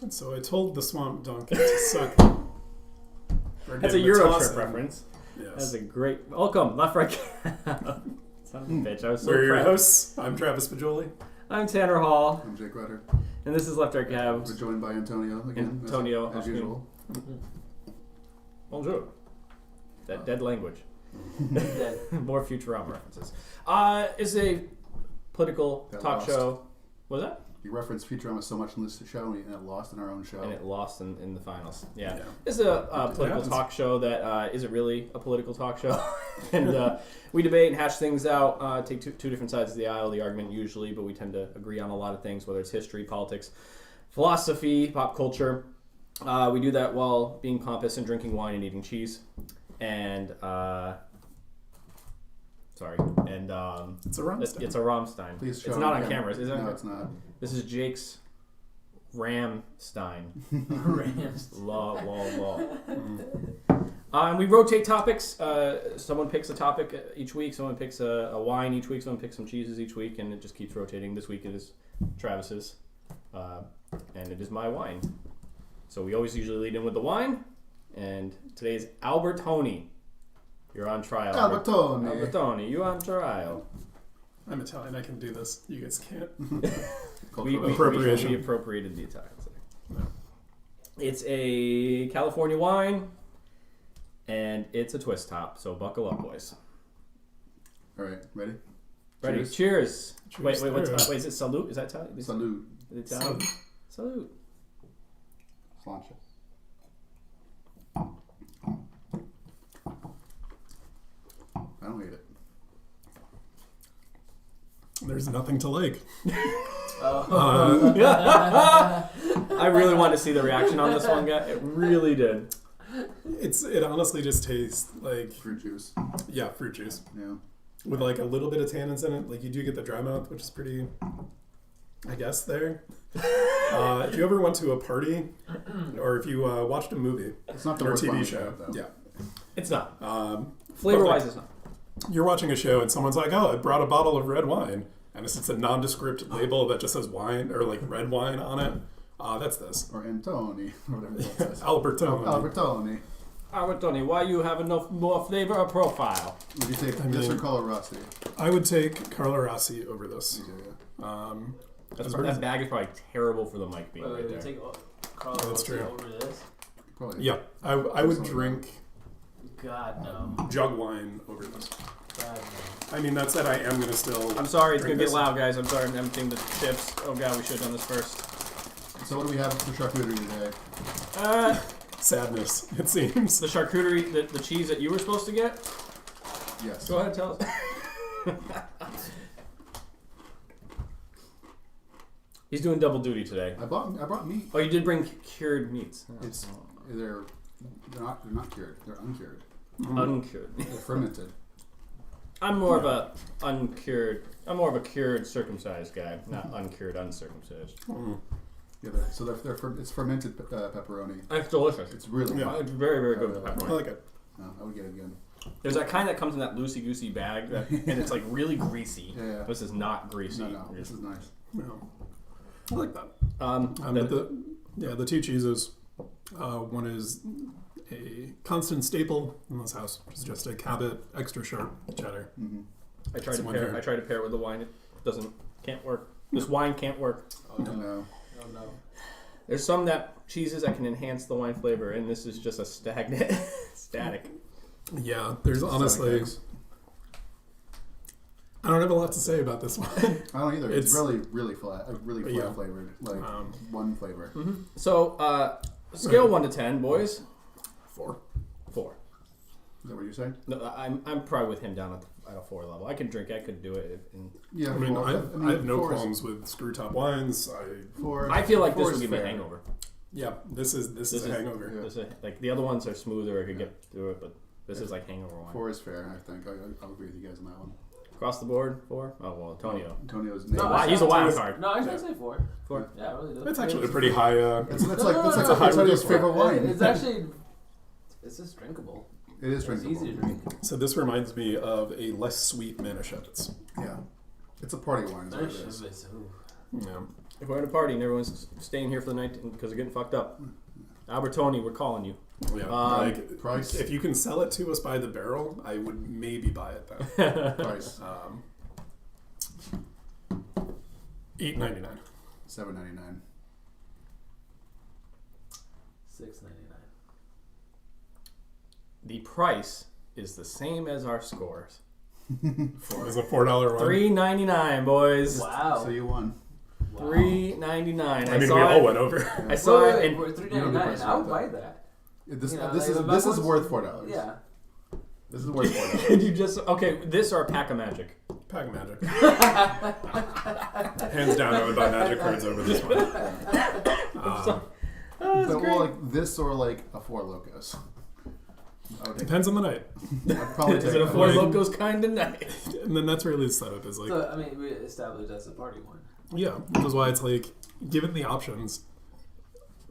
And so I told the swamp donkey to suck. That's a Euro trip reference. Yes. That's a great... Welcome, left, right. Son of a bitch, I was so We're your proud. hosts. I'm Travis Pajoli. I'm Tanner Hall. I'm Jake Rutter. And this is Left Right Cab. We're joined by Antonio again. Antonio, as usual. Bonjour. That dead language. More Futurama references. It's a political talk show. What was that? You referenced Futurama so much in this show and it lost in our own show. And it lost in the finals. Yeah. Yeah. This is a political talk show that isn't really a political talk show. And we debate and hash things out, take two different sides of the aisle, the argument usually, but we tend to agree on a lot of things, whether it's history, politics, philosophy, pop culture. We do that while being pompous and drinking wine and eating cheese. And, it's a Rammstein. It's a Rammstein. Please show it's not on camera. cameras, is it? No, it's not. This is Jake's Ramstein. Law. And we rotate topics. Someone picks a topic each week. Someone picks a wine each week. Someone picks some cheeses each week, and it just keeps rotating. This week it is Travis's, and it is my wine. So we always usually lead in with the wine, and today is Albertoni. You're on trial. Albertoni, you on trial. I'm Italian. I can do this. You guys can't. We appropriated the Italian. No. It's a California wine, and it's a twist top. So buckle up, boys. All right, ready? Ready? Cheers. Cheers. Wait, is it salute? Is that Italian? Salute. Is it Italian? Salute. Sláinte. I don't hate it. There's nothing to like. I really wanted to see the reaction on this one, guy. It really did. It honestly just tastes like Fruit juice. Yeah, fruit juice. Yeah. With like a little bit of tannins in it. Like you do get the dry mouth, which is pretty, I guess, there. If you ever went to a party, or if you watched a movie, It's not the or a worst wine TV we've show, had, though. yeah, It's not. Flavor-wise, Flavor-wise, it's not. you're watching a show and someone's like, "Oh, I brought a bottle of red wine," and it's a nondescript label that just says wine or like red wine on it. That's this. Or Antoni, or whatever that says. Albertoni. Albertoni. Albertoni, why you have enough more flavor or profile? Would you take this or Color Rossi? I would take Carlo Rossi over this. That bag is probably terrible for the mic being right there. Take Carl That's true. over this? Probably. Yeah, I would drink God no. jug wine over this. God no. I mean, that said, I am going to still... I'm sorry, it's drink going to get this. loud, guys. I'm sorry, I'm emptying the chips. Oh, God, we should have done this first. So what do we have for charcuterie today? Sadness, it seems. The charcuterie, the cheese that you were supposed to get? Yes. Go ahead, tell us. He's doing double duty today. I brought meat. Oh, you did bring cured meats. They're not cured. They're uncured. Uncured. They're fermented. I'm more of a cured circumcised guy, not uncured uncircumcised. Yeah, it's fermented pepperoni. It's delicious. It's really Yeah. It's very, very good with I pepperoni. like it. No, I would get it again. There's that kind that comes in that loosey-goosey bag, and it's like really greasy. Yeah. This is not greasy. No, this is nice. No. I like that. Then- The two cheeses. One is a constant staple in this house, which is just a Cabot extra sharp cheddar. Mm-hmm. I tried to pair it with the wine. It can't work. This wine can't work. Oh no. Oh no. There's some cheeses that can enhance the wine flavor, and this is just a static. Yeah, there's honestly... I don't have a lot to say about this one. I don't either. It's really, really flat. Really flat flavored. Like one flavor. Mm-hmm. So, scale 1 to 10, boys. 4. 4. Is that what you're saying? No, I'm probably with him down at a 4 level. I could drink. I could do it. Yeah. I mean, well, I have no four is- qualms with screw top wines. I feel like this four would is give me a fair. hangover. Yeah, this is a hangover. Yeah. This is, like the other ones are smoother. I could get through it, but this is like hangover wine. 4 is fair, I think. I'll agree with you guys on that one. Across the board, 4. Oh well, Antonio. Antonio's No, name. He's a wild card. No, I'd say 4. 4. Yeah, I really do. It's actually a pretty high... That's like a high Antonio's review. favorite wine. It's actually, it's just drinkable. It is It's drinkable. easy to drink. So this reminds me of a less sweet Manischewitz. Yeah. It's a party wine. Is what it is. Manischewitz, ooh. Yeah. If we're at a party and everyone's staying here for the night because they're getting fucked up, Albertoni, we're calling you. Yeah, like price. if you can sell it to us by the barrel, I would maybe buy it then. Price. $8.99. $7.99. $6.99. The price is the same as our scores. It's a $4 one. $3.99, boys. Wow. So you won. Wow. $3.99. I mean, we all went over. I saw it. Wait, And we're $3.99. I would buy that. This You know, this like is the this is backwards- worth $4. Yeah. This is worth $4. Could you just this or a pack of magic? Pack of Magic. Hands down, I would buy Magic cards over this one. But well, like this or like a Four Locos. I would take- Depends on the night. I'd probably Is take it a that. Four Like- Locos kind of night? And then that's really the setup is like, So, I mean, we established that's a party one. yeah, which is why it's like, given the options,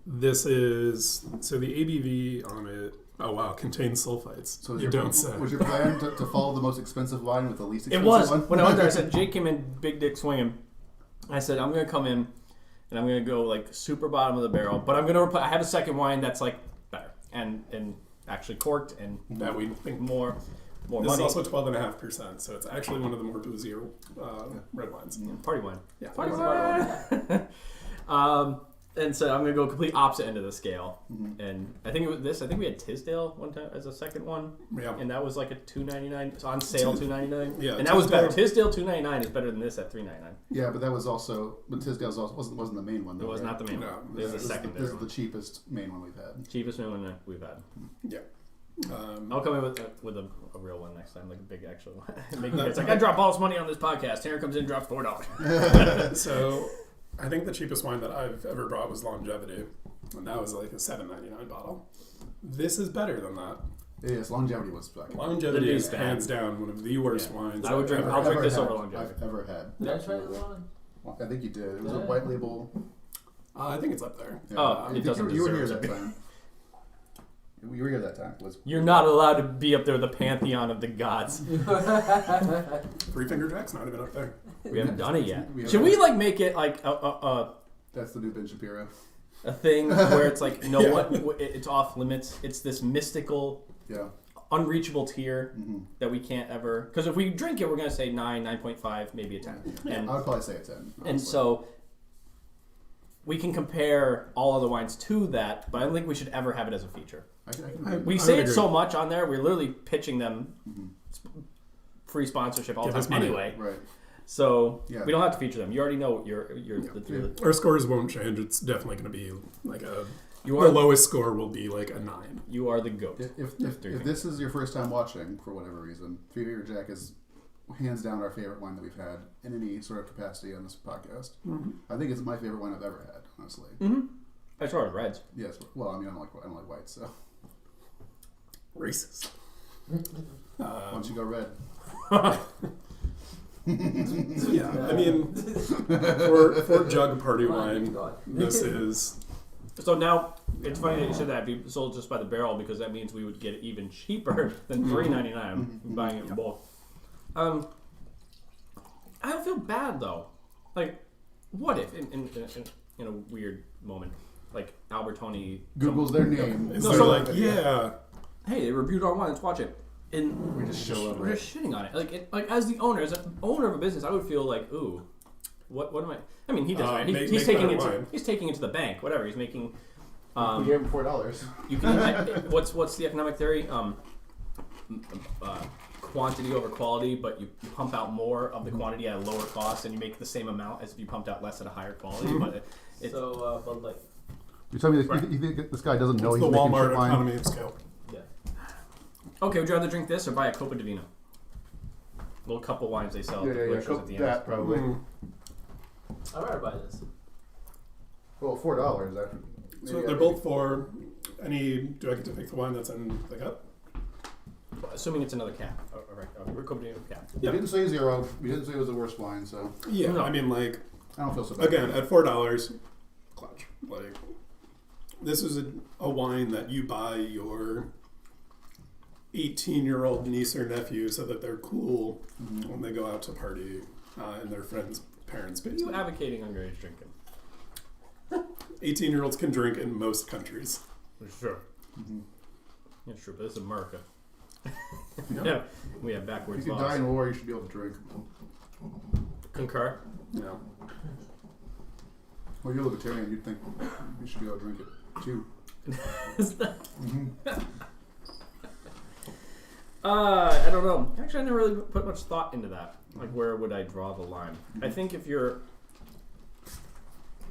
this is, so the ABV on it, oh wow, contains sulfites. So was You your, don't say. was your plan to follow the most expensive wine with the least It expensive was. one? When I went there, I said, Jake came in big dick swinging. I said, I'm going to come in and I'm going to go like super bottom of the barrel, but I'm going to replace, I have a second wine that's like better and actually corked and That we think more This money. is also 12.5%, so it's actually one of the more boozier red wines. Yeah, party wine. Yeah. Party Party wine. And so I'm gonna go complete opposite end of the scale. Mhm. And I think it was this. I think we had Tisdale one time as a second one, Yeah. and that was like a $2.99 on sale, $2.99. Yeah, and that was better. Tisdale- Tisdale $2.99 is better than this at $3.99. Yeah, but that was also, but Tisdale's also wasn't the main one. It Though, was right? not the main No, one. this It was is the the- secondary This is one. the cheapest main one we've had. Cheapest one we've had. Yeah. I'll come in with a real one next time, like a big actual one. It's like I drop all this money on this podcast. Tanner comes in, and drops $4. So I think the cheapest wine that I've ever brought was Longevity, and that was like a $7.99 bottle. This is better than that. Yes, longevity was back. Longevity It is is bad. hands down one of the worst Yeah. wines I would I've drink- ever I'll had. drink this had, over longevity. I've ever had. Did I try the one? Well, I think you did. It was a Yeah. white label. I think it's up there. Yeah. Oh, I it think doesn't you were here deserve that to be. time. You were here that time. Was You're not allowed to be up there with the pantheon of the gods. Three Finger Jack's not even up there. We haven't done it yet. We haven't. Should we like make it like a That's the new Ben Shapiro. thing where it's like, you know Yeah. what, it's off limits. It's this mystical, Yeah. unreachable tier Mm-hmm. that we can't ever. Because if we drink it, we're gonna say 9, 9.5, maybe a 10. And I would probably say a 10. and honestly. so we can compare all other wines to that, but I don't think we should ever have it as a feature. I can I- We I say would it agree. so much on there, we're literally pitching them Mhm. free sponsorship all the Give us time money. anyway. Right. So Yeah. we don't have to feature them. You already know you're Our scores won't change. It's definitely going to be like you the are lowest score will be like a 9. you are the goat. If this is your first time watching, for whatever reason, Three Finger Jack is hands down our favorite wine that we've had in any sort of capacity on this podcast. Mm-hmm. I think it's my favorite wine I've ever had, honestly. Mm-hmm. I started reds. Yes. Well, I mean, I don't like white, so Racist. why don't you go red? Yeah, I mean, for jug party wine, God. this is So now it's funny that you said that. If you sold just by the barrel, because that means we would get it even cheaper than $3.99 buying it in bulk. I don't feel bad though. Like, what if in a weird moment, like Albertoni Google's their name. is No, there so- like yeah. hey, they reviewed our wine. Let's watch it. And We just show up, we're right? just shitting on it. Like as the owner, as an owner of a business, I would feel like, ooh, what am I? I mean, he does right. Make He's taking better it. wine. He's taking it to the bank. Whatever. He's making. We gave him $4. You can. What's the economic theory? Quantity over quality, but you pump out more of the quantity at a lower cost, and you make the same amount as if you pumped out less at a higher quality. But it's So, but like, You tell me Right. you think this guy doesn't know It's he's the making Walmart shit wine? economy of scale. yeah. okay. Would you rather drink this or buy a Copa Divino? Little couple wines they sell at the butchers at the end. That probably. Mm. I'd rather buy this. Well, $4 actually. So Maybe they're I- both for any. Do I get to pick the wine that's in the cup? Assuming it's another cap, a Copa Divino cap. We didn't say 0. We didn't say it was the worst wine, so Yeah, No. I mean like I don't feel so bad. again at $4, clutch. Like this is a wine that you buy your 18-year-old niece or nephew so that they're cool when they go out to party in their friend's parents' Are you basement. advocating underage drinking? 18-year-olds can drink in most countries. Sure. Mm-hmm. Yeah, sure, but it's America. Yeah. Yeah, we have If backwards you could die laws. in war, you should be able to drink. Concur. Yeah. Well, you're a libertarian. You'd think you should be able to drink it too. Mm-hmm. I don't know. Actually, I never really put much thought into that. Like, where would I draw the line? I think if you're,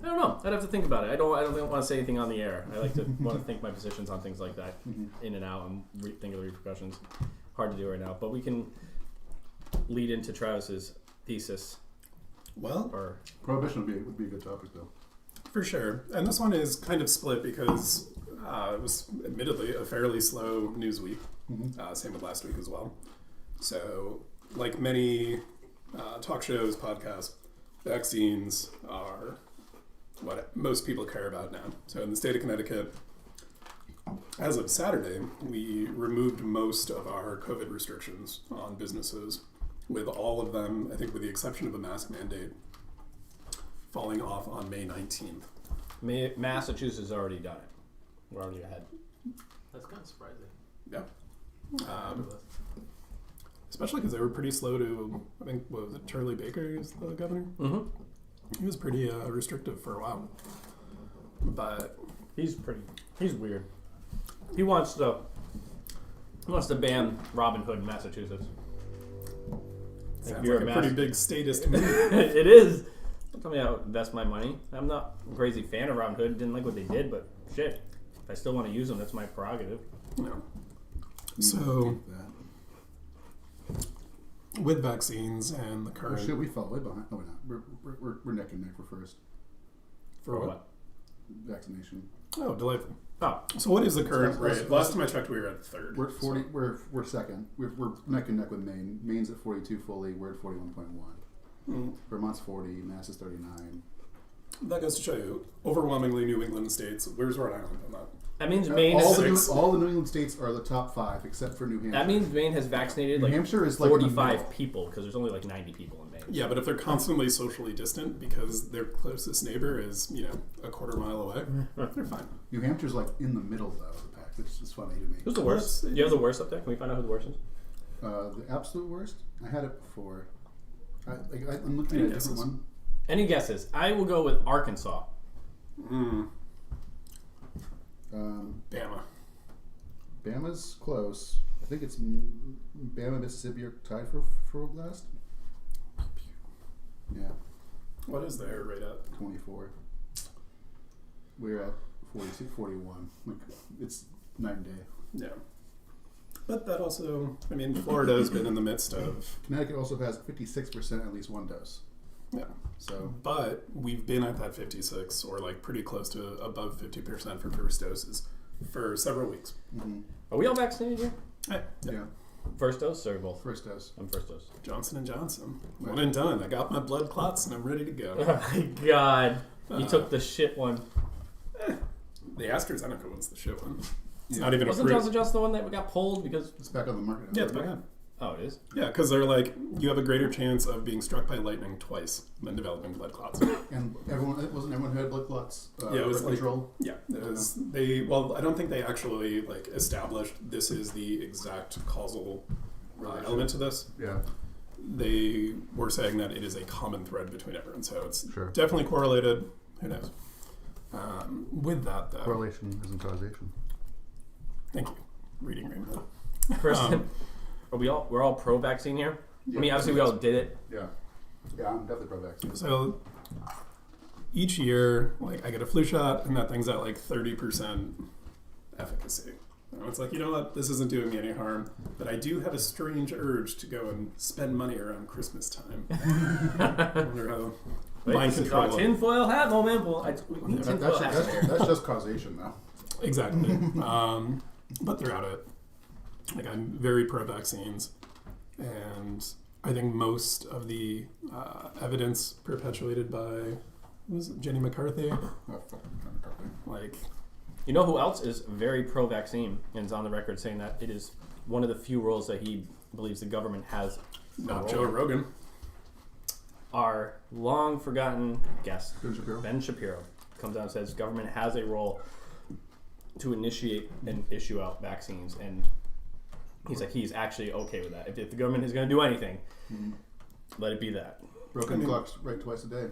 I don't know. I'd have to think about it. I don't want to say anything on the air. I like to want to think my positions on things like that, in and out, and think of the repercussions. Hard to do right now, but we can lead into Travis's thesis. Well, Or prohibition would be a good topic, though. for sure. And this one is kind of split because it was admittedly a fairly slow news week. Mm-hmm. Same with last week as well. So, like many talk shows, podcasts, vaccines are what most people care about now. So, in the state of Connecticut, as of Saturday, we removed most of our COVID restrictions on businesses, with all of them, I think with the exception of a mask mandate, falling off on May 19th. Massachusetts has already done it. We're already ahead. That's kind of surprising. Yeah. Especially because they were pretty slow to, I think, what was it, Charlie Baker is the governor? Mm-hmm. He was pretty restrictive for a while. But He's weird. He wants to ban Robin Hood in Massachusetts. sounds like a pretty big statist move. It is. Don't tell me how to invest my money. I'm not a crazy fan of Robin Hood. Didn't like what they did, but shit, if I still want to use them, that's my prerogative. No. So, with vaccines and the Oh current... shit, we fell way behind. No, we're not. We're neck and neck for first. For what? Vaccination. Oh, delightful. Oh, So what is the current Let's- rate? Last time I checked, we were at third. We're at 40. We're second. We're neck and neck with Maine. Maine's at 42 fully. We're at 41.1. Vermont's 40. Mass is 39. That goes to show you, overwhelmingly New England states. Where's Rhode Island on that? that means Maine. all Is, the New England states are the top 5 except for New Hampshire. that means Maine has vaccinated New like Hampshire is like in the 45 middle. people because there's only like 90 people in Maine. Yeah, but if they're constantly socially distant because their closest neighbor is, a quarter mile away, they're fine. New Hampshire's like in the middle though of the pack, which is funny to me. Who's the worst? Well, You have the worst up there? Can we find out who the worst is? The absolute worst. I had it before. I'm looking Any at a different guesses? one. Any guesses? I will go with Arkansas. Bama. Bama's close. I think it's Bama, Mississippi are tied for last. Yeah, What is their rate at? 24. We're at 42, 41. Like, it's night and day. Yeah. But that also, Florida's been in the midst of, Connecticut also has 56% at least one dose. yeah. So But we've been at that 56 or like pretty close to above 50% for first doses for several weeks. Are we all vaccinated here? Hey, yeah, First dose or both? first dose. I'm first dose. Johnson & Johnson. One and done. I got my blood clots and I'm ready to go. Oh my god. You took the shit one. The AstraZeneca one's the shit one. It's Yeah. not even Wasn't approved. Johnson Johnson the one that got pulled because... It's back on the market. Yeah, it's back on. Oh, it is? Yeah, because they're like, you have a greater chance of being struck by lightning twice than developing blood clots. And everyone who had blood clots. Yeah, it was birth control. Yeah, it was, I don't think they actually established this is the exact causal element to this. Yeah. They were saying that it is a common thread between everyone, so it's Sure. definitely correlated. Who knows? With that, though, Correlation isn't causation. thank you. Reading Rainbow. First, Um, we're all pro-vaccine here? Yeah. I mean, obviously we all did it. Yeah. Yeah, I'm definitely pro-vaccine. So each year, I get a flu shot, and that thing's at 30% efficacy. And it's like, you know what? This isn't doing me any harm, but I do have a strange urge to go and spend money around Christmas time. I wonder how mind control. Tinfoil hat moment. Well, we need tinfoil hats here. That's just causation, though. Exactly. But throughout it, I'm very pro-vaccines, and I think most of the evidence perpetuated by Jenny McCarthy, Oh, fucking McCarthy. You know who else is very pro-vaccine and is on the record saying that it is one of the few roles that he believes the government has? not Joe Rogan. Our long-forgotten guest, Ben Shapiro. Ben Shapiro. comes out and says government has a role to initiate and issue out vaccines, and he's like, he's actually okay with that. If the government is going to do anything, let it be that. Broken clocks right twice a day.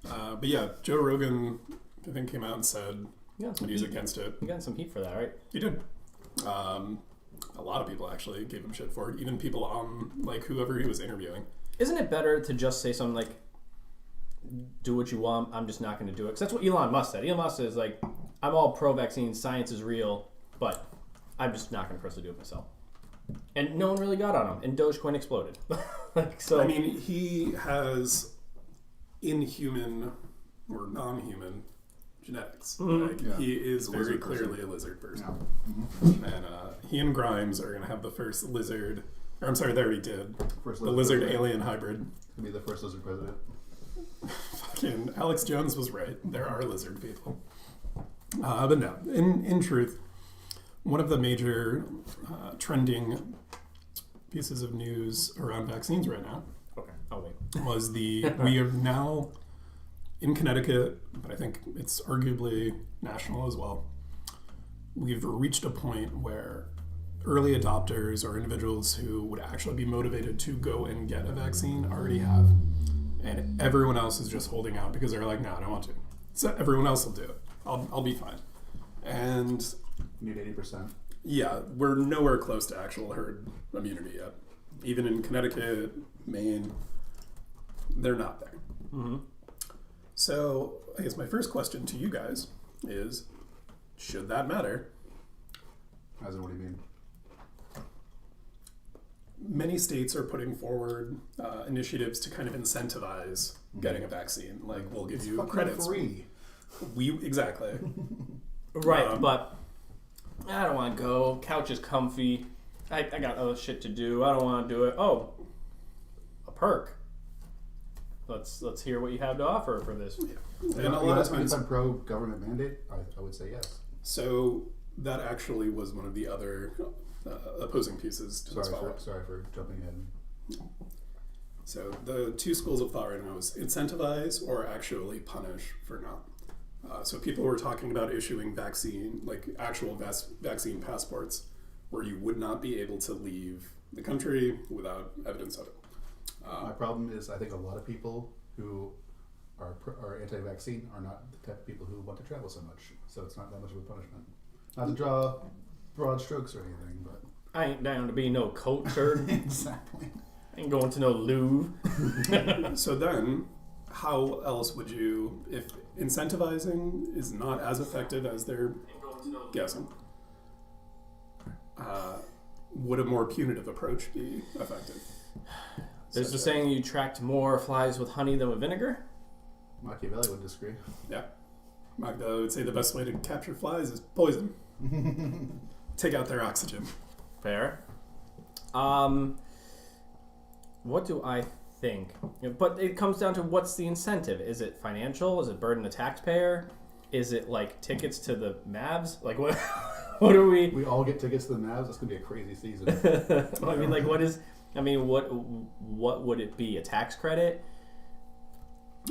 But yeah, Joe Rogan, I think, came out and said that he's against it. He got some heat for that, right? He did. A lot of people actually gave him shit for it. Even people on, like, whoever he was interviewing. Isn't it better to just say something like, do what you want, I'm just not going to do it? Because that's what Elon Musk said. Elon Musk is like, I'm all pro-vaccine, science is real, but I'm just not going to personally do it myself. And no one really got on him, and Dogecoin exploded. So I mean, he has inhuman or non-human genetics. Like, he is very clearly a lizard person. Yeah. And he and Grimes are going to have the first lizard, or I'm sorry, they already did. First The lizard-alien hybrid. Gonna be the first lizard president. Fucking Alex Jones was right. There are lizard people. But no, in truth, one of the major trending pieces of news around vaccines right now okay, I'll wait. was we are now in Connecticut, but I think it's arguably national as well. We've reached a point where early adopters or individuals who would actually be motivated to go and get a vaccine already have. And everyone else is just holding out because they're like, no, I don't want to. So everyone else will do it. I'll be fine. And You need 80%. yeah, we're nowhere close to actual herd immunity yet. Even in Connecticut, Maine, they're not there. Mm-hmm. So I guess my first question to you guys is, should that matter? As in, what do you mean? Many states are putting forward initiatives to kind of incentivize getting a vaccine. Like, we'll give you Fucking credits. free. Exactly. Right, but I don't want to go. Couch is comfy. I got other shit to do. I don't want to do it. Oh, a perk. Let's hear what you have to offer for this. And a lot of times, if I'm pro-government mandate, I would say yes. so that actually was one of the other opposing pieces to this follow-up. Sorry for jumping in. So the two schools of thought right now is incentivize or actually punish for not. So people were talking about issuing vaccine, like actual vaccine passports, where you would not be able to leave the country without evidence of it. My problem is I think a lot of people who are anti-vaccine are not the type of people who want to travel so much. So it's not that much of a punishment. Not to draw broad strokes or anything, but... I ain't down to be no coat shirt. Exactly. I ain't going to no Louvre. So then, how else would you, if incentivizing is not as effective as they're guessing, would a more punitive approach be effective? There's the saying you attract more flies with honey than with vinegar. Machiavelli would disagree. Yeah. Magda would say the best way to capture flies is poison. Take out their oxygen. Fair. What do I think? But it comes down to what's the incentive? Is it financial? Is it burden the taxpayer? Is it like tickets to the Mavs? Like what? What are we? We all get tickets to the Mavs. That's gonna be a crazy season. I mean, like, what is? I mean, what would it be? A tax credit?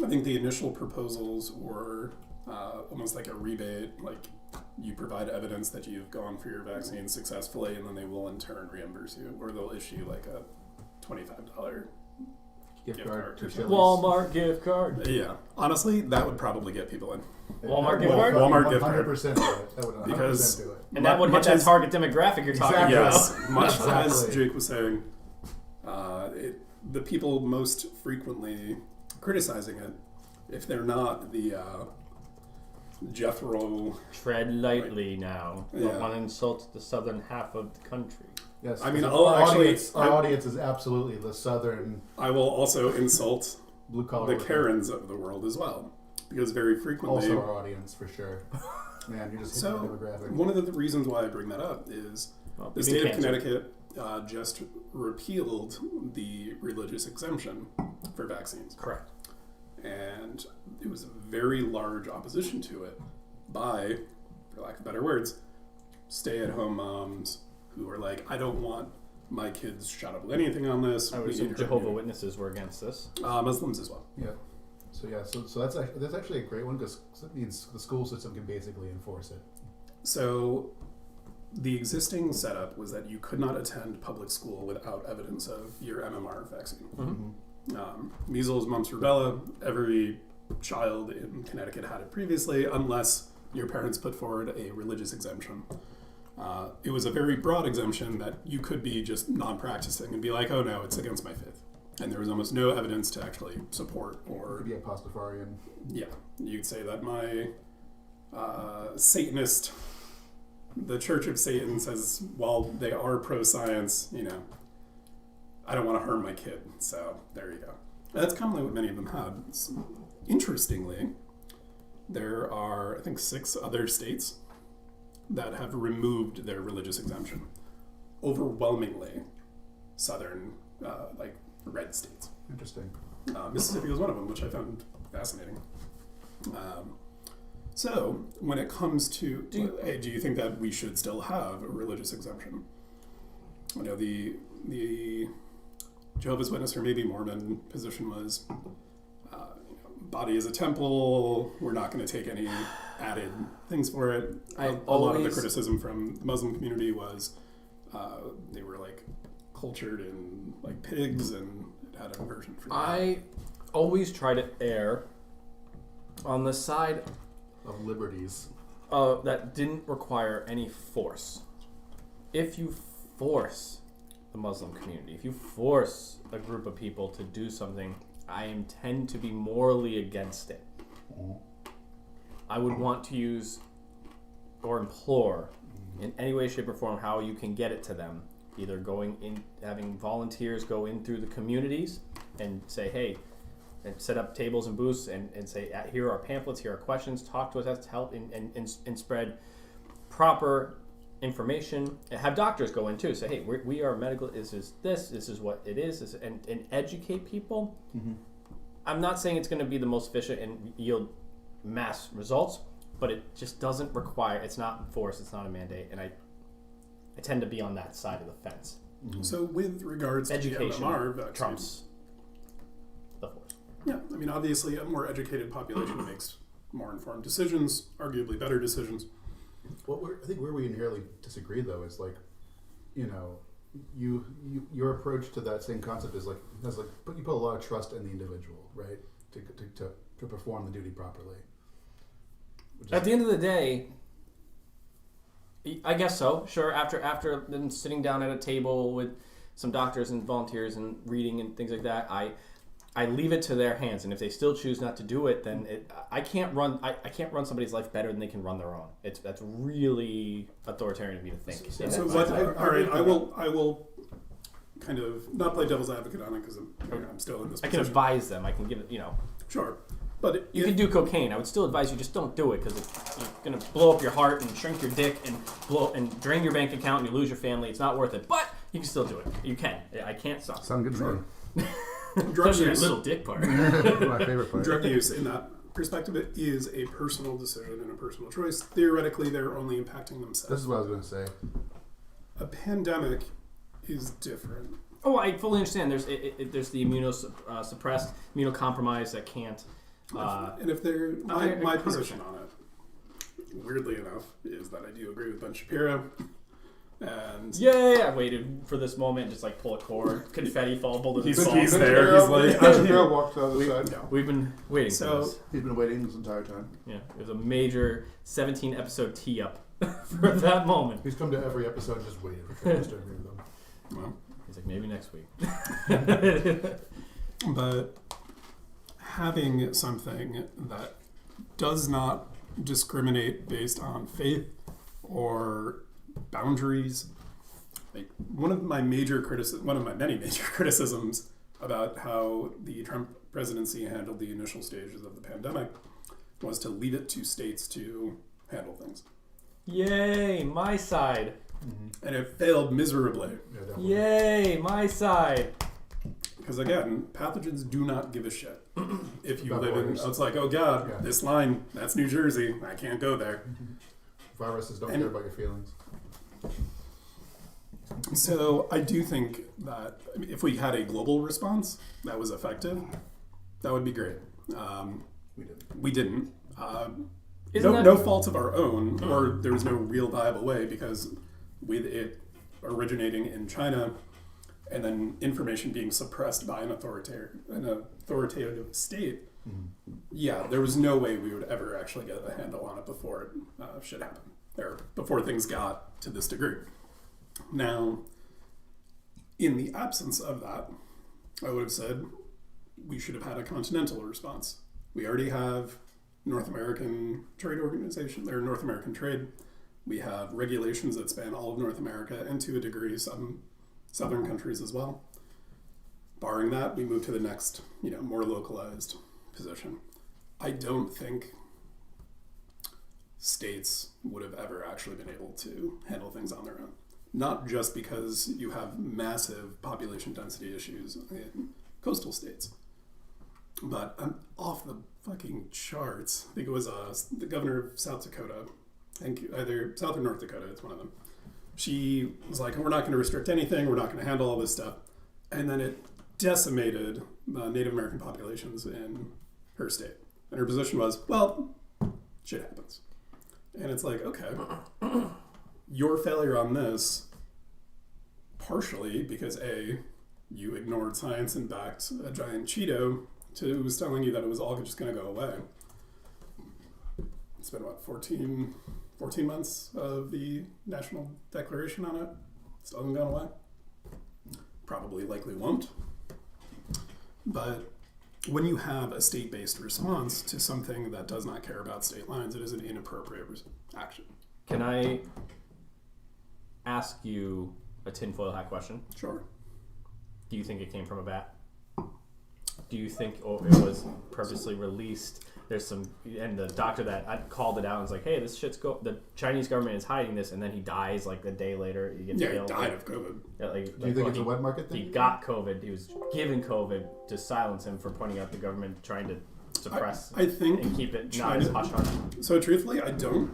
I think the initial proposals were almost like a rebate, like you provide evidence that you've gone for your vaccine successfully, and then they will in turn reimburse you, or they'll issue like a $25 Gift Gift card card to to Chili's. Walmart gift card. Yeah, honestly, that would probably get people in. Walmart gift Well, card? Walmart gift card. 100% do it. That would 100% Because- do it. And that would hit Much that as- target demographic you're talking Exactly. about. Yes, much as Exactly. Jake was saying, the people most frequently criticizing it, if they're not the Jethro, Tread lightly now. Yeah. Don't want to insult the southern half of the country. Yes, I mean, 'cause I'll our actually- audience is absolutely the southern I will also insult blue collar. the Karens of the world as well, because very frequently. Also our audience for sure. Man, you're just hitting the So demographic. one of the reasons why I bring that up is Well, the being state of canceled. Connecticut just repealed the religious exemption for vaccines. Correct. And it was a very large opposition to it by, for lack of better words, stay-at-home moms who are like, I don't want my kids shot up with anything on this. I We would assume need herd Jehovah's immunity." Witnesses were against this. Muslims as well. Yeah. So that's actually a great one because it means the school system can basically enforce it. So the existing setup was that you could not attend public school without evidence of your MMR vaccine. Mm-hmm. Measles, mumps, rubella, every child in Connecticut had it previously, unless your parents put forward a religious exemption. It was a very broad exemption that you could be just non-practicing and be like, oh no, it's against my faith. And there was almost no evidence to actually support or... Could be a Pastafarian. Yeah, you'd say that my Satanist, the Church of Satan says, while they are pro-science, I don't want to harm my kid. So there you go. That's commonly what many of them had. Interestingly, there are, I think, 6 other states that have removed their religious exemption. Overwhelmingly southern, red states. Interesting. Mississippi was one of them, which I found fascinating. So, when it comes to, do you think that we should still have a religious exemption? I know the Jehovah's Witness or maybe Mormon position was, body is a temple. We're not going to take any added things for it. A lot of the criticism from the Muslim community was they were cultured in pigs and it had an aversion for that. I always try to err on the side Of liberties. that didn't require any force. If you force the Muslim community, if you force a group of people to do something, I tend to be morally against it. I would want to use or implore in any way, shape, or form how you can get it to them. Either going in, having volunteers go in through the communities and say, hey, and set up tables and booths and say, here are pamphlets, here are questions, talk to us, that's to help and spread proper information. And have doctors go in too, say, hey, we are medical, this is what it is, and educate people. Mm-hmm. I'm not saying it's going to be the most efficient and yield mass results, but it just doesn't require, it's not force, it's not a mandate, and I tend to be on that side of the fence. Mm-hmm. So with regards Education to the MMR vaccine, trumps the force. Yeah, I mean, obviously a more educated population makes more informed decisions, arguably better decisions. I think where we inherently disagree, though, is your approach to that same concept is you put a lot of trust in the individual, right, to perform the duty properly. At the end of the day, I guess so. Sure. After then sitting down at a table with some doctors and volunteers and reading and things like that, I leave it to their hands. And if they still choose not to do it, then I can't run somebody's life better than they can run their own. That's really authoritarian of me to think. I will kind of not play devil's advocate on it because I'm still in this position. I can advise them. I can give it, Sure. But you can do cocaine. I would still advise you just don't do it because you're going to blow up your heart and shrink your dick and drain your bank account and you lose your family. It's not worth it. But you can still do it. You can. I can't stop. Sound good to me. Drug Especially use, that little dick part. My favorite part. drug use in that perspective, it is a personal decision and a personal choice. Theoretically, they're only impacting themselves. This is what I was going to say. A pandemic is different. Oh, I fully understand. There's the immunosuppressed, immunocompromised that can't. And if they're my position on it, weirdly enough, is that I do agree with Ben Shapiro. And I waited for this moment, just pull a cord, confetti fall, bullets he's fall. there. He's like, Shapiro walked to the other side. no. We've been waiting for this. He's been waiting this entire time. Yeah, it was a major 17 episode tee up for that moment. He's come to every episode just waiting for Travis to agree with them. Well, He's like, maybe next week. but having something that does not discriminate based on faith or boundaries, one of my many major criticisms about how the Trump presidency handled the initial stages of the pandemic was to leave it to states to handle things. Yay, my side. And it failed miserably. Yeah, definitely. Yay, my side. Because again, pathogens do not give a shit. If you About live in, borders. it's like, oh God, Yeah. this line, that's New Jersey. I can't go there. Viruses don't And- care about your feelings. So I do think that if we had a global response that was effective, that would be great. We didn't. Isn't that- No fault of our own, or there was no real viable way, because with it originating in China and then information being suppressed by an authoritative state, yeah, there was no way we would ever actually get a handle on it before it should happen, or before things got to this degree. Now, in the absence of that, I would have said we should have had a continental response. We already have North American Trade Organization, or North American Trade. We have regulations that span all of North America, and to a degree some southern countries as well. Barring that, we move to the next, more localized position. I don't think states would have ever actually been able to handle things on their own. Not just because you have massive population density issues in coastal states, but I'm off the fucking charts. I think it was the governor of South Dakota, I think either South or North Dakota, it's one of them. She was like, we're not going to restrict anything, we're not going to handle all this stuff. And then it decimated the Native American populations in her state. And her position was, well, shit happens. And it's like, okay, your failure on this, partially because A, you ignored science and backed a giant Cheeto who was telling you that it was all just going to go away. It's been, 14 months of the national declaration on it. Still hasn't gone away. Probably likely won't. But when you have a state-based response to something that does not care about state lines, it is an inappropriate action. Can I ask you a tinfoil hat question? Sure. Do you think it came from a bat? Do you think it was purposely released? There's some, and the doctor that called it out and was like, "Hey, this shit's the Chinese government is hiding this," and then he dies like a day later. He gets killed. He died of COVID. Yeah, Do you think it's a wet market thing? He got COVID. He was given COVID to silence him for pointing out the government trying to suppress. I think and keep it not China, as hush hush. So truthfully, I don't.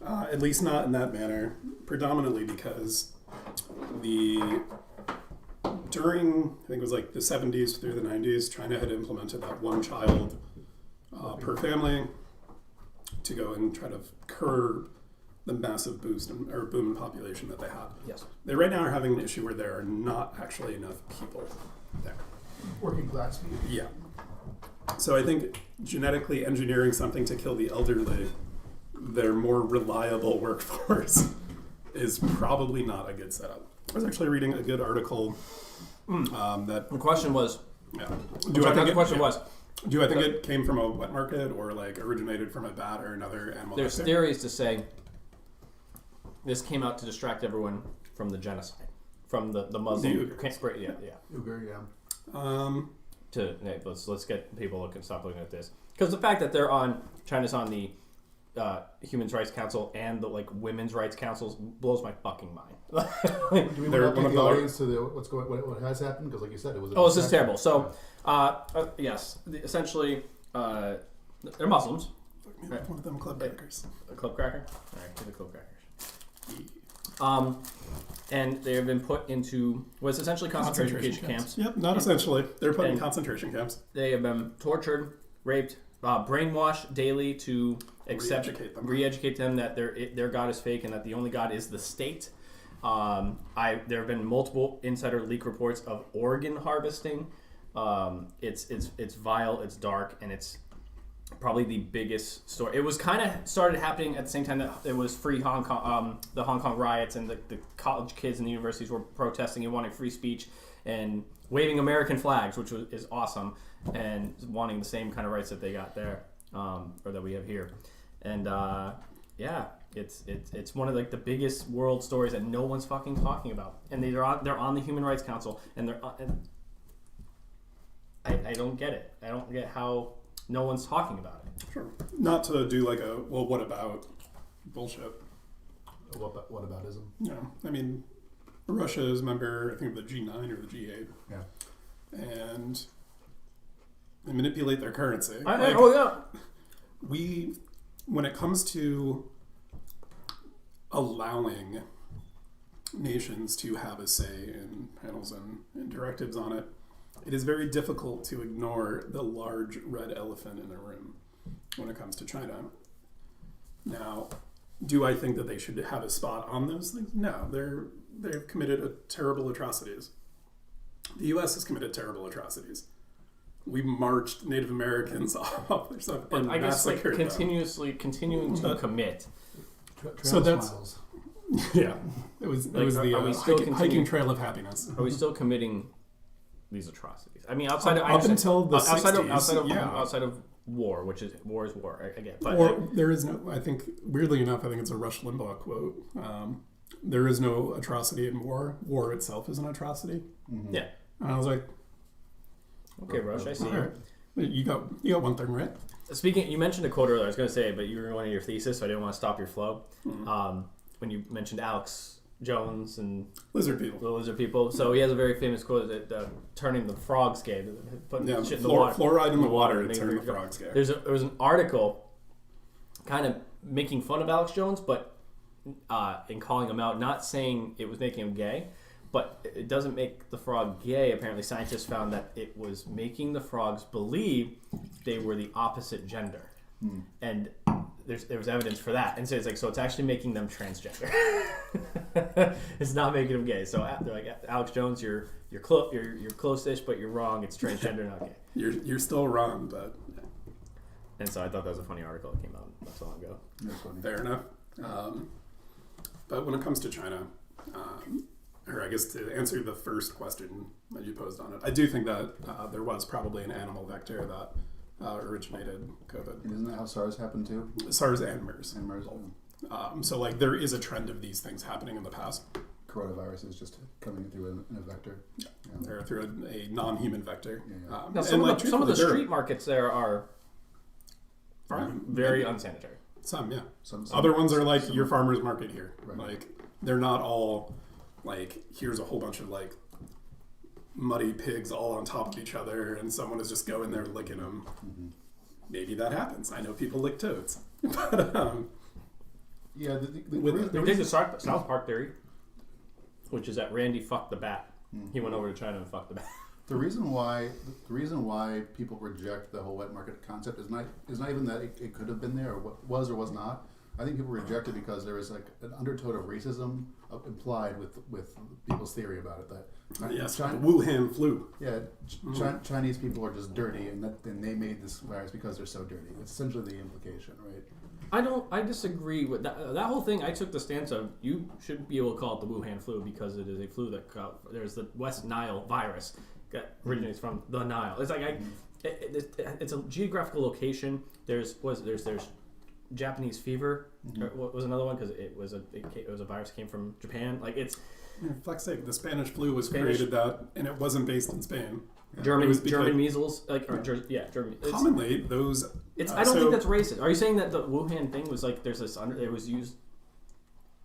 At least not in that manner. Predominantly because during, I think it was like the 70s through the 90s, China had implemented that one child per family to go and try to curb the massive boom in population that they had. Yes. They right now are having an issue where there are not actually enough people there. Working class people. Yeah. So I think genetically engineering something to kill the elderly, their more reliable workforce, is probably not a good setup. I was actually reading a good article that... The question was... Yeah. Do I think it came from a wet market or like originated from a bat or another animal? There's theories to say this came out to distract everyone from the genocide, from the Muslim... Uyghur, yeah. Let's get people stop looking at this. Because the fact that China's on the Human Rights Council and the women's rights councils blows my fucking mind. Do we want to take the audience to what has happened? Because like you said, it was... This is terrible. So, yes, essentially, they're Muslims. Right. One of them club crackers. A club cracker? All right, give the club crackers. And they have been put into what's essentially concentration camps. Yep, not essentially. They're put in concentration camps. They have been tortured, raped, brainwashed daily to re-educate them that their God is fake and that the only God is the state. There have been multiple insider leak reports of organ harvesting. It's vile, it's dark, and it's probably the biggest story. It was kind of started happening at the same time that it was free Hong Kong, the Hong Kong riots, and the college kids and the universities were protesting and wanting free speech and waving American flags, which is awesome, and wanting the same kind of rights that they got there, or that we have here. And it's one of the biggest world stories that no one's fucking talking about. And they're on the Human Rights Council, and I don't get it. I don't get how no one's talking about it. Sure. Not to do what about bullshit. What aboutism? Yeah. I mean, Russia is a member, I think, of the G9 or the G8. Yeah. And they manipulate their currency. When it comes to allowing nations to have a say in panels and directives on it, it is very difficult to ignore the large red elephant in the room when it comes to China. Now, do I think that they should have a spot on those things? No, they've committed terrible atrocities. The U.S. has committed terrible atrocities. We marched Native Americans off their stuff But and I guess like massacred them. continuing to commit. So that's- Smiles. Yeah, it was Like, the are we still hiking continuing- trail of happiness. Are we still committing these atrocities? I mean, outside of Up until the outside 60s, of yeah. outside of war, which is war is war. I get, but Or there is no. I think weirdly enough, I think it's a Rush Limbaugh quote. There is no atrocity in war. War itself is an atrocity. yeah. And I was like, Okay, Rush, I see. all right, you got one thing right. Speaking, you mentioned a quote earlier. I was going to say, but you were going to your thesis, so I didn't want to stop your flow. When you mentioned Alex Jones and Lizard people. the lizard people, so he has a very famous quote that turning the frogs gay, putting Yeah, shit in the water, fluoride in the water and to turn the they- frogs gay. There was an article kind of making fun of Alex Jones, but in calling him out, not saying it was making him gay, but it doesn't make the frog gay. Apparently, scientists found that it was making the frogs believe they were the opposite gender, and there was evidence for that. And so it's like, so it's actually making them transgender. It's not making them gay. So they're like, Alex Jones, you're close-ish, but you're wrong. It's transgender, not gay. You're still wrong, but And so I thought that was a funny article that came out not so long ago. That's funny. fair enough. But when it comes to China, or I guess to answer the first question that you posed on it, I do think that there was probably an animal vector that originated COVID. And isn't that how SARS happened too? SARS and MERS. And MERS, So like there is a trend of these things happening in the past. coronavirus is just coming through in a vector. Yeah. They're through a non-human vector. Yeah. Now, And, some like, of the truthfully, street markets there are very unsanitary. Some, yeah. Some Other ones are like your farmer's market here. Right. Like they're not all like here's a whole bunch of like muddy pigs all on top of each other, and someone is just going there licking them. Mm-hmm. Maybe that happens. I know people lick toads, but Yeah, They did the South Park theory, which is that Randy fucked the bat. He went over to China and fucked the bat. the reason why people reject the whole wet market concept is not even that it could have been there or was not. I think people reject it because there is like an undertone of racism implied with people's theory about it. That yes, China, Wuhan flu. yeah, Chinese people are just dirty, and they made this virus because they're so dirty. It's essentially the implication, right? I disagree with that whole thing. I took the stance of you should be able to call it the Wuhan flu because it is a flu that there's the West Nile virus that originates from the Nile. It's like it's a geographical location. There's Japanese fever. What was another one because it was a virus that came from Japan. Like it's For fuck's sake, the Spanish flu was created that, and it wasn't based in Spain. German measles, German. Commonly, those. I don't think that's racist. Are you saying that the Wuhan thing was like there's this it was used?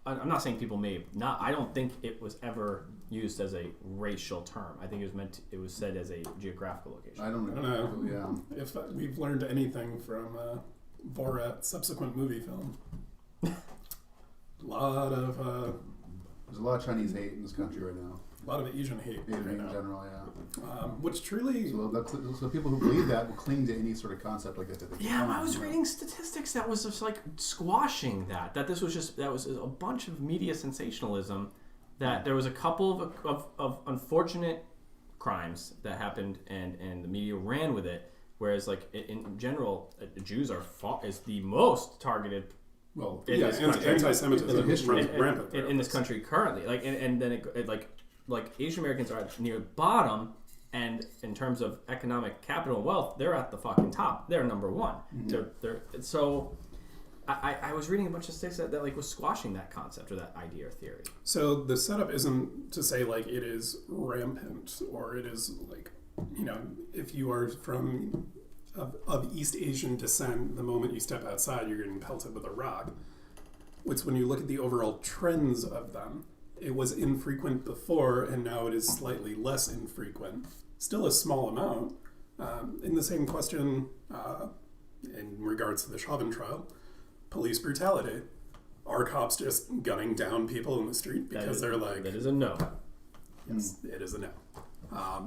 I'm not saying people may not. I don't think it was ever used as a racial term. I think it was said as a geographical location. I don't know. Yeah. If we've learned anything from Borat's subsequent movie film, a lot of There's a lot of Chinese hate in this country right now. a lot of Asian hate Asian right in now. general, yeah. Which truly, So people who believe that will cling to any sort of concept like that. Yeah, I was reading statistics that was just like squashing that this was a bunch of media sensationalism, that there was a couple of unfortunate crimes that happened and the media ran with it, whereas like in general, Jews is the most targeted anti-Semitism is rampant in this country currently. Like and then it like Asian Americans are near the bottom. And in terms of economic capital and wealth, they're at the fucking top. They're number one. Mm-hmm. So I was reading a bunch of statistics that like was squashing that concept or that idea or theory. So the setup isn't to say like it is rampant or it is like, if you are from of East Asian descent, the moment you step outside, you're getting pelted with a rock. It's when you look at the overall trends of them. It was infrequent before, and now it is slightly less infrequent. Still a small amount. In the same question, in regards to the Chauvin trial, police brutality. Are cops just gunning down people in the street because they're like... That is a no. Yes, it is a no.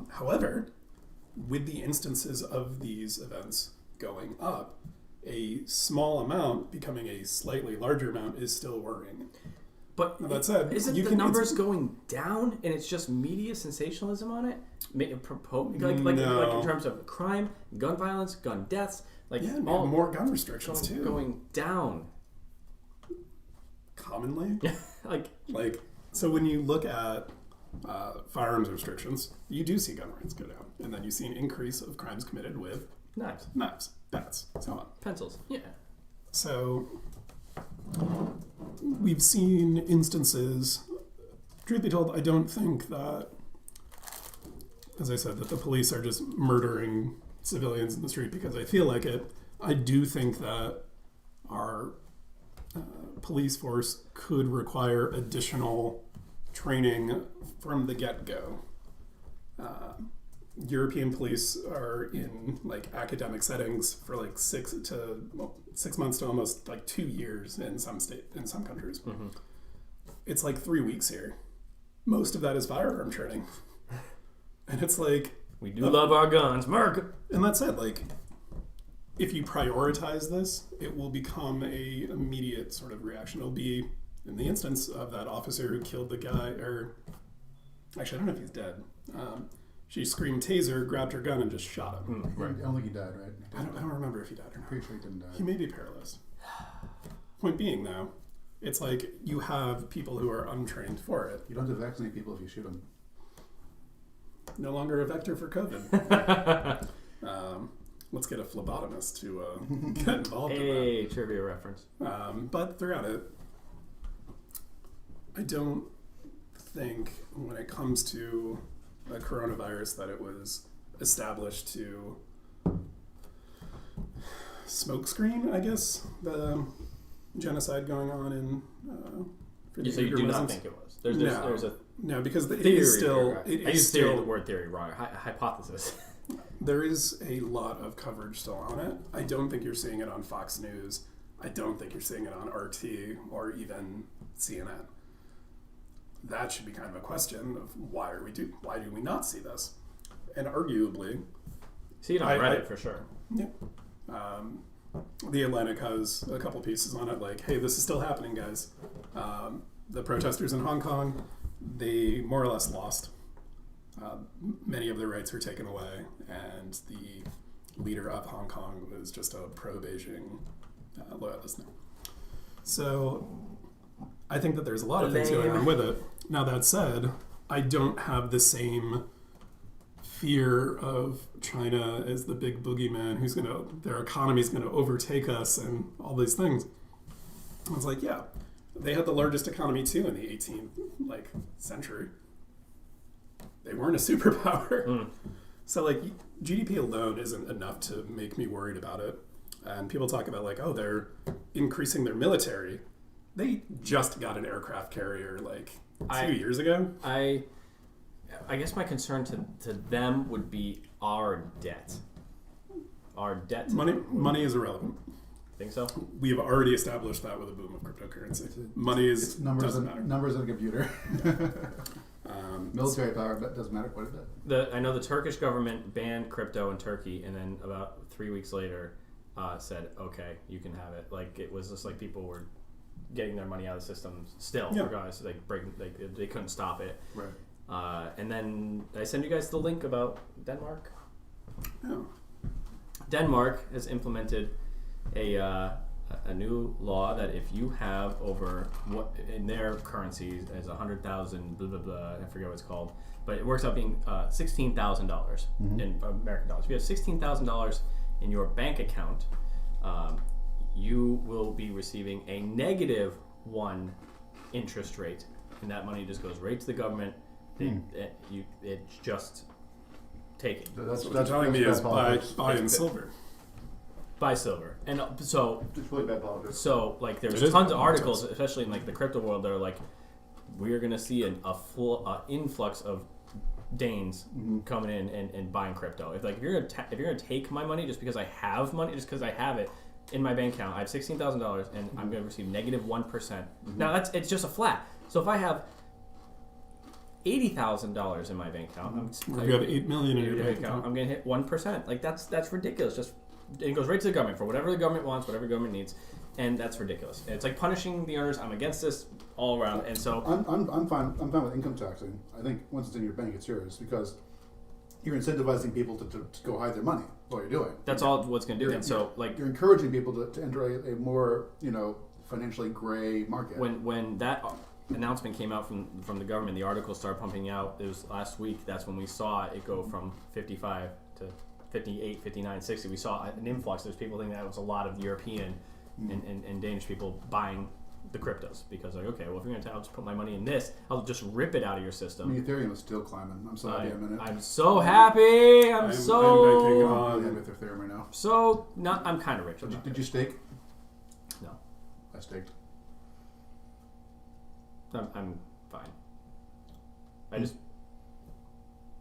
However, with the instances of these events going up, a small amount becoming a slightly larger amount is still worrying. But Now, that said, isn't you the can- numbers going down, and it's just media sensationalism on it? Like in terms of crime, gun violence, gun deaths, like Yeah, all more gun restrictions too. going down. Commonly, Like so when you look at firearms restrictions, you do see gun rates go down, and then you see an increase of crimes committed with knives, knives, bats, so on. pencils. Yeah. So we've seen instances. Truth be told, I don't think that, as I said, that the police are just murdering civilians in the street because they feel like it. I do think that our police force could require additional training from the get-go. European police are in like academic settings for like 6 months to almost like 2 years in some countries. Mm-hmm. It's like 3 weeks here. Most of that is firearm training, and it's like We do love our guns, America. and that's it. Like, if you prioritize this, it will become a immediate sort of reaction. It'll be in the instance of that officer who killed the guy, or actually, I don't know if he's dead. She screamed taser, grabbed her gun, and just shot him. I don't think he died, right? I don't remember if he died or not. Pretty sure he didn't die. He may be paralyzed. Point being, though, it's like you have people who are untrained for it. You don't have to vaccinate people if you shoot them. No longer a vector for COVID. Let's get a phlebotomist to get involved in that. Hey, trivia reference. But throughout it, I don't think when it comes to a coronavirus that it was established to smokescreen, I guess, the genocide going on in for the So you Uyghur do not Muslims. think it was? There's a No, because it theory. is still Right. it I is use theory, the still word theory wrong. Hypothesis. there is a lot of coverage still on it. I don't think you're seeing it on Fox News. I don't think you're seeing it on RT or even CNN. That should be kind of a question of why do we not see this? And arguably, See it on Reddit for sure. yeah, the Atlantic has a couple pieces on it, like, hey, this is still happening, guys. The protesters in Hong Kong, they more or less lost. Many of their rights were taken away, and the leader of Hong Kong was just a pro-Beijing loyalist now. So I think that there's a lot of things going on with it. Now, that said, I don't have the same fear of China as the big boogeyman who's their economy's going to overtake us and all these things. I was like, yeah, they had the largest economy too in the 18th century. They weren't a superpower. So GDP alone isn't enough to make me worried about it. And people talk about they're increasing their military. They just got an aircraft carrier 2 years ago. I guess my concern to them would be our debt. Our debt. Money is irrelevant. Think so? We have already established that with a boom of cryptocurrency. Money is It's numbers doesn't and matter. numbers in a computer. Military power doesn't matter quite a bit. I know the Turkish government banned crypto in Turkey, and then about 3 weeks later said, "Okay, you can have it." It was just people were getting their money out of the system still, Yeah. regardless. They couldn't stop it. Right. And then I send you guys the link about Denmark. Oh. Denmark has implemented a new law that if you have over what in their currency is 100,000 blah blah blah, I forget what it's called, but it works out being $16,000 in American dollars. If you have $16,000 in your bank account, you will be receiving a -1 interest rate, and that money just goes right to the government. It's just taken. That's What you're telling me is bad politics. buy in silver. Buy silver, and so It's really bad politics. So, It there's is tons of bad articles, politics. especially in the crypto world, that are we're going to see a full influx of Danes coming in and buying crypto. If you're gonna take my money just because I have money, just because I have it in my bank account, I have $16,000, and I'm going to receive -1%. Now it's just a flat. So if I have $80,000 in my bank account. Or if you have $8 million in your bank account. I'm going to hit 1%. Like that's ridiculous. Just it goes right to the government for whatever the government wants, whatever the government needs, and that's ridiculous. And it's like punishing the earners. I'm against this all around, and so I'm fine. I'm fine with income taxing. I think once it's in your bank, it's yours because you're incentivizing people to go hide their money. What you're doing. that's all what's going to do. And so like You're encouraging people to enter a more financially gray market. when that announcement came out from the government, the article started pumping out. It was last week. That's when we saw it go from 55 to 58, 59, 60. We saw an influx. There's people thinking that was a lot of European and Danish people buying the cryptos because like, okay, well, if you're going to I'll just put my money in this, I'll just rip it out of your system. I mean, Ethereum is still climbing. I'm so happy I'm in it. I'm so happy. I'm banking I'm on. with Ethereum right now. So not. I'm kind of rich. Did you stake? No, I staked. I'm fine. I just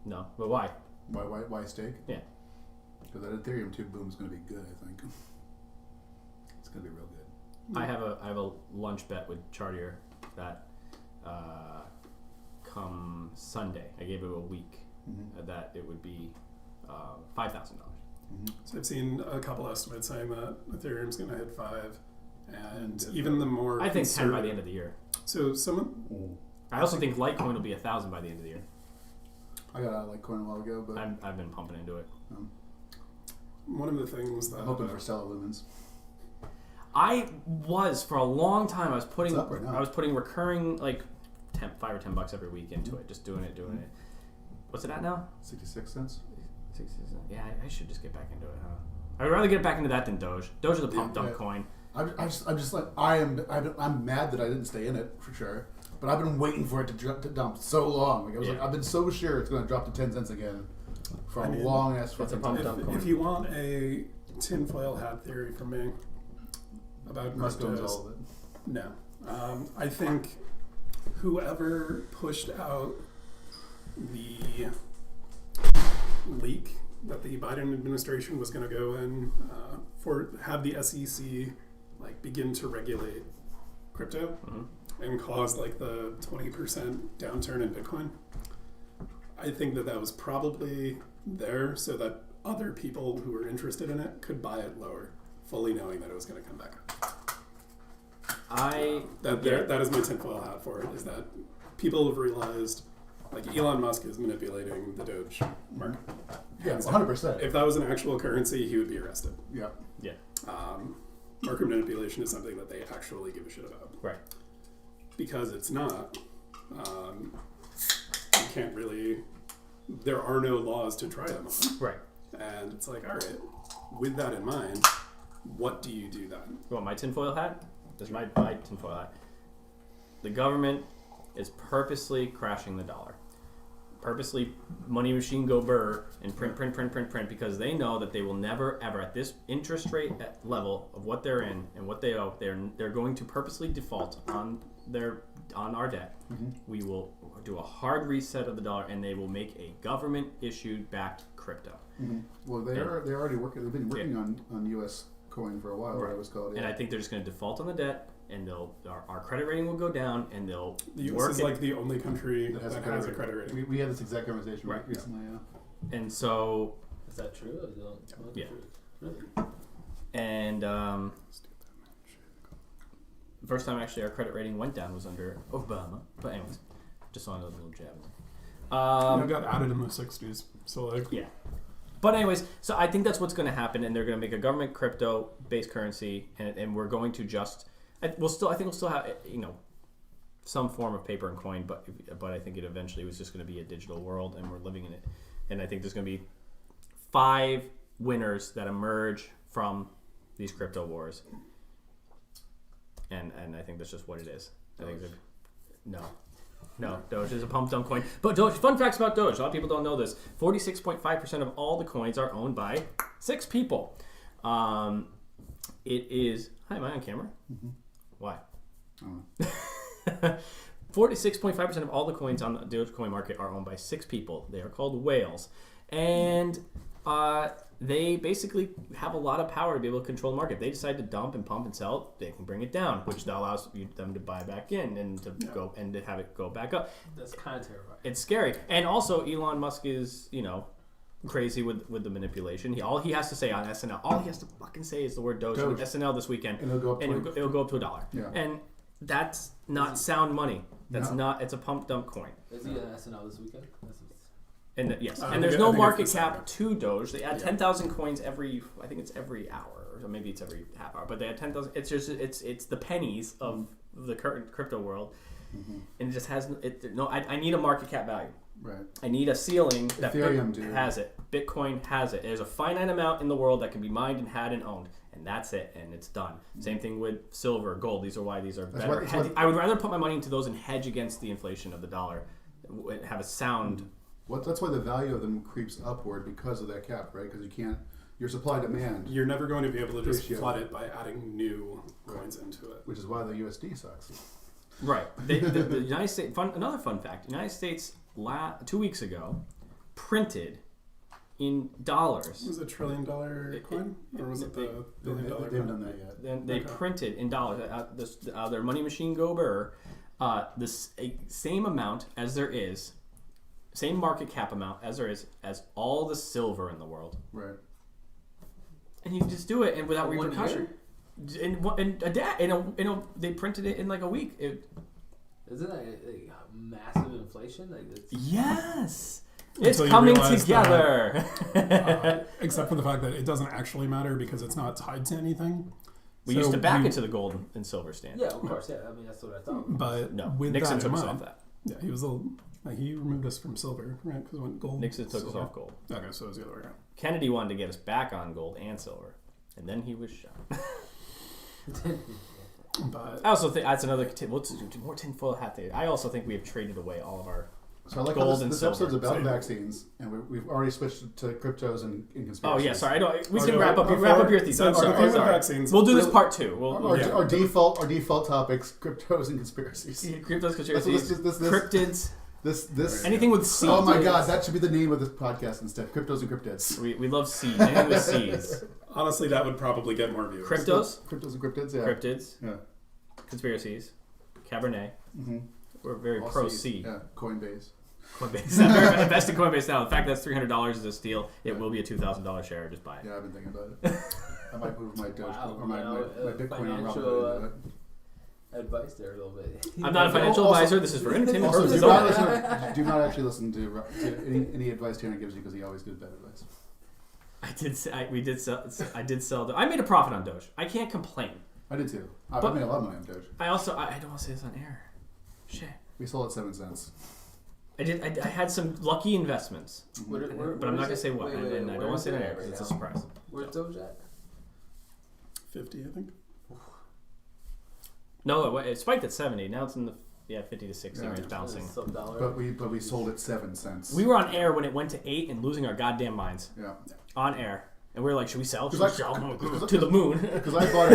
no. But why? Why stake? Yeah. Because that Ethereum 2 boom is going to be good. I think it's going to be real good. I have a lunch bet with Chartier that come Sunday. I gave it a week that it would be $5,000. So I've seen a couple estimates saying that Ethereum's going to hit 5, and even the more I think 10 by the end of the year. So someone, I also think Litecoin will be 1,000 by the end of the year. I got out of Litecoin a while ago, but I've been pumping into it. one of the things that I'm hoping for Stellar Lumens. I was for a long time. I was putting It's up right now. I was putting recurring like $5 or $10 every week into it, just doing it. What's it at now? 66 cents. Yeah, I should just get back into it. Huh? I'd rather get back into that than Doge. Doge is a pump dump yeah. coin. I'm just like I'm mad that I didn't stay in it for sure, but I've been waiting for it to dump so long. Like I've been so sure it's going to drop to 10 cents again for a long ass fucking pump time. dump coin. if you want a tinfoil hat theory from me about Must owns cryptos, all of it. no. I think whoever pushed out the leak that the Biden administration was going to go in have the SEC like begin to regulate crypto and cause like the 20% downturn in Bitcoin. I think that was probably there so that other people who were interested in it could buy it lower, fully knowing that it was going to come back up. That is my tinfoil hat for it, is that people have realized like Elon Musk is manipulating the Doge market. Yeah, 100%. If that was an actual currency, he would be arrested. Yeah. Yeah. Market manipulation is something that they actually give a shit about. Right. Because it's not, you can't really, there are no laws to try them on. Right. And it's like, all right, with that in mind, what do you do then? You want my tinfoil hat? This is my tinfoil hat. The government is purposely crashing the dollar. Purposely money machine go burr and print because they know that they will never ever at this interest rate level of what they're in and what they owe, they're going to purposely default on our debt. We will do a hard reset of the dollar and they will make a government issued backed crypto. Well, they're already working. They've been working on U.S. coin for a while. Right. It was called. Yeah. And I think they're just going to default on the debt, and our credit rating will go down, and they'll The U.S. work is like the only country that has a credit rating. We had this exact conversation Right. recently. Yeah. And so, Is that true? Or is it not Yeah. true? Really? and first time actually our credit rating went down was under Obama. But anyways, just on a little jab. It got added in the 60s. So like, Yeah. But anyways, so I think that's what's going to happen, and they're going to make a government crypto-based currency, and we're going to just I think we'll still have some form of paper and coin, but I think it eventually was just going to be a digital world, and we're living in it. And I think there's going to be 5 winners that emerge from these crypto wars, and I think that's just what it is. I think No, Doge is a pump dump coin. But Doge, fun facts about Doge. A lot of people don't know this. 46.5% of all the coins are owned by 6 people. It is. Hi, am I on camera? Mm-hmm. Why? 46.5% of all the coins on the Dogecoin market are owned by 6 people. They are called whales. And they basically have a lot of power to be able to control the market. If they decide to dump and pump and sell, they can bring it down, which allows them to buy back in and to go and to have it go back up. That's kind of terrifying. It's scary. And also, Elon Musk is, crazy with the manipulation. All he has to say on SNL, all he has to fucking say is the word Doge. On SNL this weekend, And it'll go up it'll go up to $1. Yeah. And that's not sound money. That's not. It's a pump dump coin. Is he on SNL this weekend? And yes, I and there's think no it's market the cap same. to Doge. They add 10,000 coins every. I think it's every hour, or maybe it's every half hour. But they add 10,000. It's just it's the pennies of the current crypto world, and it just has no. I need a market cap value. Right. I need a ceiling that Ethereum has it. Bitcoin has it. There's a finite amount in the world that can be mined and had and owned, and that's it, and it's done. Same thing with silver, gold. These are why these are better. I would rather put my money into those and hedge against the inflation of the dollar. Have a sound. That's why the value of them creeps upward because of that cap, right? Because your supply demand, You're never going to be able to just Ratio. flood it by adding new coins into it. which is why the USD sucks. Right. The United States. Another fun fact: United States 2 weeks ago printed in dollars. Was it $1 trillion coin, or was it the $1 billion They haven't coin? done that yet. Then they printed in dollars. Their money machine Go Burr, same amount as there is, same market cap amount as there is as all the silver in the world, Right. and you can just do it and without For 1 repercussion. They printed it in like a week. Isn't that like massive inflation? Like it's Yes. Until It's you coming realize together. Except for the fact that it doesn't actually matter because it's not tied to anything. We So used to back you- into the gold and silver stand. yeah, of course, yeah. I mean that's what I thought. But No, with Nixon that took in us mind, off that. yeah, he removed us from silver, right? Because went gold. Nixon took us silver. off gold. Okay, so it was the other way around. Kennedy wanted to get us back on gold and silver, and then he was shot. But I also think that's another. We'll do more tinfoil hat theory. I also think we have traded away all of our. So I like Gold how and this silver. episode's about Same. vaccines, and we've already switched to cryptos and Oh conspiracies. yeah, sorry. I don't. We Oh, can no, wrap up your thesis. So I'm the thing with sorry. vaccines- We'll do this Really- part 2. Our, Yeah. our default topics: cryptos and conspiracies. Cryptos, conspiracies, This- cryptids, This. anything with C. Oh my God, that should be the name of this podcast instead. Cryptos and cryptids. We love C's. Anything with C's. honestly, that would probably get more views. Cryptos, Cryptos and cryptids. Yeah. cryptids, Yeah. conspiracies, Cabernet. Mm-hmm. We're very All pro Cs. C. Yeah. Coinbase. Coinbase. I'm very invested in Coinbase now. The fact that it's $300 is a steal. It will be a $2,000 share. Just buy it. Yeah, I've been thinking about it. I might move my Doge Wow, or my Bitcoin on financial, Robinhood into it. Advice there a little bit. I'm not a financial Also- advisor. This is for entertainment Also, purposes do not, only. do not actually listen to any advice Tanner gives you because he always gives bad advice. I did sell. I made a profit on Doge. I can't complain. I did too. I But- made a lot of money on Doge. I also I don't want to say this on air. Shit. We sold at 7 cents. I had some lucky investments, Where- where- but I'm not where gonna is say it? what, Wait, and I where don't want is to say it on it air at because right it's a now? surprise. Where's Doge at? 50, I think. No, it spiked at 70. Now it's in the 50 to 60 Yeah. range, bouncing. Some dollar. But we sold at 7 cents. We were on air when it went to 8 and losing our goddamn minds Yeah. on air, and we were like, "Should we sell? Should we Because I- sell? because- To the moon?" Because I bought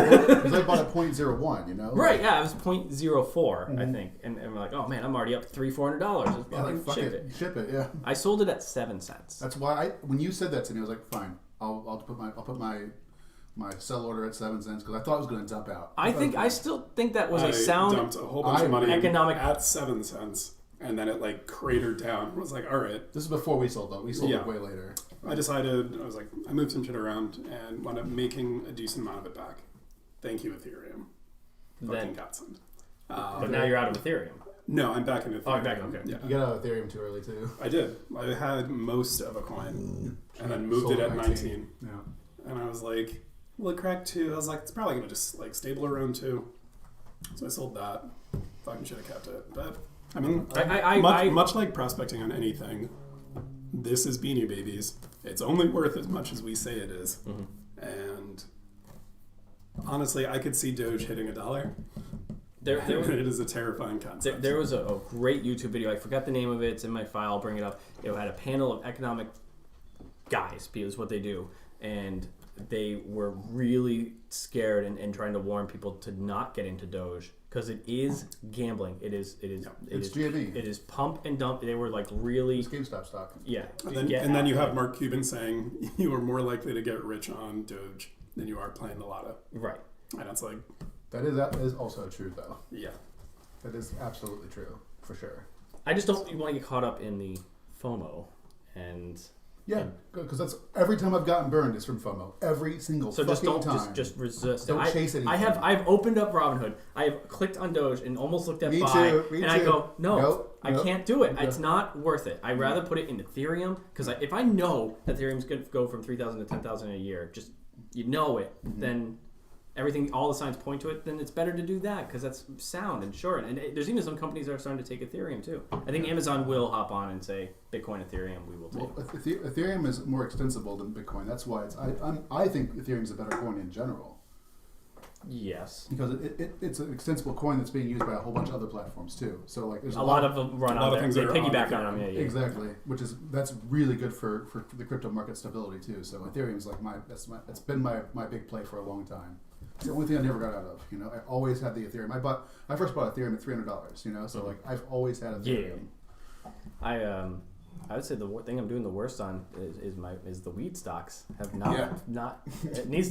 a 0.01, you know? Right? Yeah, it was 0.04, I Mhm. think, and we're like, "Oh man, I'm already up $300-$400. Just Yeah, like, fucking fuck ship it. it." Ship it, yeah. I sold it at 7 cents. That's why when you said that to me, I was like, fine, I'll put my sell order at 7 cents because I thought it was going to dump out. I still think that was I a sound. dumped a whole bunch of money economic- at 7 cents, and then it like cratered down. I was like, all right. This is before we sold though. We sold Yeah. it way later. I moved some shit around and wound up making a decent amount of it back. Thank you, Ethereum. Fucking Then, godsend. but now you're out of Ethereum. No, I'm back in Ethereum. Oh, back, okay. Yeah. You got out of Ethereum too early too. I did. I had most of a coin and then moved Sold it at 19. Yeah. And I was like, well, it cracked 2. I was like, it's probably going to just like stable around 2. So I sold that. Fucking should have kept it. But, I mean, much like prospecting on anything, this is Beanie Babies. It's only worth as much as we say it is. Mm-hmm. And honestly, I could see Doge hitting $1. There It is a terrifying concept. There was a great YouTube video. I forgot the name of it. It's in my file. I'll bring it up. It had a panel of economic guys, because what they do. And they were really scared and trying to warn people to not get into Doge because it is gambling. It's GAV. It is pump and dump. They were like really. It's GameStop stock. Yeah. And then you have Mark Cuban saying you are more likely to get rich on Doge than you are playing the lotto. Right. And it's like... That is also true, though. Yeah. That is absolutely true, for sure. I just don't want to get caught up in the FOMO and... Yeah, because that's every time I've gotten burned is from FOMO. Every single so fucking just don't time. just resist. Don't chase anything. I've opened up Robinhood. I have clicked on Doge and almost looked at Me buy, too, and I go, Nope. I can't do it. Okay. It's not worth it. I'd rather put it in Ethereum because if I know that Ethereum's going to go from 3,000 to 10,000 a year, just then everything, all the signs point to it. Then it's better to do that because that's sound and sure. And there's even some companies that are starting to take Ethereum too. I think Amazon will hop on and say Bitcoin, Ethereum, we will take. Well, Ethereum is more extensible than Bitcoin. That's why I think Ethereum's a better coin in general. Yes. Because it's an extensible coin that's being used by a whole bunch of other platforms too. So like there's A lot of them run a lot on of there. things They are on piggyback on Ethereum. them. Yeah. Exactly, that's really good for the crypto market stability too. So Ethereum's like it's been my big play for a long time. It's the only thing I never got out of. You know, I always had the Ethereum. I first bought Ethereum at $300. You know, so like I've always had Ethereum. Yeah. I would say the thing I'm doing the worst on is the weed stocks have not that shit needs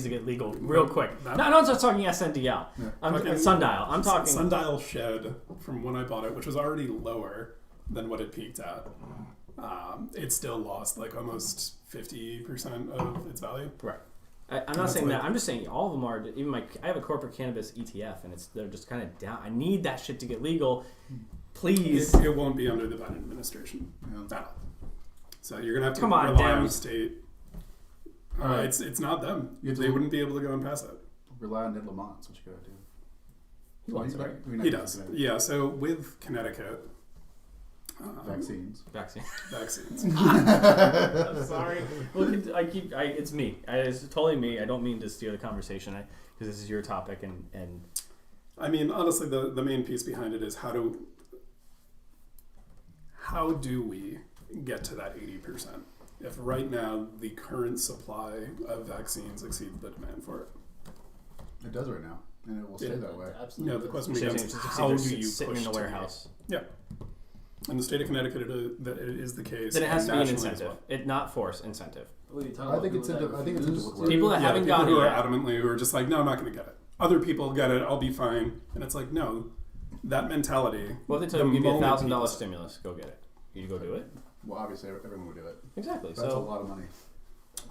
to get legal real quick. No, I'm just talking SNDL. Yeah. I'm Sundial. I'm talking Sundial shed from when I bought it, which was already lower than what it peaked at. It still lost like almost 50% of its value. Right. I'm not saying that. I'm just saying all of them are. Even I have a corporate cannabis ETF, and they're just kind of down. I need that shit to get legal. Please. It won't be under the Biden administration at all. So you're gonna have to rely on state. It's not them. They wouldn't be able to go and pass it. Rely on Ned Lamont. That's what you gotta do. He wants it, right? He does. Yeah. So with Connecticut. Vaccines. I'm sorry. Look, it's me. It's totally me. I don't mean to steer the conversation because this is your topic and. I mean, honestly, the main piece behind it is how do we get to that 80%? If right now the current supply of vaccines exceeds the demand for it. It does right now, and it will stay that way. Absolutely. No, the question becomes how do you sitting push in the to warehouse? Yeah. In the state of Connecticut, it is the case. Then it has to be an nationally as incentive. well. Not force, incentive. What are you talking I about? think incentive would work. People that haven't people gotten who it are yet. adamantly who are just like, no, I'm not going to get it. Other people get it, I'll be fine. And it's like, no, that mentality. Well, they tell you, give you $1,000 stimulus. Go get it. You go do it. Well, obviously, everyone would do it. Exactly. That's a lot of money.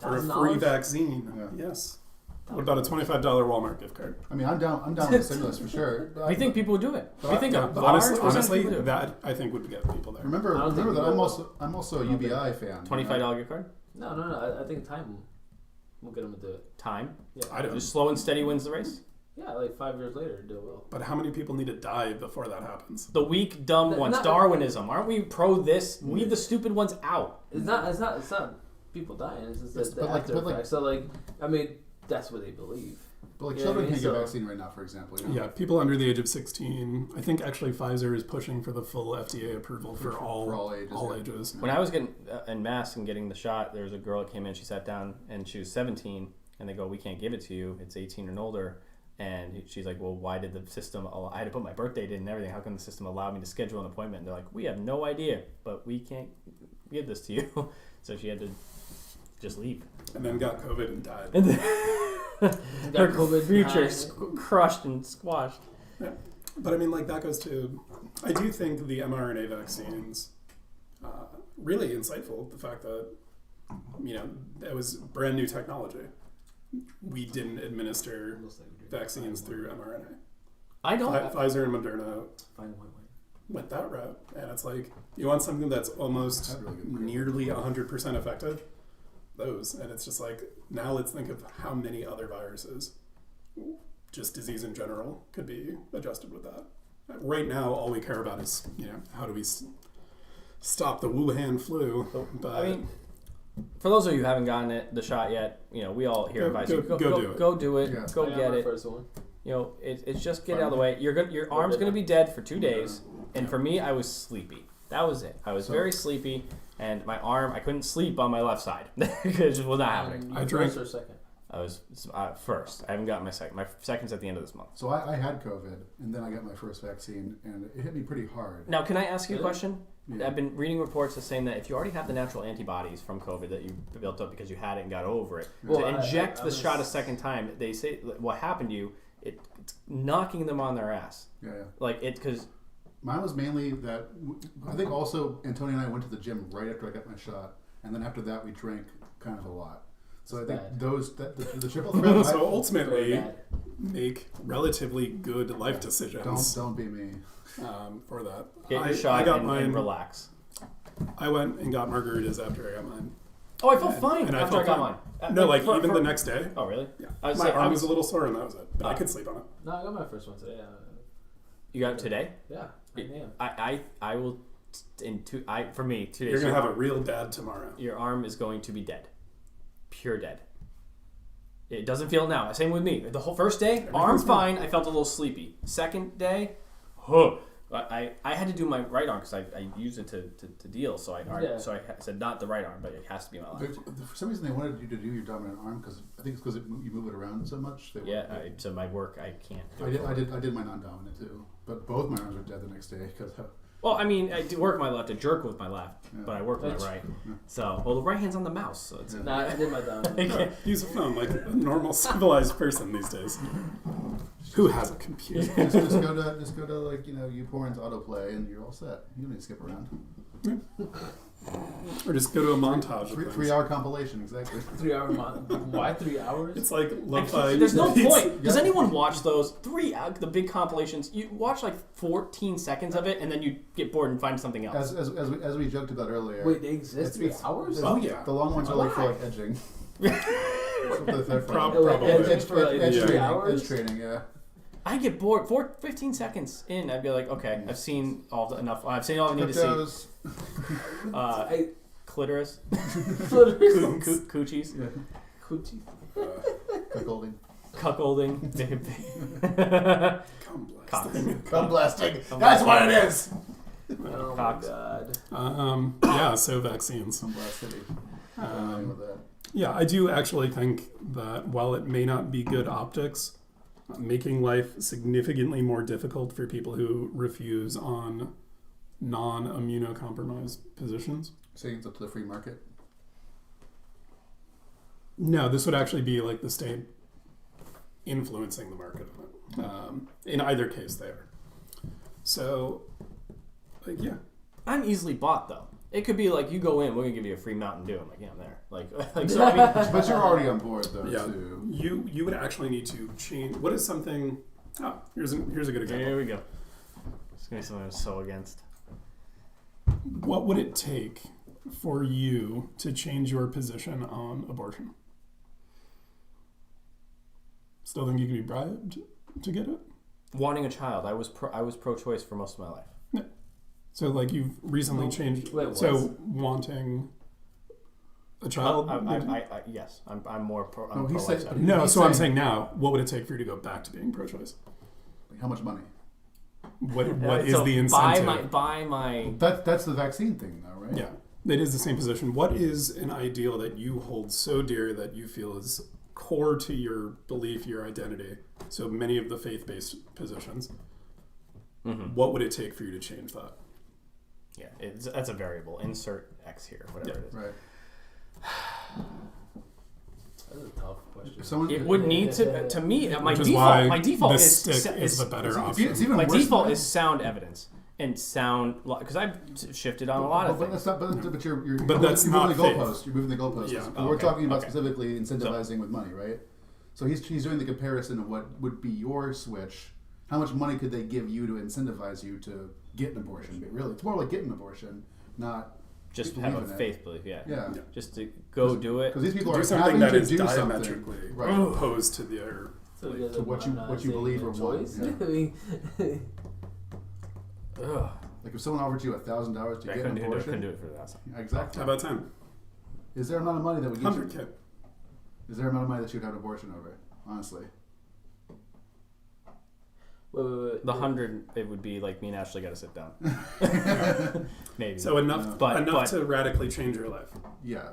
For a free vaccine. Yeah. Yes. What about a $25 Walmart gift card? I mean, I'm down with stimulus for sure. We think people would do it. We think a honestly, people do it. that I think would get people there. Remember that I'm also a UBI fan. $25 gift card? No. I think time will get them to do it. Time? Yeah. I don't. Just slow and steady wins the race? Yeah, like 5 years later, do it will. But how many people need to die before that happens? The weak, dumb ones. Darwinism. Aren't we pro this? Leave the stupid ones out. It's not people dying. It's just the after effects. So like, I mean, that's what they believe. But like children can't get vaccine right now, for example. You know? Yeah, people under the age of 16. I think actually Pfizer is pushing for the full FDA approval for all ages. When I was getting in Mass and getting the shot, there was a girl that came in. She sat down and she was 17, and they go, "We can't give it to you. It's 18 and older." And she's like, "Well, why did the system? I had to put my birth date in and everything. How come the system allowed me to schedule an appointment?" And they're like, "We have no idea, but we can't give this to you." So she had to just leave. And then got COVID and died. And then her COVID future crushed and squashed. Yeah. But I mean, like that goes to, I do think the mRNA vaccines, really insightful. The fact that, it was brand new technology. We didn't administer vaccines through mRNA. I don't. Pfizer and Moderna went that route. And it's like, you want something that's almost nearly 100% effective? Those. And it's just like, now let's think of how many other viruses, just disease in general, could be adjusted with that. Right now, all we care about is, how do we stop the Wuhan flu? But I mean, for those of you who haven't gotten the shot yet, we all here advise you go do it. Go do it. Yeah. Go get it. First one. It's just get it out of the way. Your arm's gonna be dead for 2 days, and for me, I was sleepy. That was it. I was very sleepy, and my arm, I couldn't sleep on my left side. It just was not happening. I drank first or second? I was first. I haven't got my second. My second's at the end of this month. So I had COVID, and then I got my first vaccine, and it hit me pretty hard. Now, can I ask you a question? Yeah. I've been reading reports saying that if you already have the natural antibodies from COVID that you built up because you had it and got over it, to inject the shot a second time, they say what happened to you, it's knocking them on their ass. Yeah. Like it, because mine was mainly that. I think also Antonio and I went to the gym right after I got my shot, and then after that we drank kind of a lot. So I think the triple threat. So ultimately, make relatively good life decisions. Don't be me. For that, get your shot and relax. I went and got margaritas after I got mine. Oh, I felt fine and after I got mine. No, even the next day. Oh, really? Yeah. My arm was a little sore, and that was it. But I could sleep on it. No, I got my first one today. You got it today? Yeah, I will. For me, 2 days. You're gonna have a real dad tomorrow. Your arm is going to be dead, pure dead. It doesn't feel now. Same with me. The whole first day, arm fine. I felt a little sleepy. Second day, I had to do my right arm because I used it to deal. So I said not the right arm, but it has to be my left. For some reason, they wanted you to do your dominant arm because I think it's because you move it around so much. So my work I can't. I did my non-dominant too, but both my arms were dead the next day because. Well, I mean, I do work my left. I jerk with my left, but I work with my right. Yeah. So, the right hand's on the mouse. So it's I did my dominant. Use a phone like a normal civilized person these days. Who has a computer? just go to like YouPorn's autoplay and you're all set. You don't need to skip around. Or just go to a montage. 3-hour compilation, exactly. 3-hour montage. Why 3 hours? It's like lo-fi. There's no point. Does anyone watch those the big compilations? You watch like 14 seconds of it, and then you get bored and find something else. As we joked about earlier. Wait, they exist 3 hours? Oh yeah. The long ones are like for like edging. Probably. Edge for like 3 hours. Edge training, yeah. I get bored. 15 seconds in, I'd be like, okay, I've seen enough. I've seen all I need to see. Clitoris. Coochies. Yeah. Coochies. Cuckolding. Cum blasting. That's what it is. Oh my god. Yeah. So vaccines. Cum blasting. Yeah, I do actually think that while it may not be good optics, making life significantly more difficult for people who refuse on non-immunocompromised positions. Saying it's up to the free market? No, this would actually be like the state influencing the market on it. In either case, they are. So, like, yeah. I'm easily bought, though. It could be like, you go in, we're going to give you a free Mountain Dew. I'm like, yeah, I'm there. Like so, I mean, but you're already on board, though, yeah, too. You would actually need to change. What is something... Oh, here's a good example. Here we go. It's going to be something I'm so against. What would it take for you to change your position on abortion? Still think you could be bribed to get it? Wanting a child. I was pro-choice for most of my life. Yeah. So, like, you've recently changed... wanting a child? Yes. I'm more pro... No, pro said, no, so I'm saying now, what would it take for you to go back to being pro-choice? Like, how much money? What is the incentive? Buy my... That's the vaccine thing, though, right? Yeah. It is the same position. What is an ideal that you hold so dear that you feel is core to your belief, your identity? So many of the faith-based positions. Mm-hmm. What would it take for you to change that? Yeah, that's a variable. Insert X here, whatever it is. Right. That's a tough question. It would need to me. My default is the better option. My default is sound evidence and sound because I've shifted on a lot of things. But that's not the goalpost. You're moving the goalpost. Yeah. We're talking about specifically incentivizing with money, right? So he's doing the comparison of what would be your switch. How much money could they give you to incentivize you to get an abortion? But really, it's more like get an abortion, not just have a faith belief. Yeah. Just to go do it. Because these people do are something having that to is do diametrically opposed to their to what you believe or want. Yeah. Like if someone offered you $1,000 to get an abortion, I couldn't do it for that. Exactly. How about 10? Is there an amount of money that would get you? 100K. Is there an amount of money that you'd have an abortion over? Honestly. Wait. The 100, it would be like me and Ashley got to sit down. Maybe. So enough to radically change your life. Yeah.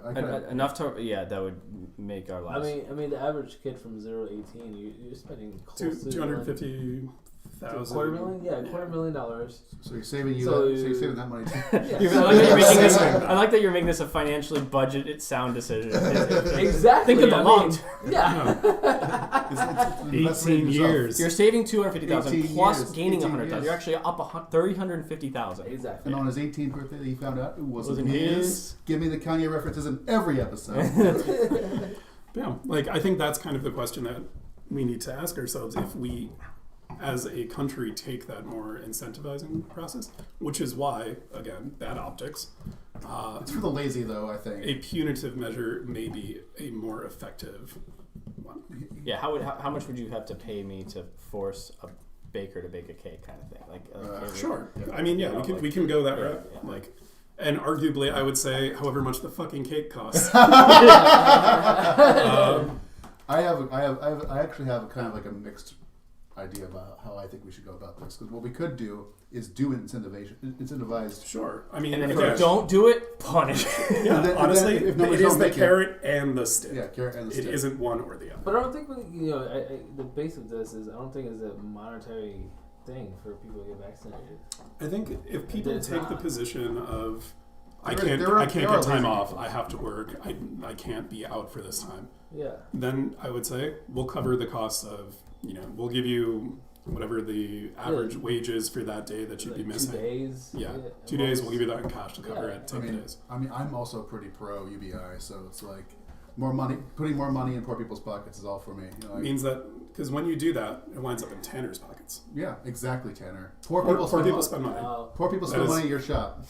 Enough to that would make our lives. I mean, the average kid from 0 to 18, you're spending close to $250,000. $250,000. So you're saving you're saving that money too. I like that you're making this a financially budgeted sound decision. Exactly. Think of the long term. Yeah. 18 years. You're saving $250,000 plus years, gaining 18 $100,000. years. You're actually up $350,000. Exactly. And on his 18th birthday, he found out it wasn't his. his. Give me the Kanye references in every episode. Yeah, like I think that's kind of the question that we need to ask ourselves if we, as a country, take that more incentivizing process, which is why, again, bad optics. It's for the lazy, though, I think. A punitive measure may be a more effective one. Yeah, how much would you have to pay me to force a baker to bake a cake, kind of thing? Sure. Yeah. I mean, yeah, we can go that route. Yeah. Like, and arguably, I would say, however much the fucking cake costs. I actually have kind of like a mixed idea about how I think we should go about this, because what we could do is do incentivized. Sure. I mean, and then if you don't do it, punish. Yeah, honestly, if it is the carrot and the stick. Yeah, carrot and the stick. It isn't one or the other. But I don't think the base of this is I don't think it's a monetary thing for people to get vaccinated. I think if people take the position of I can't get time off, I have to work, I can't be out for this time. Yeah. Then I would say we'll cover the costs of, we'll give you whatever the average wage is for that day that you'd be missing. 2 days. Yeah. 2 days, we'll give you that in cash to cover it. Take the days. I mean, I'm also pretty pro UBI, so it's like putting more money in poor people's pockets is all for me. It means that, because when you do that, it winds up in Tanner's pockets. Yeah, exactly, Tanner. Poor people spend money. Poor people spend money at your shop.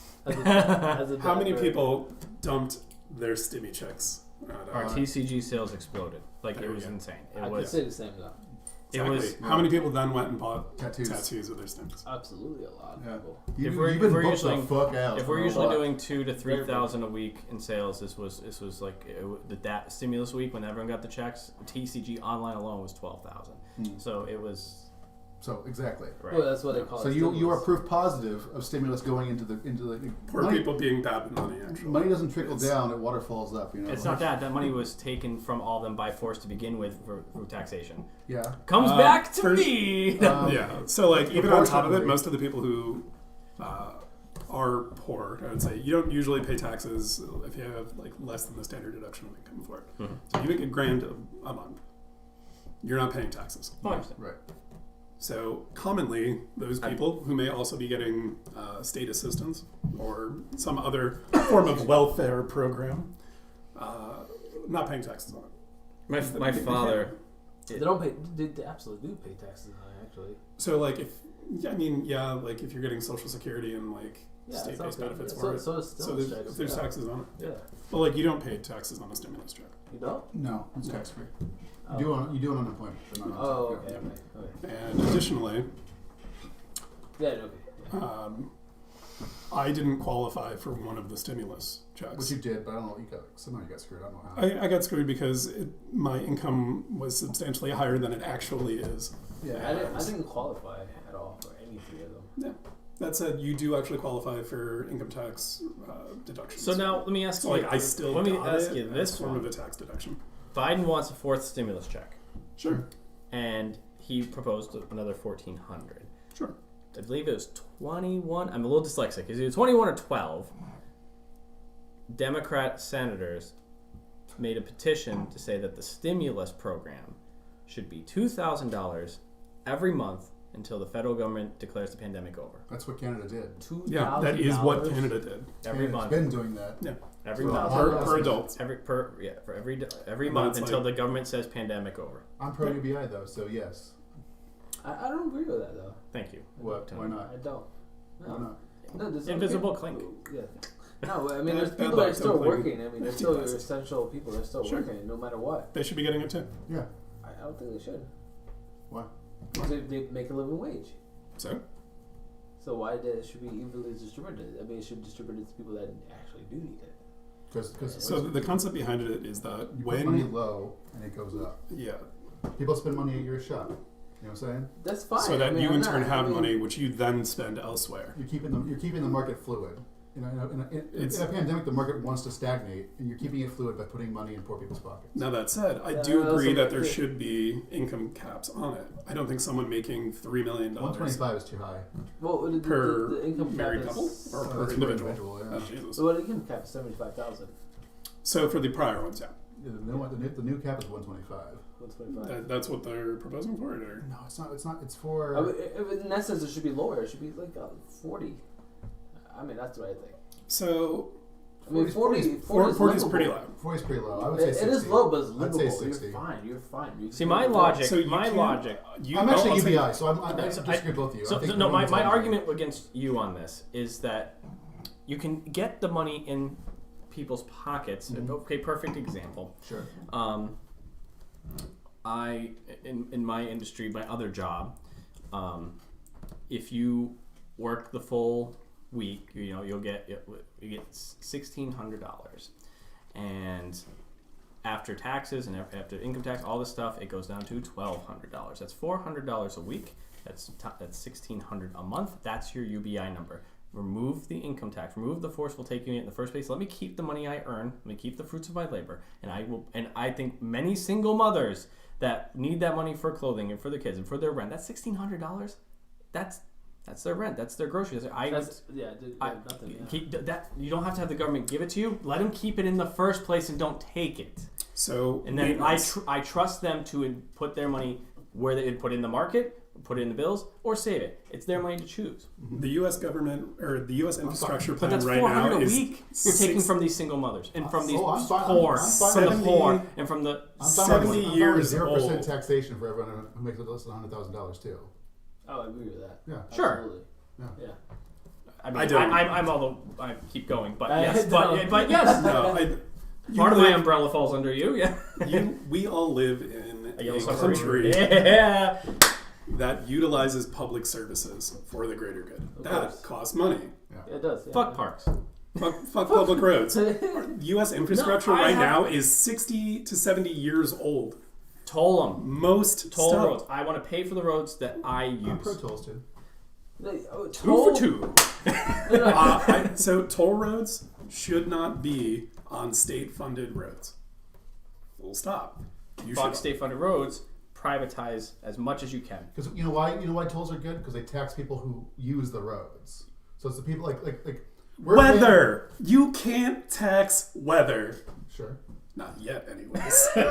How many people dumped their stimmy checks? Our TCG sales exploded. It was insane. I could say the same though. Exactly. How many people then went and bought tattoos with their stims? Absolutely, a lot of people. If we're usually doing 2,000 to 3,000 a week in sales, this was like that stimulus week when everyone got the checks. TCG online alone was 12,000. So it was. So exactly. Right. Well, that's what they call it. So you are proof positive of stimulus going into the poor people being bad with money. Actually, money doesn't trickle down; it waterfalls up. It's not that money was taken from all of them by force to begin with for taxation. Yeah, comes back to me. Yeah. So even on top of it, most of the people who are poor, I would say, you don't usually pay taxes if you have less than the standard deduction of income for it. Mm-hmm. So you make $1,000 a month, you're not paying taxes. Oh, I understand. Right. So commonly, those people who may also be getting state assistance or some other form of welfare program, not paying taxes on it. My father. They don't pay. They absolutely do pay taxes on it, actually. So if you're getting Social Security and state-based benefits for it, so there's taxes on it. Yeah. Well, you don't pay taxes on a stimulus check. You don't? No, it's tax free. You do on unemployment. Okay. And additionally, I didn't qualify for one of the stimulus checks. Which you did, but I don't know. Somehow you got screwed. I don't know how. I got screwed because my income was substantially higher than it actually is. Yeah, I didn't qualify at all for any three of them. Yeah. That said, you do actually qualify for income tax deductions. So now let me ask you. I still let me got ask it you this as form of a tax deduction. Biden wants a fourth stimulus check. Sure. And he proposed another $1,400. Sure. I believe it was 21. I'm a little dyslexic. Is it 21 or 12? Democrat senators made a petition to say that the stimulus program should be $2,000 every month until the federal government declares the pandemic over. That's what Canada did. Yeah, that is what Canada did. Every month. It's been doing that. Yeah. Every month. Per adults. Every month until the government says pandemic over. I'm pro UBI though, so yes. I don't agree with that though. Thank you. What? Why not? I don't. No. Why not? No, invisible clink. Yeah. No, I mean, there's people that are still working. I mean, there's still your essential people that are still working, no matter what. They should be getting it too. Yeah. I don't think they should. Why? Because they make a living wage. So why it should be evenly distributed? I mean, it should be distributed to people that actually do need it. So the concept behind it is that you put money low and it goes up. Yeah. People spend money at your shop. You know what I'm saying? That's fine. So that I mean, you I'm in not- turn have I mean, money which you then spend elsewhere. You're keeping the market fluid. In a pandemic, the market wants to stagnate, and you're keeping it fluid by putting money in poor people's pockets. Now that said, I Yeah, do I agree also that there agree. should be income caps on it. I don't think someone making $3 million 125 is too high. well, per the income cap married is, couple or per That's individual. yeah. Oh, Jesus. So what income cap is 75,000. So for the prior ones, yeah, Yeah, the new cap is 125. 125. that's what they're proposing for it, or No, it's not. It's not. It's for. I mean, in that sense, it should be lower. It should be like 40. I mean, that's what I think. so I mean, 40 is 40 is pretty livable. low. 40 is pretty low. I would say It 60. is low, but it's I'd livable. say 60. You're fine. You're fine. You See, can my live. logic. So you my can't- logic. I'm actually I'll say- UBI, so I So disagree with both of you. So, I think so no, my everyone's on- argument against you on this is that you can get the money in people's pockets. Mhm. Okay, perfect example. Sure. I in my industry, my other job, if you work the full week, you'll get $1,600, and after taxes and after income tax, all this stuff, it goes down to $1,200. That's $400 a week. That's $1,600 a month. That's your UBI number. Remove the income tax. Remove the forceful taking it in the first place. Let me keep the money I earn. Let me keep the fruits of my labor. And I will. And I think many single mothers that need that money for clothing and for their kids and for their rent. That's $1,600. That's their rent. That's their groceries. That's, nothing. Yeah. Keep that. You don't have to have the government give it to you. Let them keep it in the first place and don't take it. So And then I trust them to put their money where they put it in the market, put it in the bills, or save it. It's their money to choose. the U.S. government or the U.S. infrastructure But plan that's right $400 now a is week you're taking from these single mothers and from these I'm fine- poor, I'm fine from with the poor, 70 and from the. I'm 70 fine years with 0% old. taxation for everyone who makes less than $100,000 too. Oh, I agree with that. Yeah. Sure. Absolutely. Yeah. Yeah. I mean, I don't. I'm although I keep going, but I yes, don't. but yes, No, part of my umbrella falls under you. Yeah. we all live in A yellow a submarine. country Yeah. that utilizes public services for the greater good. Of That course. costs money. Yeah, it does. Yeah. Fuck parks. Fuck public roads. U.S. infrastructure No, I right have- now is 60 to 70 years old. Toll them. Most Toll stuff. roads. I want to pay for the roads that I I'm use. pro tolls too. Two for two. So toll roads should not be on state-funded roads. Full stop. You Fuck should. state-funded roads. Privatize as much as you can. Because you know why? You know why tolls are good? Because they tax people who use the roads. So it's the people like we're Weather. You can't tax weather. Sure. Not yet, anyways. What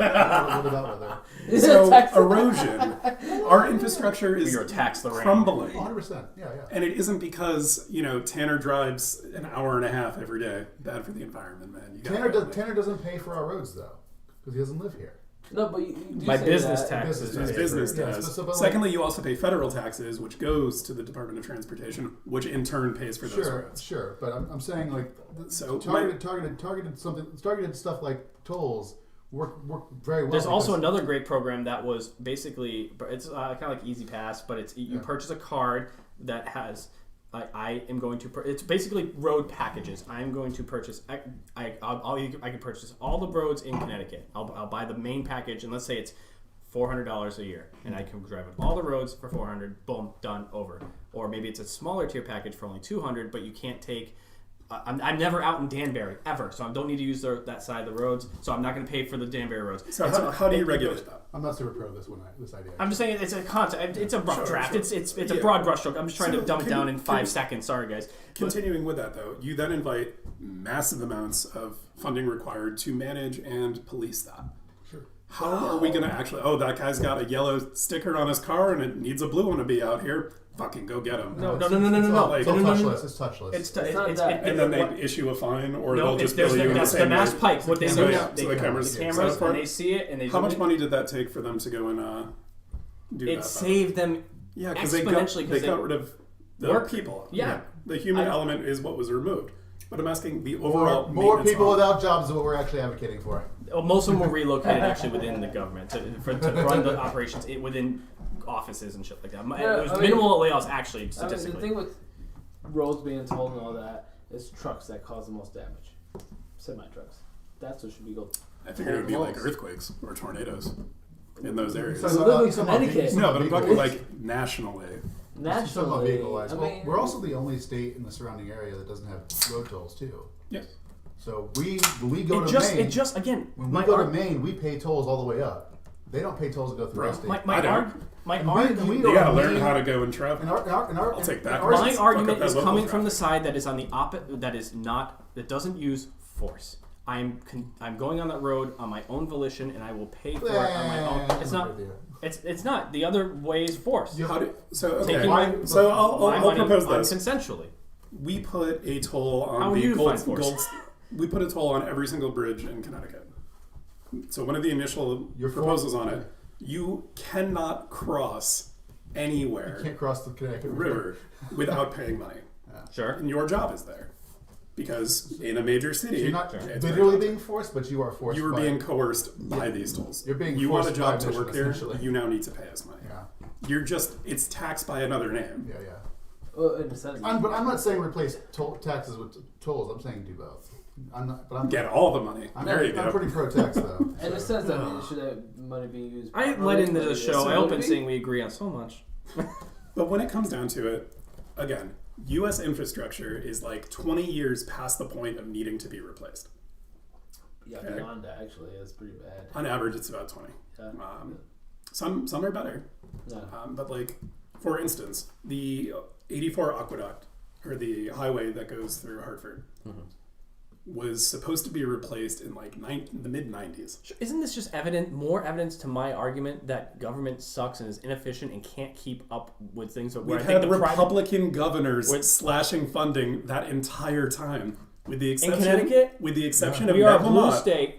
about weather? So erosion. Our infrastructure is You're tax the rain. crumbling. 100%. Yeah. And it isn't because, Tanner drives an hour and a half every day. Bad for the environment, man. You gotta Tanner doesn't pay for our roads though, because he doesn't live here. No, but you do My say business that. taxes. Business His tax. business Yeah, does. but like- Secondly, you also pay federal taxes, which goes to the Department of Transportation, which in turn pays for those roads. Sure, but I'm saying like So targeted stuff like tolls work very well. There's also because- another great program that was basically it's kind of like Easy Pass, but it's you Yeah. purchase a card that has. I am going to. It's basically road packages. I'm going to purchase. I can purchase all the roads in Connecticut. I'll buy the main package, and let's say it's $400 a year, and I can drive on all the roads for $400. Boom, done, over. Or maybe it's a smaller tier package for only $200, but you can't take. I'm never out in Danbury ever, so I don't need to use that side of the roads. So I'm not going to pay for the Danbury roads. So And how do you it regulate goes- that? I'm not super pro of this idea. I'm just saying it's a concept. It's a rough Sure, draft. sure. It's a Yeah. broad brushstroke. I'm just trying So to dumb it can down you- in can 5 you- seconds. Sorry, guys. Continuing with that, though, you then invite massive amounts of funding required to manage and police that. Sure. How are we going to actually? Oh, that guy's got a yellow sticker on his car and it needs a blue one to be out here. Fucking go get him. No. It's all like- touchless. It's touchless. It's not that. And then they issue a fine, or no, they'll it's just there's bill you in the that's the same mass way. pipe. What they So, do, yeah, they so the cameras and they see it, and they How zoom much in. money did that take for them to go and do that? It saved them. Yeah, because exponentially, they 'cause got rid of the work people. Yeah. The human I- element is what was removed. But I'm asking the overall more maintenance people on- without jobs is what we're actually advocating for. Well, most of them were relocated actually within the government to run the operations within offices and shit like that. Yeah, There's I mean- minimal layoffs actually I mean, statistically. the thing with roads being tolled and all that is trucks that cause the most damage. Semi trucks. That's what should be go. I figured it would be like Most. earthquakes or tornadoes. in those areas. So Literally it's about Connecticut. No, but I'm talking vehicle- like nationally. Nationally, vehicle-wise. I Well, mean, we're also the only state in the surrounding area that doesn't have road tolls too. Yes. So when we go It to just, Maine, it just again. when we my go ar- to Maine, we pay tolls all the way up. They don't pay tolls to go through Bro, our state. my I don't. my we You gotta learn Maine- how to go and travel. I'll take that. Ours, My Fuck argument up that is local coming from the traffic. side that is on the that doesn't use force. I'm going on that road on my own volition, and I will pay for it on my own. It's not. It's not. The other way is force. Yeah. How do, so okay. Taking my- So my I'll money propose this. consensually. We put a toll on How the do you gold, define force? gold. We put a toll on every single bridge in Connecticut. So one of the initial Your proposals on it, you cannot cross anywhere You can't cross the Connecticut river without paying money, Sure. and your job is there because in a major So city, you're not it's literally very being forced, but you are forced. you were by, being coerced by these tolls. You're being you want a forced job by to mission, work here, essentially. you now need to pay us money. Yeah, You're just it's taxed by another name. yeah. well, in a sense, But I'm not saying replace taxes with tolls. I'm saying do both. I'm not. But I'm Get all the money. There you I'm go. pretty pro tax though. in a sense, I mean, should that money be used? I properly? led into the But show. I should opened it be? saying we agree on so much. But when it comes down to it, again, U.S. infrastructure is like 20 years past the point of needing to be replaced. Yeah, Okay. beyond that, actually, that's pretty bad. On average, it's about 20. Yeah. Some are better. Yeah. But like, for instance, the 84 aqueduct, or the highway that goes through Hartford, was supposed to be replaced in like the mid-90s. Isn't this just more evidence to my argument that government sucks and is inefficient and can't keep up with things? Where We've I think had the private Republican governors With- slashing funding that entire time. With the exception, Connecticut? With the exception of we are a Neville blue Mott. state.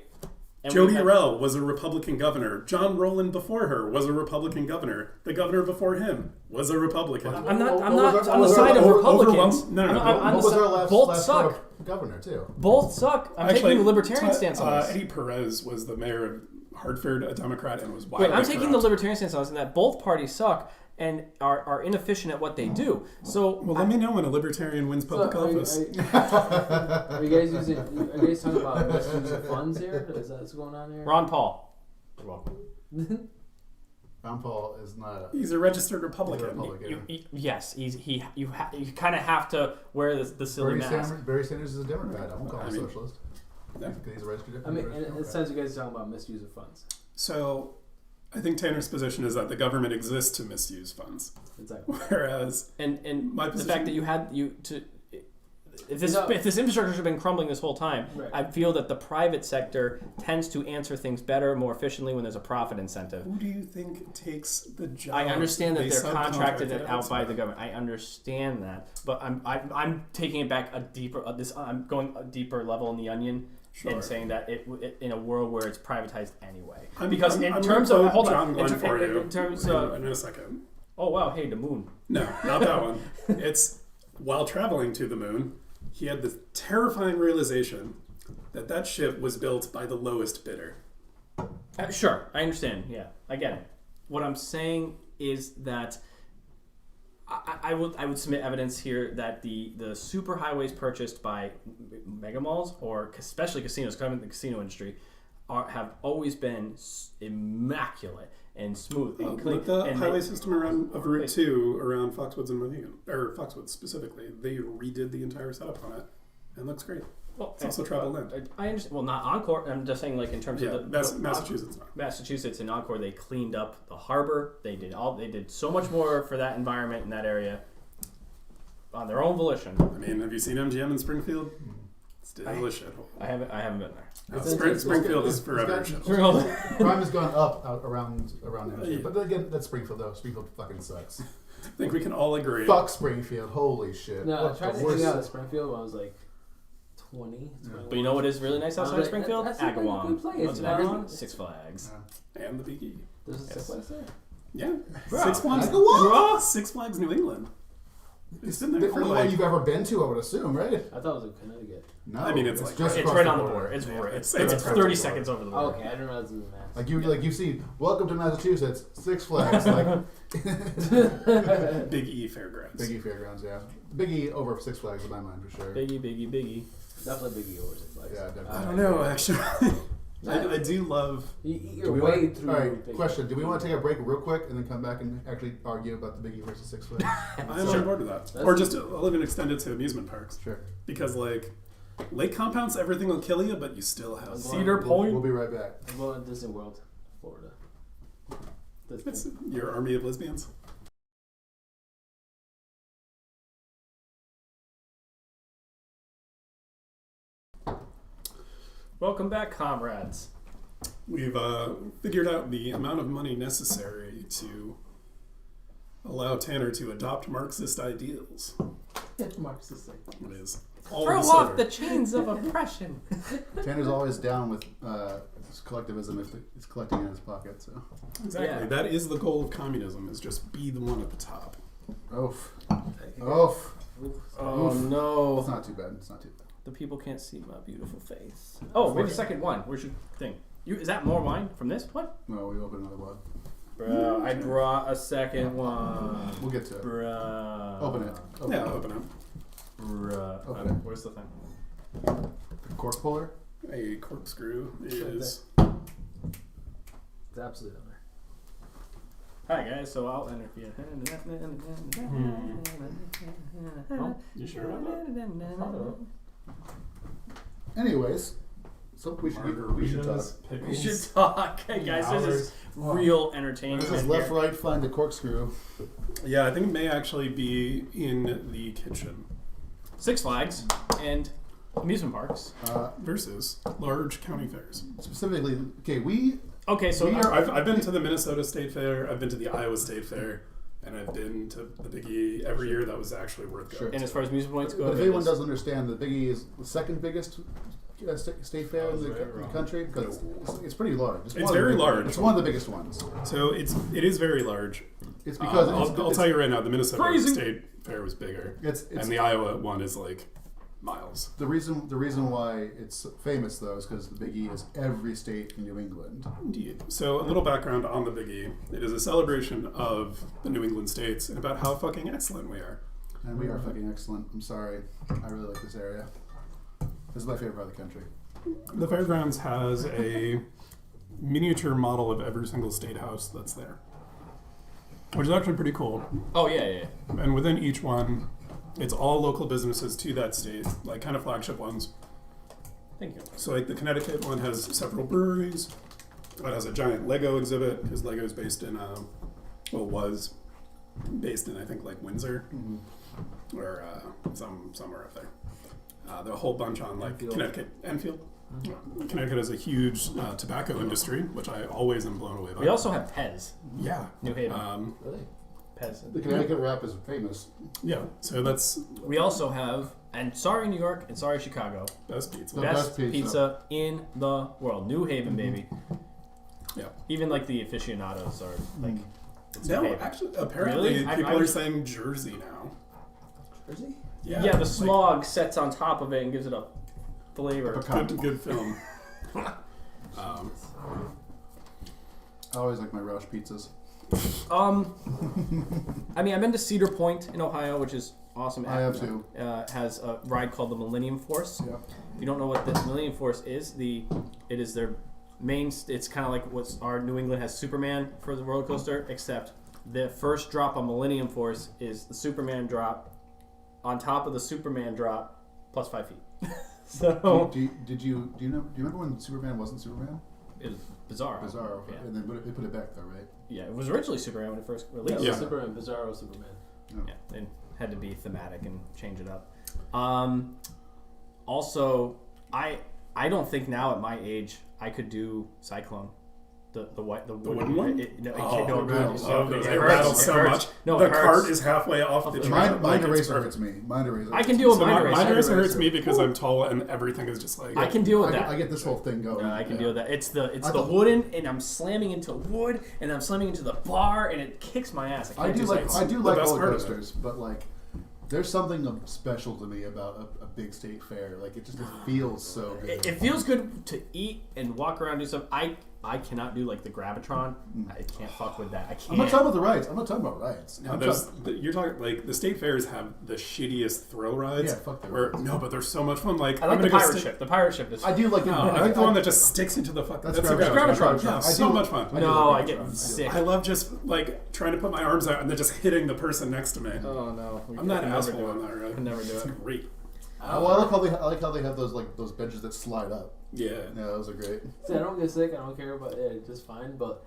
And Jody we have- Rell was a Republican governor. John Rowland before her was a Republican governor. The governor before him was a Republican. I'm not What on was the our- side of over- Republicans. overwhelm- no, no, no. I'm on What the was our side. last Both suck. pro governor too? Both suck. I'm taking the libertarian stance on this. Eddie Perez was the mayor of Hartford, a Democrat, and was wildly Wait, I'm taking the corrupt. libertarian stance on this, and that both parties suck and are inefficient at what they do. So Well, let me know when a libertarian wins public office. Are you guys using? Are you guys talking about misuse of funds here? Is that what's going on here? Ron Paul. You're welcome. Ron Paul is not. He's a registered Republican. Yes, you kind of have to wear the silly mask. Bernie Sanders is a Democrat. I won't call him a I mean, socialist. Yeah. Because he's a registered I mean, Democrat. in a sense, you guys are talking about misuse of funds. So, I think Tanner's position is that the government exists to misuse funds, Exactly. whereas And My the position- fact that you had if this No. if this infrastructure has been crumbling this whole time, Right. I feel that the private sector tends to answer things better, more efficiently when there's a profit incentive. who do you think takes the job? I understand that they they're contracted subcontracted out by elsewhere? the government. I understand that, but I'm taking it back a deeper. I'm going a deeper level in the onion Sure. and saying that it in a world where it's privatized anyway. I'm- Because I'm- in I'm terms gonna of hold quote on, John Glenn for you in terms in of a second. oh wow, hey, the moon. No, not that one. It's while traveling to the moon, he had the terrifying realization that that ship was built by the lowest bidder. Sure, I understand. Yeah, I get it. What I'm saying is that I would submit evidence here that the superhighways purchased by mega malls or especially casinos, coming in the casino industry, have always been immaculate and smooth and clean. With the and highway they- system of Route 2 around Foxwoods and Mohegan, or Foxwoods specifically, they redid the entire setup on it, and it looks great. well, It's also travel lane. I understand. Well, not Encore. I'm just saying, like in terms Yeah, of the Massachusetts. Massachusetts and Encore, they cleaned up the harbor. They did so much more for that environment in that area on their own volition. I mean, have you seen MGM in Springfield? It's still a shithole. I haven't been there. No, It's Springfield is It's forever a got- shithole. Crime has gone up around there. But again, that's Springfield though. Springfield fucking sucks. I think we can all agree. Fuck Springfield. Holy shit. No, I What tried the to worst- hang out in Springfield when I was like 20. But you know what is really nice outside Like, Springfield? that's a pretty Agawam. good place, What's in you know? Agawam? Six Flags. And the Big E. There's a Yes. place there. Yeah. Bro, Six Flags. Agawam? Six Flags New England. It's been The there for only one like... you've ever been to, I would assume, right? I thought it was in Connecticut. No, I mean, it's like- just It's across right the on the border. It's It's 30 across the seconds over the border. Okay, I didn't realize it was in Mass. Like you see, welcome to Massachusetts, Six Flags, like Big E Fairgrounds. Big E Fairgrounds, yeah. Big E over Six Flags in my mind for sure. Biggie. Definitely Big E over Six Flags. Yeah, definitely. I don't know, actually. I do love. You eat your way through. All right, question. Do we want to take a break real quick and then come back and actually argue about the Biggie versus Six Flags? I'm on board with that. Or just I'll even extend it to amusement parks. Sure. Because like lake compounds, everything will kill you, but you still have Cedar Point. We'll be right back. I'm going to Disney World, Florida. It's your army of lesbians. Welcome back, comrades. We've figured out the amount of money necessary to allow Tanner to adopt Marxist ideals. Marxist. It is all Throw the off silver. the chains of oppression. Tanner's always down with collectivism if it's collecting in his pocket. So. Exactly. Yeah. That is the goal of communism: is just be the one at the top. Oof. Oof. Oh Oof. no. It's not too bad. It's not too bad. The people can't see my beautiful face. Oh, wait a second. Wine. Where's your thing? Is that more wine from this? What? No, we opened another one. Bro, I brought a second one. We'll get to it. Bro. Open it. Yeah, open up. Bro. Open it. Where's the thing? The cork puller. A corkscrew is. It's absolutely over. Hi guys, so I'll enter you. You sure about that? Anyways, so we should talk. We should talk. Hey guys, this is real entertainment. This is left, right, find the corkscrew. Yeah, I think it may actually be in the kitchen. Six Flags and amusement parks. Versus large county fairs. Specifically, Okay, so I've been to the Minnesota State Fair, I've been to the Iowa State Fair, and I've been to the Biggie every year. That was actually worth going. Sure. and as far as amusement points go, But if anyone doesn't understand, the Biggie is the second biggest state fair in the country because it's pretty large. It's very large. It's one of the biggest ones. So it is very large. It's because I'll tell you right now, the Minnesota Crazy. State Fair was bigger, it's and the Iowa one is like miles. the reason why it's famous though is because the Biggie is every state in New England. Indeed. So a little background on the Biggie. It is a celebration of the New England states and about how fucking excellent we are. And we are fucking excellent. I'm sorry. I really like this area. This is my favorite part of the country. The fairgrounds has a miniature model of every single state house that's there, which is actually pretty cool. Oh yeah. And within each one, it's all local businesses to that state, like kind of flagship ones. Thank you. So like the Connecticut one has several breweries. It has a giant Lego exhibit because Lego is based in, was based in I think like Windsor or somewhere up there. The whole bunch on like Enfield. Connecticut, Enfield. Connecticut has a huge tobacco industry, which I always am blown away by. We also have Pez, Yeah. New Haven. Really? Pez. The Connecticut wrap is famous. Yeah. So that's We also have, and sorry New York, and sorry Chicago, best pizza. The best best pizza. pizza in the world. New Haven, baby. Yeah. Even like the aficionados are like. It's New No, Haven. actually, apparently Really? people I are was- saying Jersey now. Jersey? Yeah, the smog sets on top of it and gives it a flavor. Good film. I always like my Roush pizzas. I mean, I've been to Cedar Point in Ohio, which is awesome. I have too. Has a ride called the Millennium Force. Yep. If you don't know what the Millennium Force is, it is their main. It's kind of like what's our New England has Superman for the roller coaster, except the first drop on Millennium Force is the Superman drop on top of the Superman drop plus 5 feet. So Do you remember when Superman wasn't Superman? it was bizarre. Bizarro. Yeah. And then they put it back though, right? Yeah, it was originally Superman when it first released. Yeah. Superman, Bizarro Superman. Yeah, they had to be thematic and change it up. Also, I don't think now at my age I could do Cyclone. The wooden one? It rattles. It rattles so much. No, the it hurts. cart is halfway off the track. Mind eraser hurts me. Mind eraser. I can deal with So mind Mind eraser. eraser hurts me because I'm tall and everything is just like. I can deal with I that. get this whole thing going. I can deal with that. It's the thought- wooden, and I'm slamming into wood, and I'm slamming into the bar, and it kicks my ass. I can't do like Cyclone. the best roller part of it. coasters, but like there's something special to me about a big state fair. Like it feels so good. It feels good to eat and walk around and do stuff. I cannot do like the Gravitron. I can't fuck with that. I can't. I'm not talking about the rides. I'm not talking about rides. No, you're talking like the state fairs have the shittiest throw rides. Yeah, fuck that. No, but they're so much fun. Like I like the pirate ship. The pirate ship is. I do like. No, I like the one that just sticks into the fucking. That's the Gravitron. Yeah, so much fun. No, I get sick. I love just like trying to put my arms out and then just hitting the person next to me. Oh no, I'm not an never asshole do on it. that, right? I can never do It's it. great. Well, I like how they have those benches that slide up. Yeah. Yeah, those are great. See, I don't get sick. I don't care about it. Just fine. But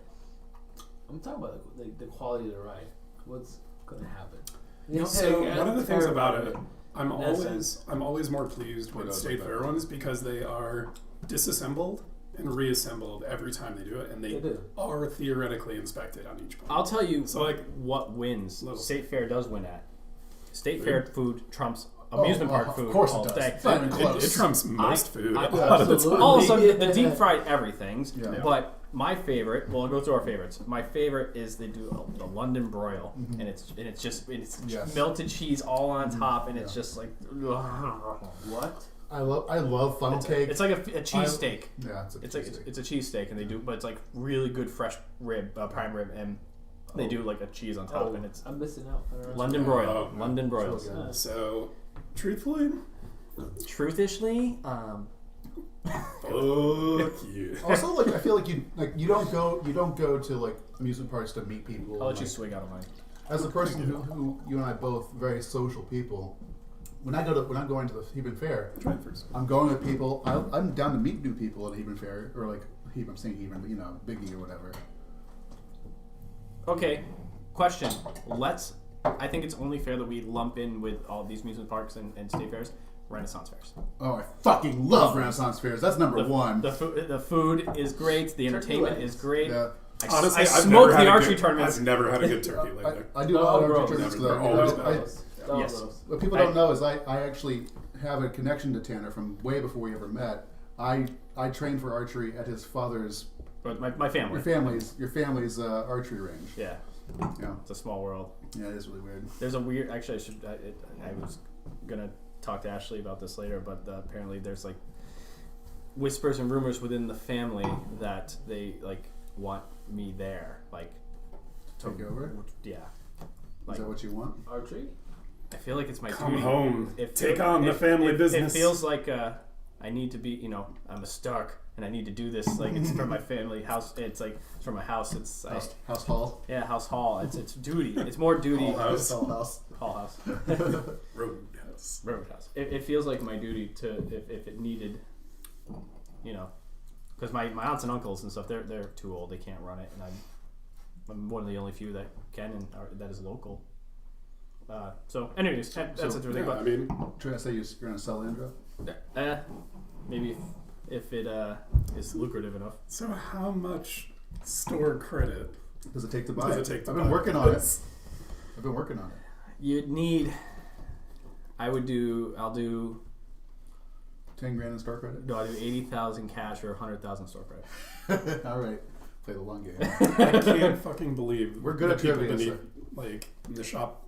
I'm talking about the quality of the ride. What's gonna happen? You know, So like, one of the things about terrified. it, I'm In that always more pleased with What state else? fair ones because they are disassembled and reassembled every time they do it, and they They do. are theoretically inspected on each point. I'll tell you So, like, what wins. little- State fair does win at. State Food? fair food trumps amusement park of food course it all does. day. It's not even It close. trumps most food I- a lot of the time. All of a sudden, the deep fried everything's. Yeah. But my favorite, well, I'll go through our favorites. My favorite is they do the London broil, and it's Yes. melted cheese all on top, and it's Yeah. just like What? I love funnel cake. it's like a cheesesteak. Yeah, It's like it's a cheesesteak, and they do, but it's like really good fresh rib, prime rib, and they do like a cheese on top, and it's I'm missing out. I don't know. London broil. Oh, London broils. so So, truthfully, Truthishly, fuck you. Also, like I feel like you don't go to like amusement parks to meet people. I'll let you like, swig out of mine. as a person who you and I both very social people. When I'm going to the Hebron Fair, Try it first. I'm going with people. I'm down to meet new people at Hebron Fair, or like I'm saying Hebron, but Biggie or whatever. Okay, question. I think it's only fair that we lump in with all these amusement parks and state fairs, Renaissance fairs. Oh, I fucking love Renaissance fairs. That's number one. The food is great. The entertainment is great. Yeah. Honestly, I I've smoked never the had archery a good, tournaments. I've never had a good turkey like that. I do a lot of bro, archery tournaments they're because always bad. Yes. what people don't know is I actually have a connection to Tanner from way before we ever met. I trained for archery at his father's, But my family. your family's archery range. Yeah, Yeah, it's a small world. yeah, it is really weird. There's a weird. Actually, I was gonna talk to Ashley about this later, but apparently there's like whispers and rumors within the family that they like want me there, like Take over. yeah. Is Like, that what you want? Archery? I feel like it's my Come duty. home. It Take feel- on the it- family it- business. It feels like I need to be, I'm a Stark, and I need to do this. Like it's for my family house. It's like it's for my house. It's House hall. house hall. It's duty. It's more duty. Hall house. Hall house. Hall house. Roadhouse. Roadhouse. It feels like my duty to if it needed, because my aunts and uncles and stuff they're too old. They can't run it, and I'm one of the only few that can and that is local. So, anyways, that's So, interesting. Yeah, I mean, Trying to say you're gonna sell Andro? But maybe if it is lucrative enough. so how much store credit Does it take to buy does it? it take to I've buy been working on it. this? I've been working on it. You'd need. I'll do. 10 grand in store credit. No, I'll do 80,000 cash or 100,000 store credit. All right, play the long game. I can't fucking believe We're good the at people trivia, beneath, sir. like in the shop,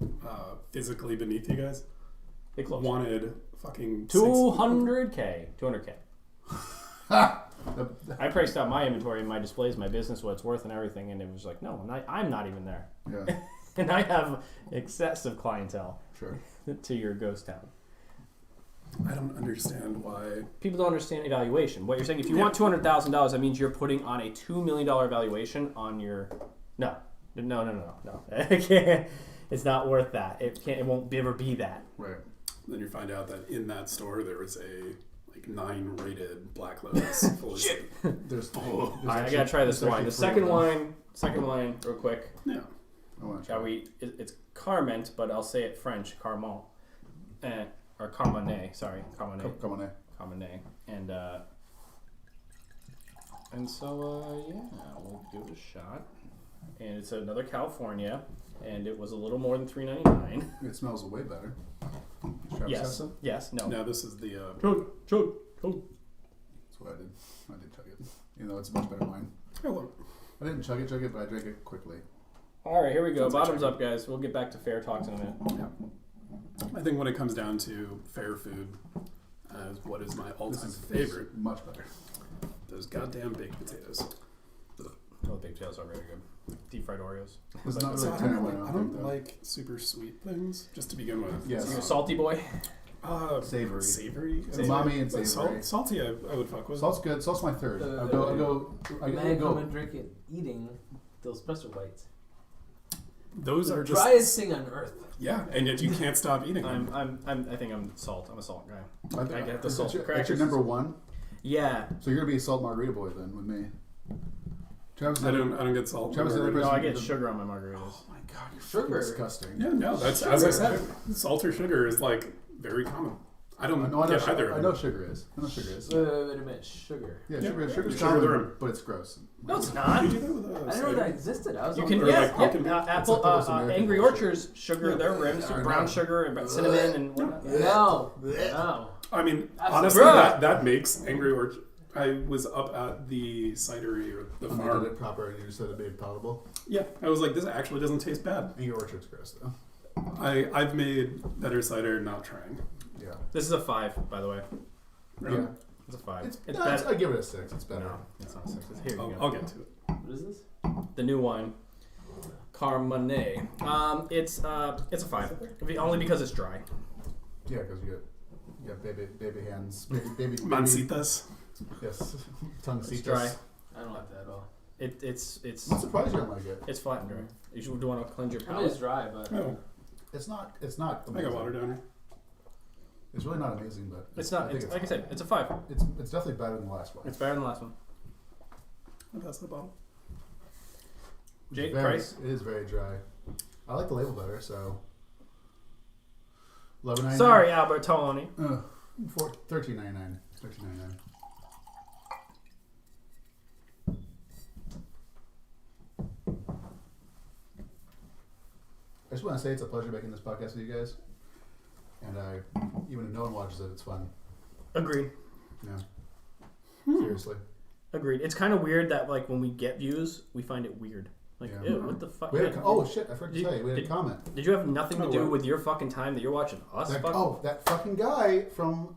physically beneath you guys They close. wanted fucking 200K. 200K. The- I priced out my inventory and my displays, my business, what it's worth, and everything, and it was like, no, I'm not even there. yeah, And I have excessive clientele sure. to your ghost town. I don't understand why. People don't understand evaluation. What you're saying, if you want $200,000, that means you're putting on a $2 million valuation on your. No. I can't. It's not worth that. It won't ever be that. Right. Then you find out that in that store there was a 9 rated Black Lotus full Shit. There's. All right, I gotta try this wine. The second wine, real quick. Yeah. I want to try. Shall we? It's Carment, but I'll say it French, Carmont, or Carmenet. Sorry, Carmenet. Come on, eh? Carmenet, and so yeah, we'll give it a shot. And it's another California, and it was a little more than $3.99. It smells way better. Does Travis have Yes, some? yes, no. Now this is the Chug. That's what I did. I did chug it. You know, it's a much better wine. hello. I didn't chug it, but I drank it quickly. All right, here we go. Sounds like Bottoms chicken. up, guys. We'll get back to fair talks in a minute. I think when it comes down to fair food, what is my all-time This is favorite? much better. Those goddamn baked potatoes. pigtails are very good. Deep fried Oreos. It's not So really I tender don't, one, I think, don't though. like super sweet things, just to begin with. Yes. You a salty boy? Savory. Savory? Umami and But savory. salty I would fuck with. Salt's good. Salt's my third. Uh, I Man, go. come and drink it, eating those pretzel bites. Those The are just... driest thing on earth. Yeah, and yet you can't stop eating them. I think I'm salt. I'm a salt guy. I get the that's salt your, crackers. that's your number one. Yeah. So you're gonna be a salt margarita boy then with me. Travis, I don't get salt. Travis, the other No, I person- get sugar on my margaritas. Oh my god, you're Sugar. fucking disgusting. Yeah, no, that's as I said. Salt or sugar is like very common. I don't I know get either. I know sugar is. I know sugar is. Wait a minute, sugar. Yeah, Yeah, sugar's sugar the common, rim. but it's gross. No, it's not. You do that with I didn't know cider? that existed. I was You on can, Or yeah, like pumpkin yeah. beer. Apple, It's like those American Angry bullshit. Orchard's sugar, Yeah. their rims, I brown know. sugar and cinnamon and whatnot. No. I mean, That's honestly, gross. that makes Angry Orchard. I was up at the cidery or the When they farm. did it proper and you said it made palatable. Yeah, I was like, this actually doesn't taste bad. Angry Orchard's gross though. I've made better cider not trying. Yeah. This is a 5, by the way. Really? Yeah. It's a 5. It's It's better. better. I give it a 6. It's better. No, it's not a 6. Here you go. I'll get to it. What is this? The new wine, Carmenet. It's a 5, only because it's dry. Yeah, because you got baby hands, baby Mancitas. Yes, tongue It's citas. dry. I don't like that at all. It's I'm surprised you don't like it. it's flat and dry. You should want to cleanse your I mean, it's palate. dry, but Oh, It's not. It's not. I Amazing. got water down here. It's really not amazing, but It's not. I think It's, like I said, it's a 5. it's definitely better than the last one. It's better than the last one. I'll pass the bottle. It's Jake, very, price? It is very dry. I like the label better, so. $11.99. Sorry, Albertoni. $13.99. $13.99. I just want to say it's a pleasure making this podcast with you guys, and even if no one watches it, it's fun. Agreed. Yeah. Seriously. Agreed. It's kind of weird that like when we get views, we find it weird. Like, Yeah. ew, what the fuck? We had oh shit! I forgot to Did- tell you, we had a did- comment. Did you have nothing to Oh, do what? with your fucking time that you're watching us? That, fuck? that fucking guy from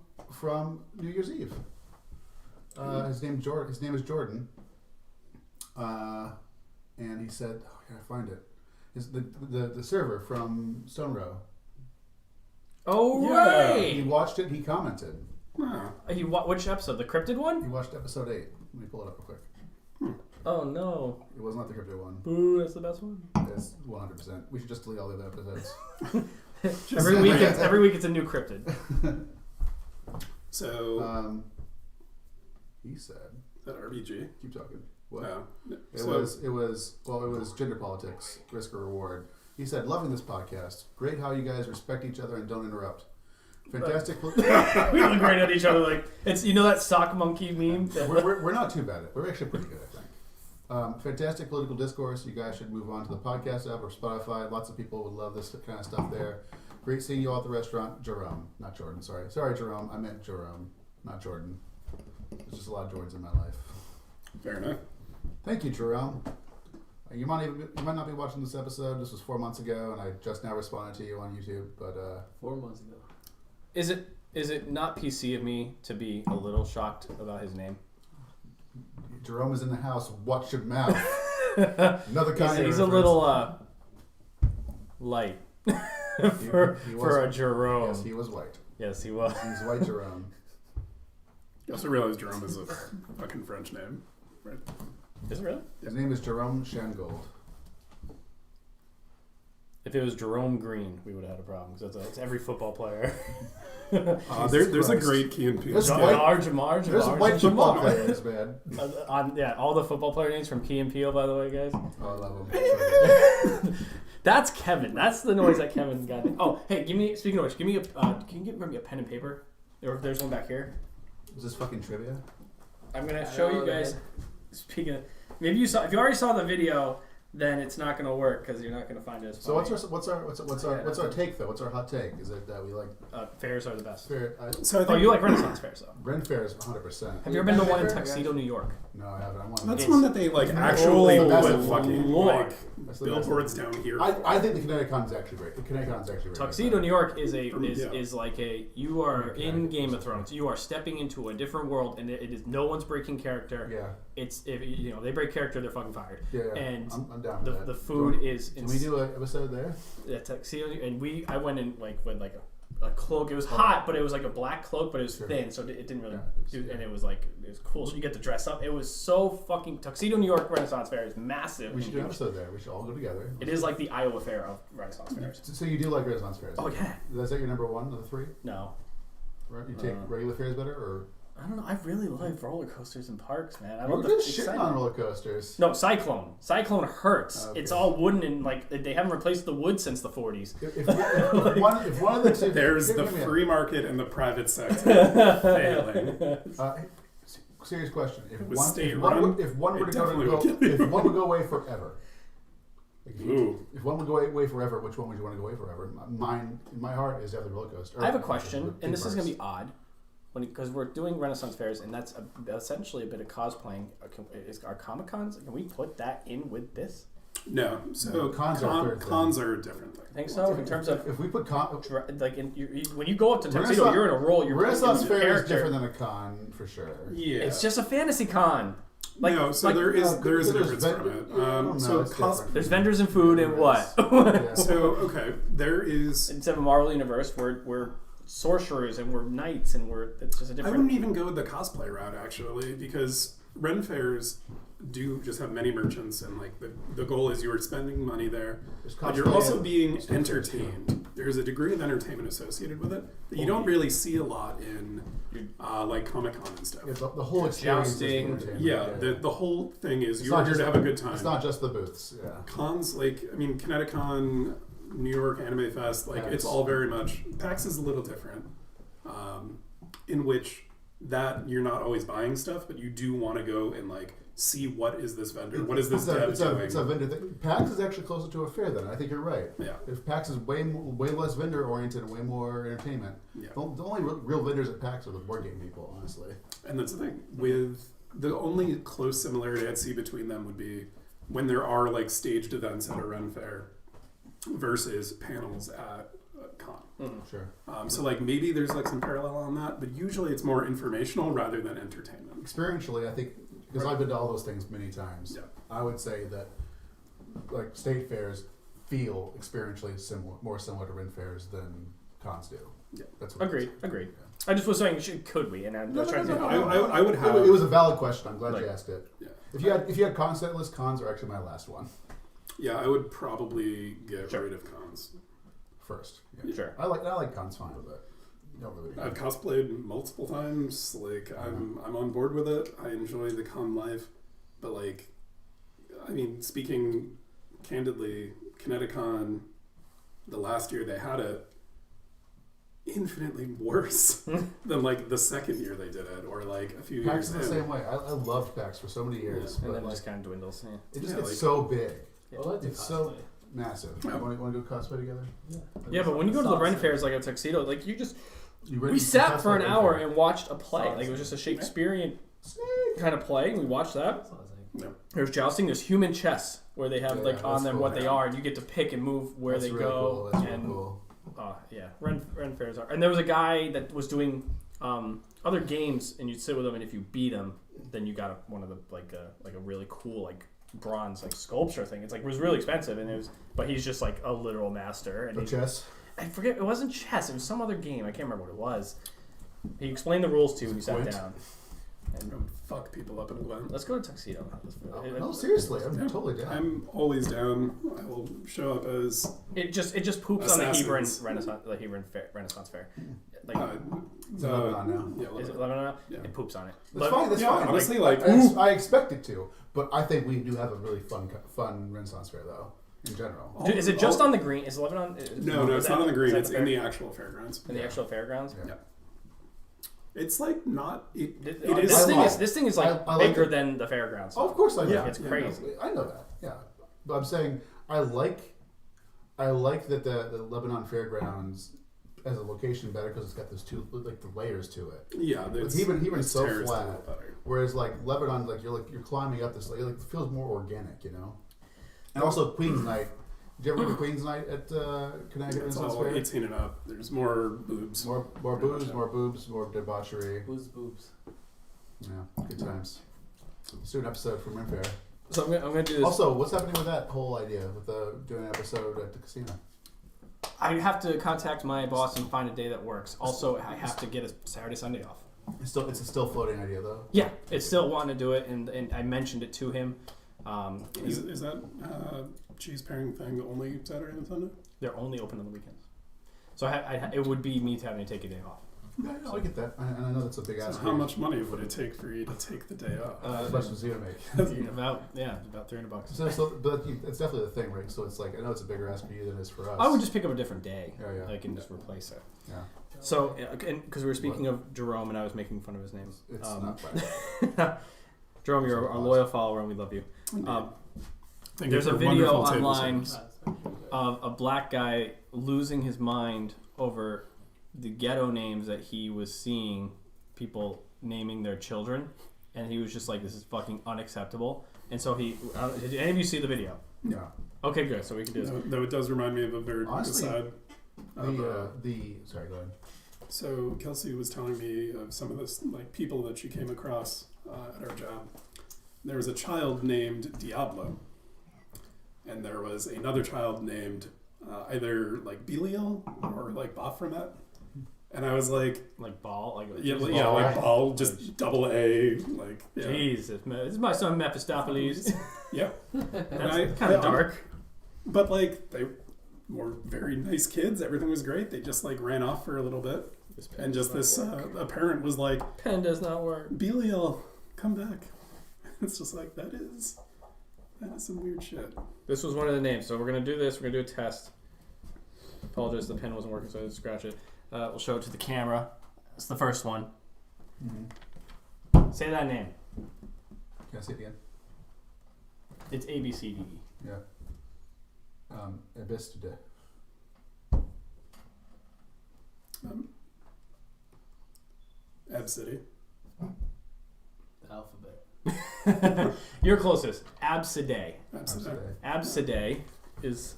New Year's Eve. His name is Jordan. And he said, "Oh, I gotta find it." The server from Stone Row. Oh, Yeah. He right. watched it. He commented. Huh. Which episode? The cryptid one? He watched episode 8. Let me pull it up real quick. Oh no. It was not the crypto one. Boo, that's the best one. It's 100%. We should just delete all the other episodes. Every week it's a new cryptid. So, He said, that RBG. "Keep talking." What? Wow. It was gender politics, risk or reward. He said, "Loving this podcast. Great how you guys respect each other and don't interrupt. Fantastic." We look right at each other like it's that sock monkey meme. we're not too bad at it. We're actually pretty good, I think. Fantastic political discourse. You guys should move on to the podcast app or Spotify. Lots of people would love this kind of stuff there. Great seeing you all at the restaurant. Jerome, not Jordan. Sorry, Jerome. I meant Jerome, not Jordan. There's just a lot of Jordans in my life. Fair enough. Thank you, Jerome. You might not be watching this episode. This was 4 months ago, and I just now responded to you on YouTube. But 4 months ago. Is it not PC of me to be a little shocked about his name? Jerome is in the house. Watch your mouth. Another kind He's a little light for a Jerome. Yes, he was white. Yes, he was. He's white Jerome. You also realize Jerome is a fucking French name, right? Is it really? His name is Jerome Shangold. If it was Jerome Green, we would have had a problem because it's every football player. There's a Christ. great Key and Peele. There's skit. white- Marge, There's white football players, man. all the football player names from Key and Peele, by the way, guys. Oh, I love him. That's Kevin. That's the noise that Kevin got. Oh, hey, speaking of which, can you give me a pen and paper? There's one back here. Is this fucking trivia? I'm gonna show you guys. Speaking of, if you already saw the video, then it's not gonna work because you're not gonna find it as So funny. what's our take though? What's our hot take? Is it that we like Fairs are the best. fair? So I Oh, think you like Renaissance fairs though? Ren Fair is 100%. Have you ever been to one in Tuxedo, New York? No, I haven't. I want that's to. one that they like actually Oh, that's put a fucking Lord. like That's the best billboards one. down here. I think the Connecticut is actually great. The Connecticut is actually great. Tuxedo, New York is Yeah. is like you are Okay. in Game of Thrones. You are stepping into a different world, and it is no one's breaking character. Yeah. It's if they break character, they're fucking fired. Yeah, And I'm down with that. the food is. Can we do an episode there? The tuxedo, and I went in with a cloak. It was hot, but it was like a black cloak, but it was thin, so it didn't really and it was cool. So you get to dress up. It was so fucking Tuxedo New York Renaissance Fair is massive. We should do an episode there. We should all go together. It is like the Iowa Fair of Renaissance fairs. So you do like Renaissance fairs? Oh yeah. Is that your number one of the three? No. Right? You take regular fairs better, or? I don't know. I really love roller coasters and parks, man. I We're love just shitting on roller coasters. No, Cyclone. Cyclone hurts. Okay. It's all wooden and they haven't replaced the wood since the 40s. If one of the two, There's the free market and the private sector failing. Serious question: If was one state-run, would go away forever, if one would go away forever, which one would you want to go away forever? Mine, in my heart, is definitely roller coaster. I have a question, and this is going to be odd, because we're doing Renaissance fairs, and that's essentially a bit of cosplaying. Are Comic Cons? Can we put that in with this? No, so cons are a different thing. I think so. In terms of if we put when you go up to Tuxedo, you're in a role. You're Renaissance playing fair a is different than a con for sure. Yeah, it's just a fantasy con. No, so there is a difference from it. There's vendors and food and what? Yeah. So okay, there is. Instead of Marvel Universe, we're sorcerers and we're knights and it's just a different. I wouldn't even go with the cosplay route actually, because Ren fairs do just have many merchants, and the goal is you are spending money there, but you're also being entertained. There's a degree of entertainment associated with it that you don't really see a lot in Comic-Con and stuff. Yeah, the whole experience jousting. The whole thing is you're here to have a good time. It's not just the booths. Yeah. Cons Kineticon, New York Anime Fest, it's all very much. PAX is a little different, in which that you're not always buying stuff, but you do want to go and see what is this vendor, what is this dev doing. It's a vendor thing. PAX is actually closer to a fair then. I think you're right. Yeah. If PAX is way less vendor oriented and way more entertainment, the only real vendors at PAX are the board game people, honestly. And that's the thing. With the only close similarity I'd see between them would be when there are staged events at a Ren fair versus panels at con. Sure. So maybe there's some parallel on that, but usually it's more informational rather than entertainment. Experientially, I think, because I've been to all those things many times, I would say that state fairs feel experientially more similar to Ren fairs than cons do. Yeah, that's what Agreed. Yeah. I just was saying, could we? And I'm trying to. I would have. It was a valid question. I'm glad you asked it. Yeah. If you had con set list, cons are actually my last one. Yeah, I would probably get rid of cons first. Yeah. Sure. I like cons fine, but I've cosplayed multiple times. I'm on board with it. I enjoy the con life, but speaking candidly, Kineticon, the last year they had it, infinitely worse than the second year they did it, or a few PAX years. PAX is the same way. I loved PAX for so many years, and but then it just kind of dwindles. Yeah. It just gets so big. It's so massive. Yeah. Want to go cosplay together? Yeah, but when you go to the Ren fairs like a Tuxedo, we You sat for an hour and and watched a play. It was just a Shakespearean kind of play. We watched that. Yeah. There's jousting. There's human chess where they have on them cool, what they are, and you get to pick and move where that's they really go. Cool. That's and really cool. Ren fairs are. And there was a guy that was doing other games, and you'd sit with him, and if you beat him, then you got one of the a really cool bronze sculpture thing. It was really expensive, and but he's just a literal master. And chess. I forget, it wasn't chess. It was some other game. I can't remember what it was. He explained the rules to you when you sat down. And fuck people up in a Gwent. Let's go to Tuxedo. No, seriously, I'm totally down. I'm always down. I will show up as it just poops on the Hebron Renaissance Fair. It's Lebanon now. Is it Lebanon now? Yeah. It poops on it. That's fine. That's fine. Honestly, I expect it to, but I think we do have a really fun Renaissance Fair though. In general, is it just on the green? Is Lebanon? No, it's not on the green. It's in the actual fairgrounds. In the actual fairgrounds. Yeah. It's not. It is. This thing is bigger it. than the fairgrounds. Oh, of course I know. Yeah, it's crazy. I know that. Yeah, but I'm saying I like that the Lebanon Fairgrounds as a location better because it's got those two the layers to it. Yeah, Hebron's so flat. Whereas Lebanon, you're climbing up this layer. It feels more organic, And also Queen's Night. Did you ever go to Queen's Night at Connecticut? It's heating up. There's more boobs. More boobs, more debauchery. Who's boobs? Yeah, good times. Let's do an episode from Rimfair. So I'm gonna do this. Also, what's happening with that whole idea with doing an episode at the casino? I have to contact my boss and find a day that works. Also, I have to get a Saturday, Sunday off. It's a still floating idea though. Yeah, it's still wanting to do it, and I mentioned it to him. Is that cheese pairing thing only Saturday and Sunday? They're only open on the weekends, so it would be me having to take a day off. Yeah, I get that, and I know that's a big ask. So how much money would it take for you to take the day off? As much as you make. about $300. But it's definitely the thing, right? So it's like I know it's a bigger ask for you than it is for us. I would just pick up a different day. Yeah. I can just replace it. Yeah. So, because we were speaking of Jerome, and I was making fun of his name. It's not bad. Jerome, you're our loyal follower, and we love you. Thank There's you a for video wonderful table online service. of a black guy losing his mind over the ghetto names that he was seeing people naming their children, and he was just like, "This is fucking unacceptable." And so did any of you see the video? No. Okay, good. So we can do this. Though it does remind me of a very Honestly, aside. Sorry, go ahead. So Kelsey was telling me of some of this people that she came across at our job. There was a child named Diablo, and there was another child named either Belial or Baphomet. And I was like, Ball, Ball, just double A, yeah. Jeez, this is my son Mephistopheles. Yeah, That's kind of dark. But they were very nice kids. Everything was great. They just ran off for a little bit, and just this a parent was like, "Pen does not work. Belial, come back." It's just that is some weird shit. This was one of the names. So we're gonna do this. We're gonna do a test. Apologize, the pen wasn't working, so I had to scratch it. We'll show it to the camera. That's the first one. Mm-hmm. Say that name. Can I see it again? It's A B C D E. Yeah. Abistide. Absidy. The alphabet. You're closest. Absidae. Absidy. Absidae is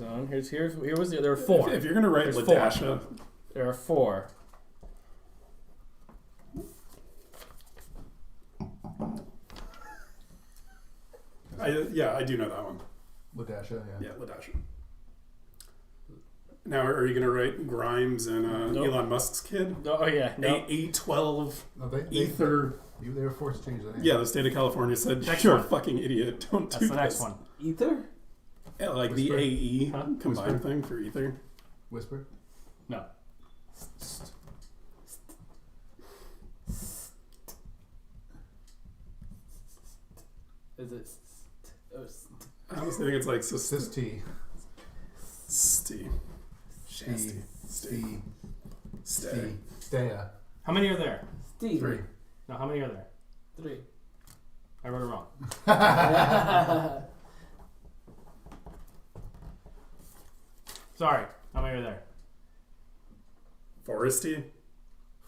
on. Here was there are four. If you're gonna write There's four. Ladasha, There are four. I do know that one. Ladasha, yeah. Yeah, Ladasha. Now, are you gonna write Grimes and Nope. Elon Musk's kid? Oh yeah, no. A12 No, they Ether. They were forced to change the name. Yeah, the state of California said, Next "You're one. a fucking idiot. Don't That's do the this." next one. Ether? Yeah, the Whisper? AE Huh? combined Whisper? thing for Ether. Whisper. No. Is it? I honestly think it's like Sisti. Stee. Shasty. Stee. Stay. Stea. How many are there? Steve. 3. No, how many are there? 3. I wrote it wrong. Sorry. How many are there? Foresty.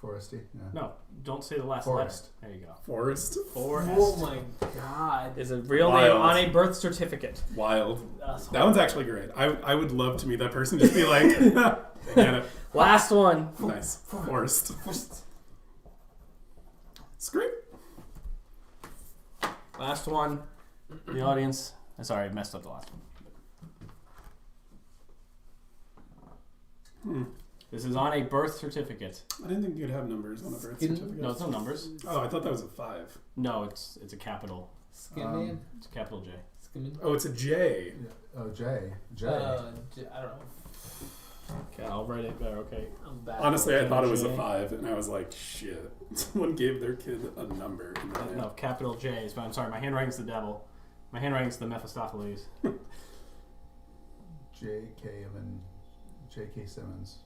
Foresty. Yeah. No, don't say the last Forest. letter. There you go. Forest. Forest Oh my god. is a real Wild. name on a birth certificate. Wild. That's That one's actually great. I would love to meet that person. Just be like, I get it. Last one. Nice. Forest. It's great. Last one. The audience. Sorry, I messed up the last one. This is on a birth certificate. I didn't think you could have numbers on a birth Skin- certificate. No, it's no numbers. Oh, I thought that was a 5. No, it's a capital. Skin man? It's a capital J. Skin man? Oh, it's a J. Oh, J. J. I don't know. Okay, I'll write it there. Okay. I'm bad. Honestly, I thought it was a J. 5, and I was like, shit. Someone gave their kid a number. In that name. No, capital J is. I'm sorry. My handwriting's the devil. My handwriting's the Mephistopheles. J.K. Simmons.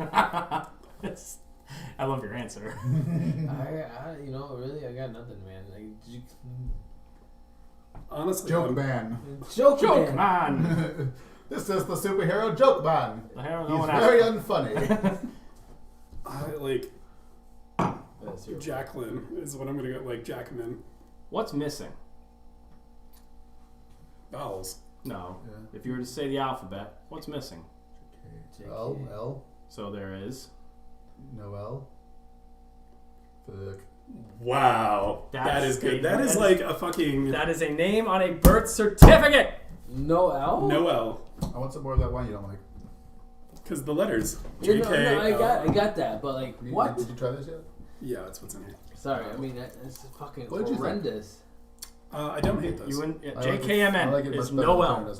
I love your answer. Really, I got nothing, man. Honestly, Joke man. Joke Joke man. man. This is the superhero Joke man. The hero no He's one very asked. unfunny. I like That's your Jacqueline is what I'm gonna go. Like Jackman. What's missing? Vowels. No. Yeah. If you were to say the alphabet, what's missing? L. So there is. No L. Fuck. Wow. That is good. That is like a fucking... That is a name on a birth certificate. No L? No L. I want some more of that wine you don't like. Because the letters. Yeah, JK. I got that, but like, what? Did you try this yet? Yeah, that's what's in here. Sorry, I mean, it's fucking What did you think? horrendous. I don't hate this. JKMN is no L.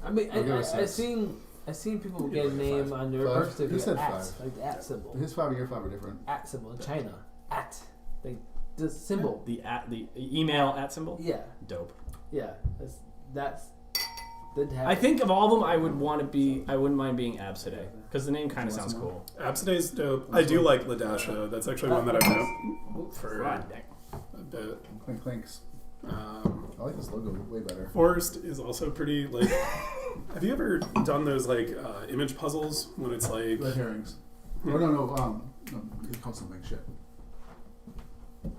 I mean, I'll give it a I 6. seen people You get a give it a name 5. on their 5? birth Who certificate. said At, 5? like the at symbol. His 5 and your 5 are different. At symbol in China. At. Like, the symbol. The email at symbol. Yeah. Dope. Yeah. That's didn't happen. I think of all of them, I wouldn't mind being Absiday because the name kind of sounds cool. Absiday's dope. I do like Ladasha. That's actually one that I've known for God dang. a bit. Clink clinks. I like this logo way better. Forest is also pretty, like... Have you ever done those, like, image puzzles when it's like... Red herrings. Oh, no, you call something shit.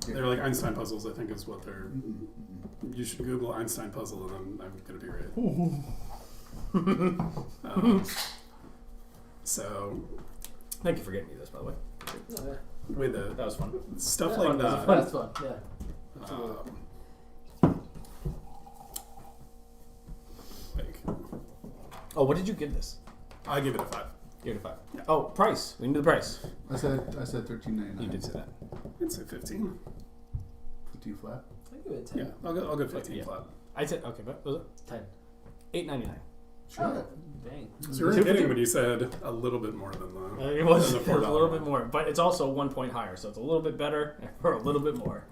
Yeah. They're like Einstein puzzles, I think is what they're... You should Google Einstein puzzle and I'm going to be right. So... Thank you for getting me this, by the way. Oh, yeah. Wait, That was fun. stuff Yeah, like that... That's fun, yeah. Like, Oh, what did you give this? I give it a 5. Give it a 5. Yeah. Oh, price. We need the price. I said $13.99. You did say that. I'd say 15. 15 flat. I give it a 10. Yeah, I'll go 15 Yeah. flat. I said okay, but was it 10. $8.99? Sure. Oh, dang. So you were 2 for kidding 2. when you said a little bit more than that. It was, Than it the was a little $4 bit more, but it's also 1 point higher, so it's a little bit better for a little bit more.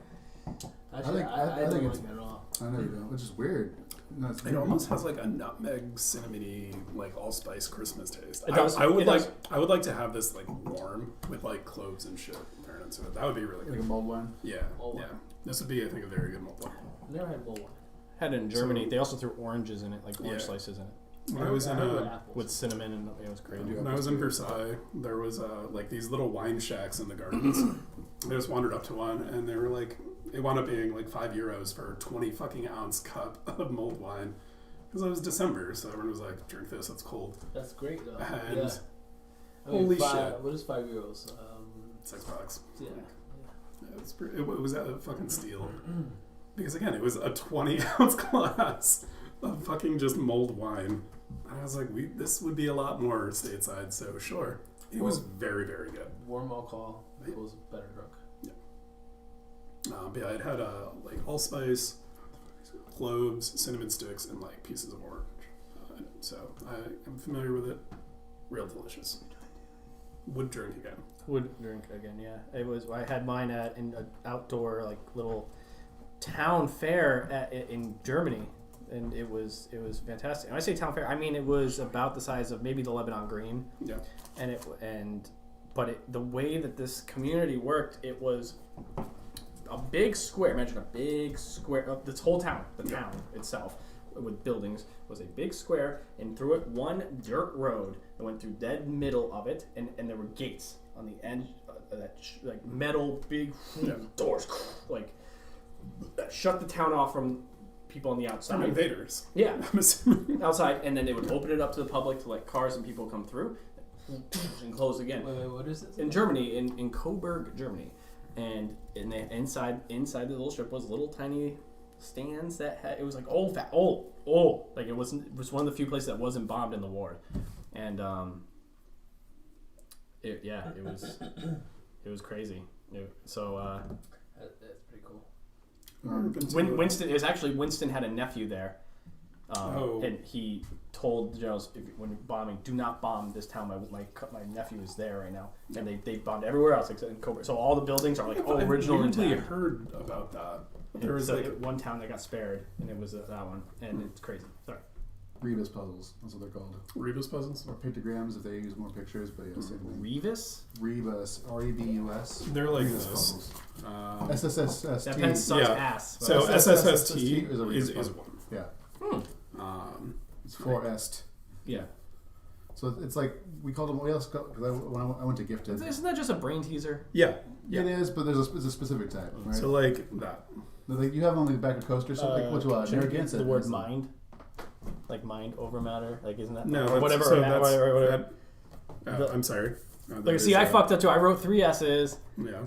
Actually, I I think don't it's- like it at all. I know you don't, which is weird. No, it's It weird. almost has like a nutmeg, cinnamony, like allspice Christmas taste. It does. I would It like. does. I would like to have this like warm with like cloves and shit thrown into it. That would be really Like a good. mulled wine. Yeah, Mulled yeah. wine. This would be, I think, a very good mulled wine. Never had bowl wine. Had it in Germany. So- They also threw oranges in it, like orange Yeah. slices in it, When I was in heard a, with apples. with cinnamon, and it was crazy. Yeah. when I was in Versailles, there was like these little wine shacks in the gardens. I just wandered up to one, and they were like, it wound up being like €5 for a 20 fucking ounce cup of mulled wine. Because it was December, so everyone was like, drink this, it's cold. That's great though. And Yeah. I mean, holy five, shit. What is €5? $6. Yeah. Yeah, it was a fucking steal. Because again, it was a 20 ounce glass of fucking just mulled wine. And I was like, this would be a lot more stateside, so sure. It was very, very good. Warm alcohol equals better drunk. But yeah, it had like allspice, cloves, cinnamon sticks, and like pieces of orange. So I am familiar with it. Real delicious. Would drink again. Would drink again, yeah. It was. I had mine at in an outdoor like little town fair in Germany, and it was fantastic. When I say town fair, I mean it was about the size of maybe the Lebanon Green. Yeah. But the way that this community worked, it was a big square. Imagine a big square of this whole town. The town itself, with buildings, was a big square, and through it one dirt road that went through dead middle of it, and there were gates on the end, like metal big doors, like that shut the town off from people on the outside. Some invaders. Yeah, I'm assuming. outside, and then they would open it up to the public to let cars and people come through, and close again. Wait, what is this? In Germany, in Coburg, Germany, and inside the little strip was little tiny stands that had, it was like old, like it was one of the few places that wasn't bombed in the war, and it was crazy. That's pretty cool. Winston had a nephew there, and he told the generals, when bombing, do not bomb this town. My nephew is there right now, and they bombed everywhere else except in Coburg. So all the buildings are like original I intact. heard about that. There was so like one town that got spared, and it was that one, and it's crazy. Sorry. Rebus puzzles. That's what they're called. Rebus puzzles. Or pictograms if they use more pictures, but yeah, same thing. Rebus? Rebus. R-E-B-U-S. They're like Rebus this. puzzles. SSST. That pen sucks yeah. ass. So SSST is a is Rebus one. Yeah. It's 4est. Yeah. So it's like, we called them, because when I went to Gifted. Isn't that just a brain teaser? Yeah. It is, but there's a specific type, right? So like that. Like you have on the back of coasters, so like which one? Shouldn't Narragansett the word has them. mind? Like mind over matter? Like isn't that No, or that's, whatever? So or that's, whatever. I'm sorry. Like, see, I fucked up too. I wrote 3 S's. Yeah.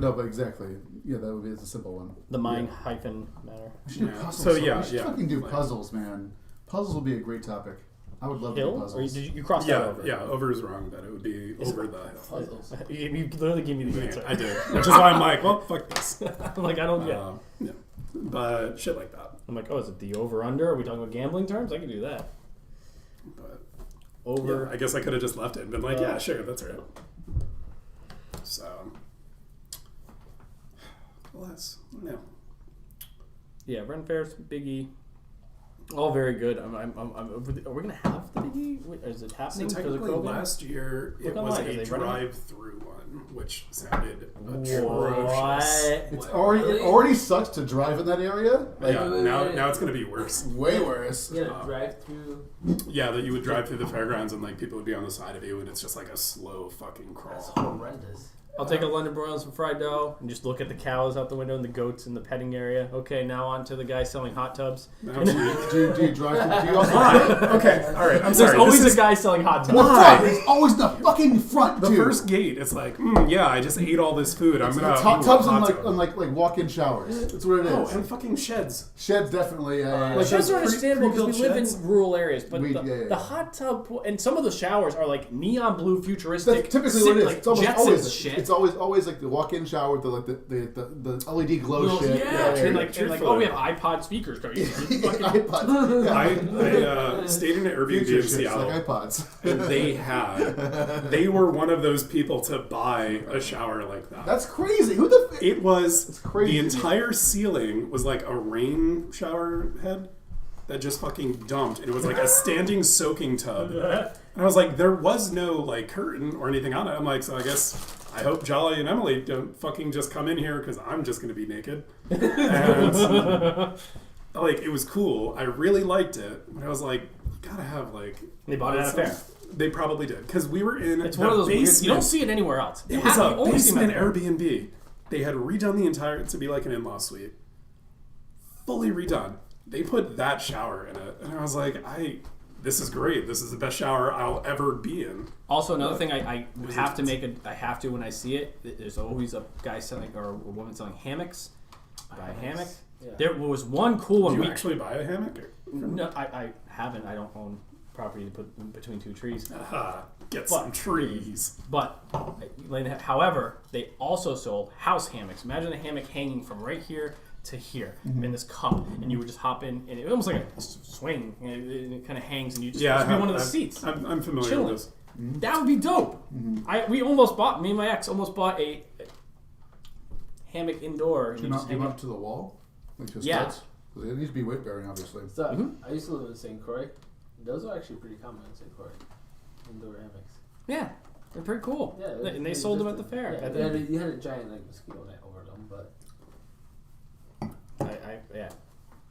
But exactly. Yeah, that would be a simple one. The mind hyphen matter. We should do Yeah. puzzles. So, We yeah, should yeah. fucking do Like- puzzles, man. Puzzles would be a great topic. I would love to do Hill? Or puzzles. did you cross that Yeah, over? yeah. Over is wrong. That it would be Is over the hill. Puzzles. You literally gave me the Yeah, answer. I did, which is why I'm like, well, fuck this. I'm like, I don't get. Yeah, but shit like that. I'm like, oh, is it the over under? Are we talking about gambling terms? I can do that. But Over. yeah, I guess I could have just left it and been like, yeah, sure, that's right. So, alas, no. Yeah, Ren Fairs, Big E, all very good. Are we gonna have the Big E? Is it So happening because of technically, COVID? last year it Look was online, a is they running? drive-through one, which sounded What? atrocious. It's What, already really? It already sucks to drive in that area. Like Yeah, wait, now wait. now it's gonna be worse. way worse. You gotta drive through. Yeah, that you would drive through the fairgrounds and like people would be on the side of you, and it's just like a slow fucking That's crawl. horrendous. I'll take a London broil and some fried dough, and just look at the cows out the window and the goats in the petting area. Okay, now on to the guy selling hot tubs. Now, gee. Do you drive? Do you also? Why? Okay, all right. I'm There's sorry. always this is a guy selling hot The tubs. front. There's always the fucking front, the dude. first gate. It's like, yeah, I just ate all this food. I'm gonna It's hot ooh, tubs hot and tub. like walk-in showers. That's what it is. Oh, and fucking sheds. Sheds definitely. Like, Sheds, sheds are pre- understandable because we pre-built live sheds. in rural areas, but We- the, yeah, yeah, the yeah. hot tub and some of the showers are like neon blue, futuristic. That's typically what it is. Like It's almost Jetsons always. shit. It's always like the walk-in shower with the LED glow Little- shit. yeah, and true- like, truthfully. oh, we have iPod speakers. Fucking- iPods. Yeah. I stayed in an Airbnb Future in shit, Seattle. like iPods. And they were one of those people to buy a shower like that. That's crazy. Who the? It was crazy. the entire ceiling was like a rain shower head that just fucking dumped, and it was like a standing soaking tub. And I was like, there was no like curtain or anything on it. I'm like, so I guess I hope Jolly and Emily don't fucking just come in here because I'm just gonna be naked. And like, it was cool. I really liked it. And I was like, you gotta have like. They bought it at a fair. They probably did because we were in. It's the one of those weird. basement. You don't see it anywhere else. It was You a only see them basement at fairs. Airbnb. They had redone the entire to be like an in-law suite, fully redone. They put that shower in it, and I was like, this is great. This is the best shower I'll ever be in. Also, another thing I was have to intense. make I have to when I see it. There's always a guy selling or a woman selling hammocks. Buy a hammock. Yeah. There was one cool one. Did you actually buy a hammock? No, I haven't. I don't own property to put in between two trees. Aha, get some trees. But, however, they also sold house hammocks. Imagine a hammock hanging from right here to here in this cup, and you would just hop in, and it was almost like a swing. And it kind of hangs, and you just Yeah, be one of the seats. I'm familiar Chilling. with this. That would be dope. Me and my ex almost bought a hammock indoor. And Do you you not just give hang up to the wall? Like just Yeah. studs? 'Cause it needs to be weight bearing, obviously. So Mm-hmm. I used to live in St. Croix. Those are actually pretty common in St. Croix. Indoor hammocks. Yeah, they're pretty cool. Yeah, And they sold them at the fair. Yeah, I you, had think. a, you had a giant like mosquito net over them, but Yeah.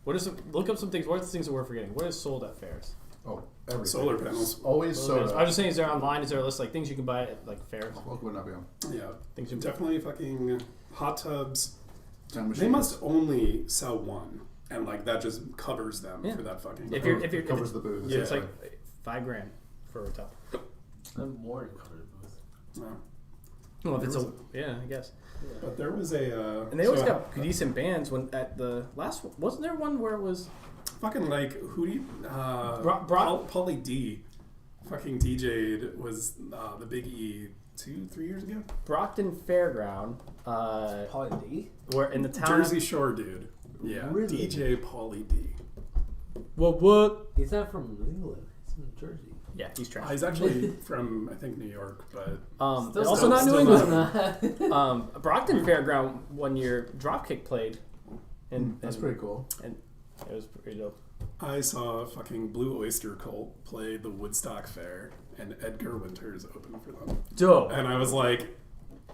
What is look up some things. What are the things that we're forgetting? What is sold at fairs? Oh, everything. Solar panels. Always I soda. was just saying, is there online? Is there a list like things you can buy at like fairs? What would not be on? Yeah, Things you definitely fucking hot tubs. Time machines. They must only sell one, and like that just covers them Yeah. for that fucking. If you're covers the booze. Yeah. it's like $5,000 for a tub. I'm more than covered booth. No. Well, if it's There a I guess. Yeah. But there was a. And they always so, got decent bands. When at the last, wasn't there one where it was fucking like who do you Pauly D fucking DJ'd was the Big E 2-3 years ago. Brockton Fairground? Pauly D? Where in the town? Jersey Shore dude. Yeah. Really? DJ Pauly D. What? He's not from New England. He's from Jersey. Yeah, he's trash. He's actually from I think New York, but Still also not New still England. not. Brockton Fairground one year, Dropkick played, and That's and pretty cool. it was pretty dope. I saw fucking Blue Oyster Cult play the Woodstock Fair, and Edgar Winters opened for them. Dope. And I was like,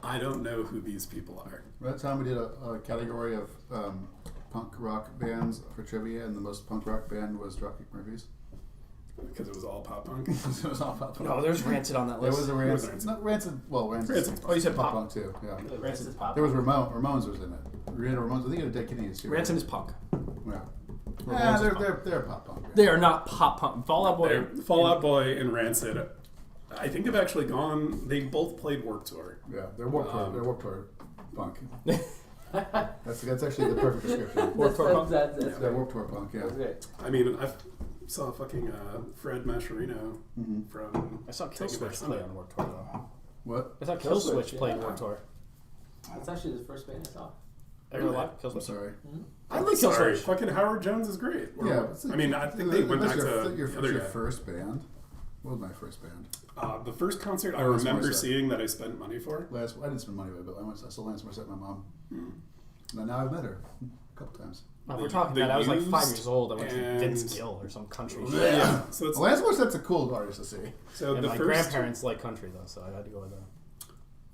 I don't know who these people are. That time we did a category of punk rock bands for trivia, and the most punk rock band was Dropkick Murphys. Because it was all pop punk. It was all pop punk. No, there's Rancid on that There list. was a was Rancid. Rancid. Not Rancid. Well, Rancid. Rancid. Oh, you said pop. punk too. Yeah. Rancid pop. There was Ramones was in it. We had Ramones. I think it had Dead Kennedys too. Rancid is punk. Yeah. Ramones is Yeah, punk. they're pop punk. Yeah. They are not pop punk. Fall Out Boy. Fall Out Boy and Rancid, I think have actually gone. They both played Warped Tour. Yeah, they're Warped Tour. Um, They're Warped Tour. punk. That's actually the perfect description. Warped Tour punk? That's Yeah, great. Warped Tour punk. Yeah. That's great. I mean, I saw fucking Fred Mascherino Mm-hmm. from. I saw Take It Killswitch Back play Sunday. on Warped Tour though. What? I thought Killswitch, Killswitch played yeah. Warped Tour. That's actually the first band I saw. Are you alive? I'm Killswitch. sorry. I'm like sorry. Killswitch. Fucking Howard Jones is great. Or Yeah, what? it's like- I mean, I think they went That's back your, to your, the other your guy. first band. What was my first band? The first concert I Lance remember Morissette. seeing that I spent money for. I didn't spend money with it, but I saw Lance Morissette with my mom. And now I've met her a couple times. If we're talking The that, I was like 5 Used years old. I went to and- Vince Gill or some country. Yeah. So it's Lance Morissette's a cool artist to see. so And the my first grandparents like country though, so I had to go with them.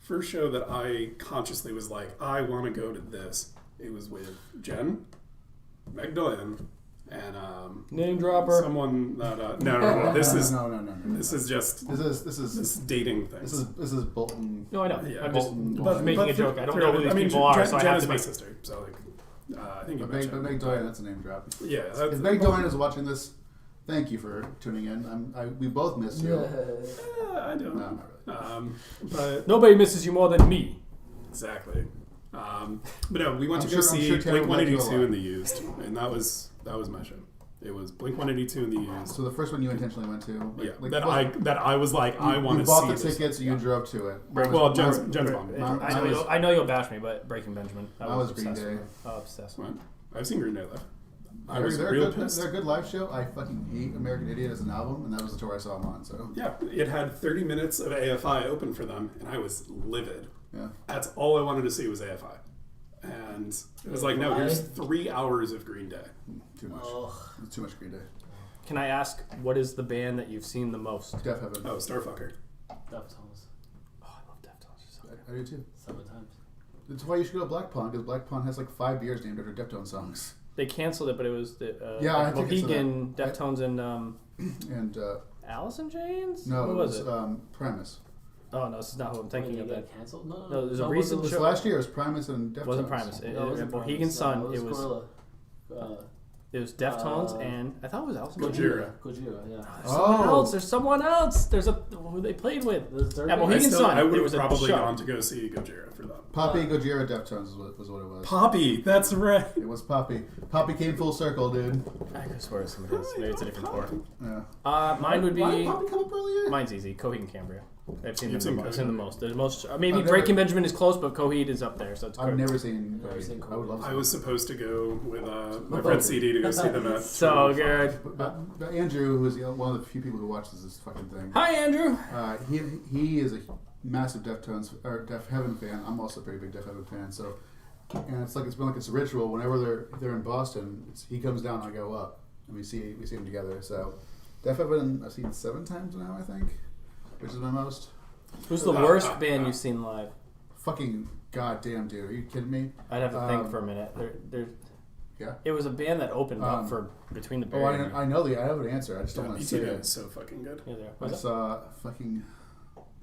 first show that I consciously was like, I want to go to this. It was with Jen, Meg Doyen, and Name dropper. someone that no. This is no. this is just This this dating thing. this is Bolton. No, I know. Yeah, I'm just but- making a but joke. I don't know who these I mean, people are, so I Jen have is to my make. sister. So like, I think you But mentioned. Meg Doyen, that's a name drop. Yeah, that's, If Meg Doyen is watching this, thank you for tuning in. We both miss you. I don't. No, not really. But Nobody misses you more than me. exactly. But no, we went I'm to go sure- I'm see sure Taylor Blink would like you a 182 lot. in the Used, and that was my show. It was Blink 182 in the Used. So the first one you intentionally went to, Yeah, like that I was like, I want You to bought see the this. tickets, you drove to it. Well, Jen's Mine- mom. I know you'll bash me, but Breaking Benjamin. I was Green obsessed Day. with them. Obsessed. What? I've seen Green Day live. I They're, was they're real good, pissed. they're a good live show. I fucking hate American Idiot as an album, and that was the tour I saw them on. So Yeah, it had 30 minutes of AFI open for them, and I was livid. yeah, That's all I wanted to see was AFI. And it was like, no, here's 3 hours of Green Day. too much. Too much Green Day. Can I ask, what is the band that you've seen the most? Deaf Heaven. Oh, Starfucker. Deftones. Oh, I love Deftones. I do too. 7 times. That's why you should go to Black Pond, because Black Pond has like 5 beers named after Deftones songs. They canceled it, but it was the Yeah, I think it's Mohegan, Deftones, and And Alice in Chains. no, Who it was was it? Primus. Oh no, this is not who I'm thinking of. That Canceled? No, No, there's a It recent was show. last year. It was Primus and Deftones. It wasn't Primus. No, it wasn't Mohegan Primus. Sun. No, it was Gorilla. it was Deftones and I thought it was Alice in Chains. Gojira. Gojira, yeah. There's someone Oh. else. There's someone else. There's who they played with. There's third At band. Mohegan Sun. I would It have was a probably show. gone to go see Gojira for that. Poppy Gojira Deftones was what it was. Poppy, that's right. It was Poppy. Poppy came full circle, dude. I could swear it's somebody else. Maybe it's a different tour. Yeah. Mine would Why did be. Poppy come up earlier? Mine's easy. Coheed and Cambria. I've seen You've them. seen I've seen the Coheed. most. There's most. Maybe I've never- Breaking Benjamin is close, but Coheed is up there. So it's. I've never seen. Never seen I would love to. I was supposed to go with my friend CD to go see them at So 12. good. But Andrew, who is one of the few people who watches this fucking thing, Hi, Andrew. he is a massive Deftones or Deaf Heaven fan. I'm also a pretty big Deaf Heaven fan. So, and it's been like it's a ritual. Whenever they're in Boston, he comes down, I go up, and we see him together. So, Deaf Heaven I've seen 7 times now, I think, which is my most. Who's the worst band you've seen live? Fucking goddamn, dude! Are you kidding me? I'd have to think for a minute. There. Yeah. It was a band that opened up for Between the Oh, Buried. I know I have an answer. I just don't Yeah, want to say BTV it. is so fucking good. Yeah, there. I Was it? saw fucking.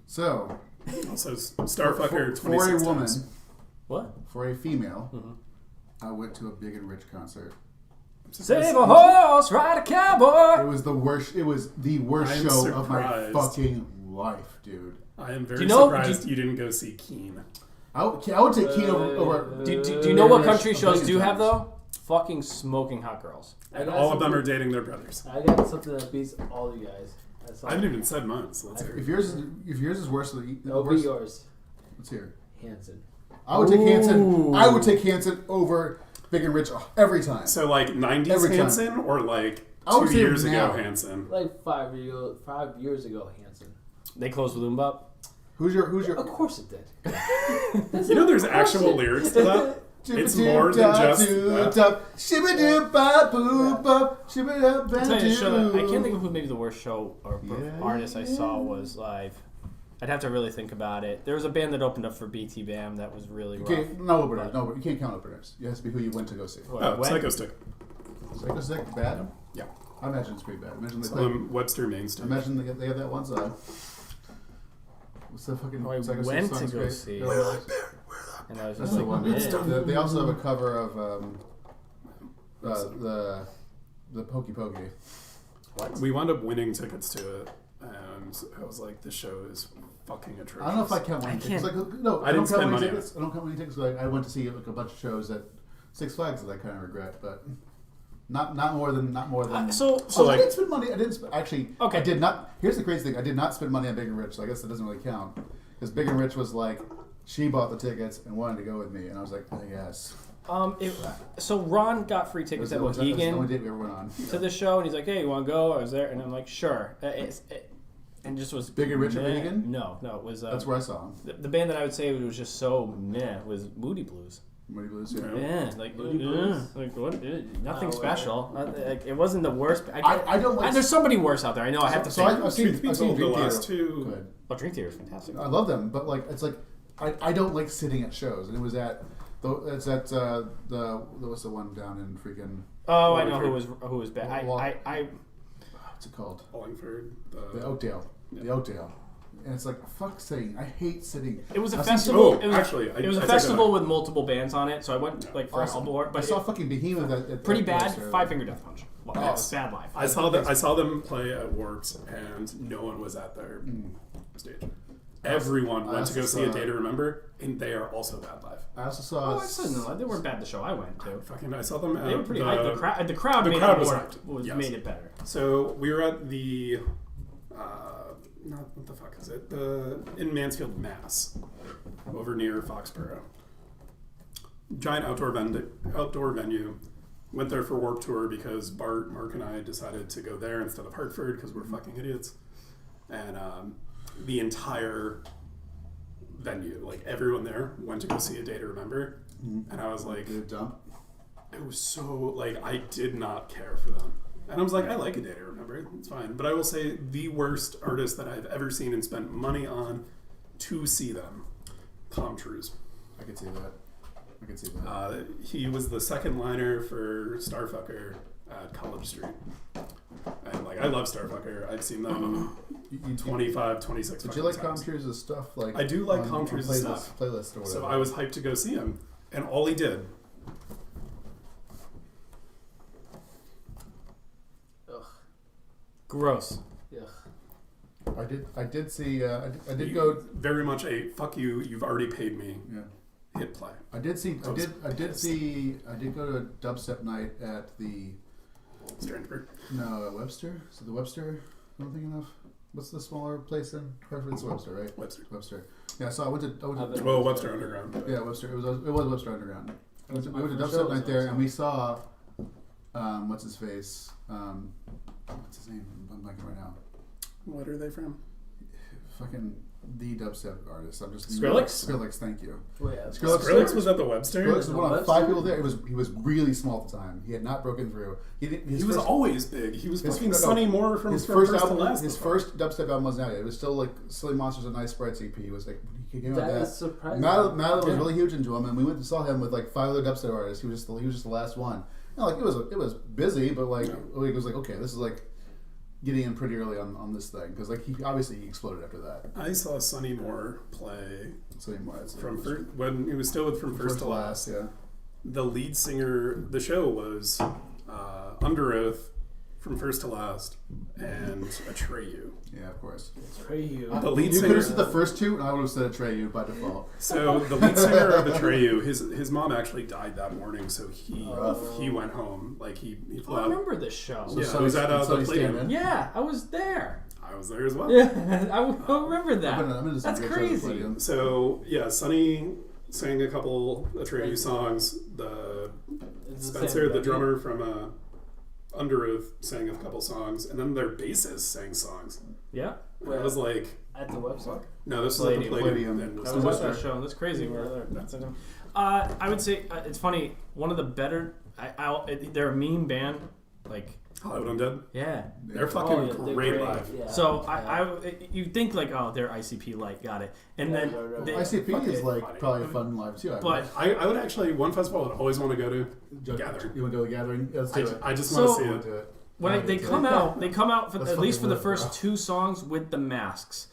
So, Also, Starfucker for a 26 woman, times. What? for a female, Mhm. I went to a Big and Rich concert. Save a horse, ride a cowboy. It was the worst. It was the worst I'm show of my surprised. fucking life, dude. I am very Do you know- surprised you didn't go see Keen. I would take Keen over. Do you know what country A shows billion do you have times. though? Fucking smoking hot girls. And all of them are dating their brothers. I got something that beats all you guys. That's all. I haven't even said mine, so let's hear If it. yours is worse than the It'll be worst, yours. let's hear. Hanson. I would take Hanson. Ooh. I would take Hanson over Big and Rich every time. So, like, 90s Every time. Hanson or, like, I would 2 say years now. ago Hanson? Like 5 years ago, Hanson. They closed with Umbop. Who's your? Of course it did. You know there's actual lyrics to that? It's more than just that. I'll tell you the show that, I can't think of who maybe the worst show or artist I saw was live. I'd have to really think about it. There was a band that opened up for BT Bam that was really rough. Okay, no openers. No, but you can't count openers. It has to be who you went to go see. What, Oh, when? Psycho Stick. Psycho Stick, bad. Yeah. I imagine it's pretty bad. Imagine they play. Webster Main Stage. Imagine they have that one song. What's the fucking Oh, I Psycho Stick went to song's go great? see. That was- And I was That's just the like, one. man. They also have a cover of the Pokey Pokey. We wound up winning tickets to it, and I was like, this show is fucking atrocious. I don't know if I count winning tickets. Like, no, I didn't spend money on tickets. I don't count winning tickets. Like, I went to see like a bunch of shows at Six Flags that I kind of regret, but not more than. So I didn't spend money. I didn't actually. Okay. I did not. Here's the crazy thing. I did not spend money on Big and Rich. So I guess that doesn't really count because Big and Rich was like, she bought the tickets and wanted to go with me, and I was like, oh, yes. So Ron got free tickets at Mohegan. That was the only date we ever went on. To the show, and he's like, "Hey, you want to go?" I was there, and I'm like, "Sure." And just was Big and Rich at meh. Mohegan? No, it was. That's where I saw him. The band that I would say was just so meh was Moody Blues. Moody Blues, yeah. Yeah, like Moody Blues? like what? Nothing Oh, special. Like, it wasn't the worst. I don't like. There's somebody worse out there. I know. I have to say. I've seen the Dream Theater. last Go two. ahead. Oh, Dream Theater is fantastic. I love them, but like it's like I don't like sitting at shows, and it was at what's the one down in freaking Oh, I know who was bad. what's it called? Wallingford. The Oakdale. Yeah. The Oakdale. And it's like fuck sitting. I hate sitting. It was a I've seen festival. Oh, it was a festival with multiple bands on it, so I went like for Awesome. Albor. I But saw fucking Behemoth at pretty at bad. Webster. Five Finger Death Punch. Well, Oh, that's bad live. I saw them play at Warped, and no one was at their stage. Everyone went to go see A Day to Remember, and they are also bad live. I also saw. Oh, I said no. They weren't bad. The show I went to. Fucking, I saw them at They were pretty hyped. The crowd made crowd it was more, hyped. Yes. made it better. So we were at the, not what the fuck is it? In Mansfield, Mass, over near Foxborough. Giant outdoor venue. Went there for Warped Tour because Bart, Mark, and I decided to go there instead of Hartford because we're fucking idiots. And the entire venue, like everyone there, went to go see A Day to Remember. And I was like, Did it dump? it was so, like, I did not care for them. And I was like, I like A Day to Remember. It's fine. But I will say the worst artist that I've ever seen and spent money on to see them, Tom Cruise. I could see that. He was the second liner for Starfucker at College Street. And, like, I love Starfucker. I've seen them 25, 26 Did you like times. Tom Cruise's stuff? Like I do like Tom Cruise's stuff. Playlist or whatever. So I was hyped to go see him. And all he did... Ugh. Gross. Ugh. I did see. I did You- go. very much a fuck you. You've already paid me. Yeah. Hit play. I did see. I was I did pissed. see. I did go to a dubstep night at the. Strangeburg. No, at Webster. So the Webster. I'm thinking of. What's the smaller place in Hartford? It's Webster, right? Webster. Yeah. So I went to. Well, Webster Underground. Yeah, Webster. It was Webster Underground. We went to My dubstep show night was there, awesome. and we saw. What's his face? What's his name? I'm blanking right now. What are they from? Fucking the dubstep artist. I'm just Skrillex? Skrillex, thank you. Wait, yeah, Skrillex was at the Webster? Skrillex was one of Webster? 5 people there. He was really small at the time. He had not broken through. He was always big. He was his- fucking no, Sonny Moore from his First first album. to Last. His first dubstep album wasn't out yet. It was still like Silly Monsters and Nice Sprites EP. It was like he came out That with is surprising. Madeline was Yeah. really huge into him, and we went and saw him with like 5 other dubstep artists. He was just the last one. And like it was busy, but like Yeah. it was like okay, this is like getting in pretty early on this thing because like he exploded after that. I saw Sonny Moore play So anyway, it's when he was still with From First to Last. yeah. The lead singer, the show was Under Oath, From First to Last, and Atreyu. Yeah, of course. The lead You could singer. have said the first two, and I would have said Atreyu by default. So the lead singer of Atreyu, his mom actually died that morning, so he went home. Like he flew I out. remember this show. Yeah, it was at the Sonny's Palladium. stand-in. Yeah, I was there. I was there as well. Yeah, I remember that. I'm gonna That's some great shows at crazy. Palladium. So yeah, Sonny sang a couple Atreyu songs. The Spencer, the drummer from Under Oath, sang a couple songs, and then their bassist sang songs. Yeah, And I was like, At the website. no, this is at the Palladium. Palladium. And I was was still at that show. That's crazy. I would say it's funny. One of the better. They're a meme band. Like Hollywood Undead. yeah. They're fucking Oh, yeah, they're great great. live. Yeah. So Yeah. you think like they're ICP light, got it, and then right. they, ICP is Fucking like funny. probably fun live too. but I would actually, one festival I would always want to go to, Gathering. Gathering. You want to go to Gathering? Yeah, let's do it. I just So- want to see Let's it. do it. when Yeah, they let's do come it. out, they come out for Let's at least for fucking the work, first bro. 2 songs with the masks,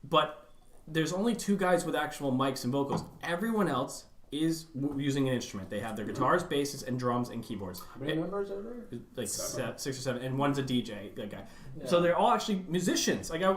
but there's only 2 guys with actual mics and vocals. Everyone else is using an instrument. They have their guitars, basses, and drums and keyboards. How many members are there? Like 6 or 7, and one's a DJ. That guy. Yeah. So they're all actually musicians. Like I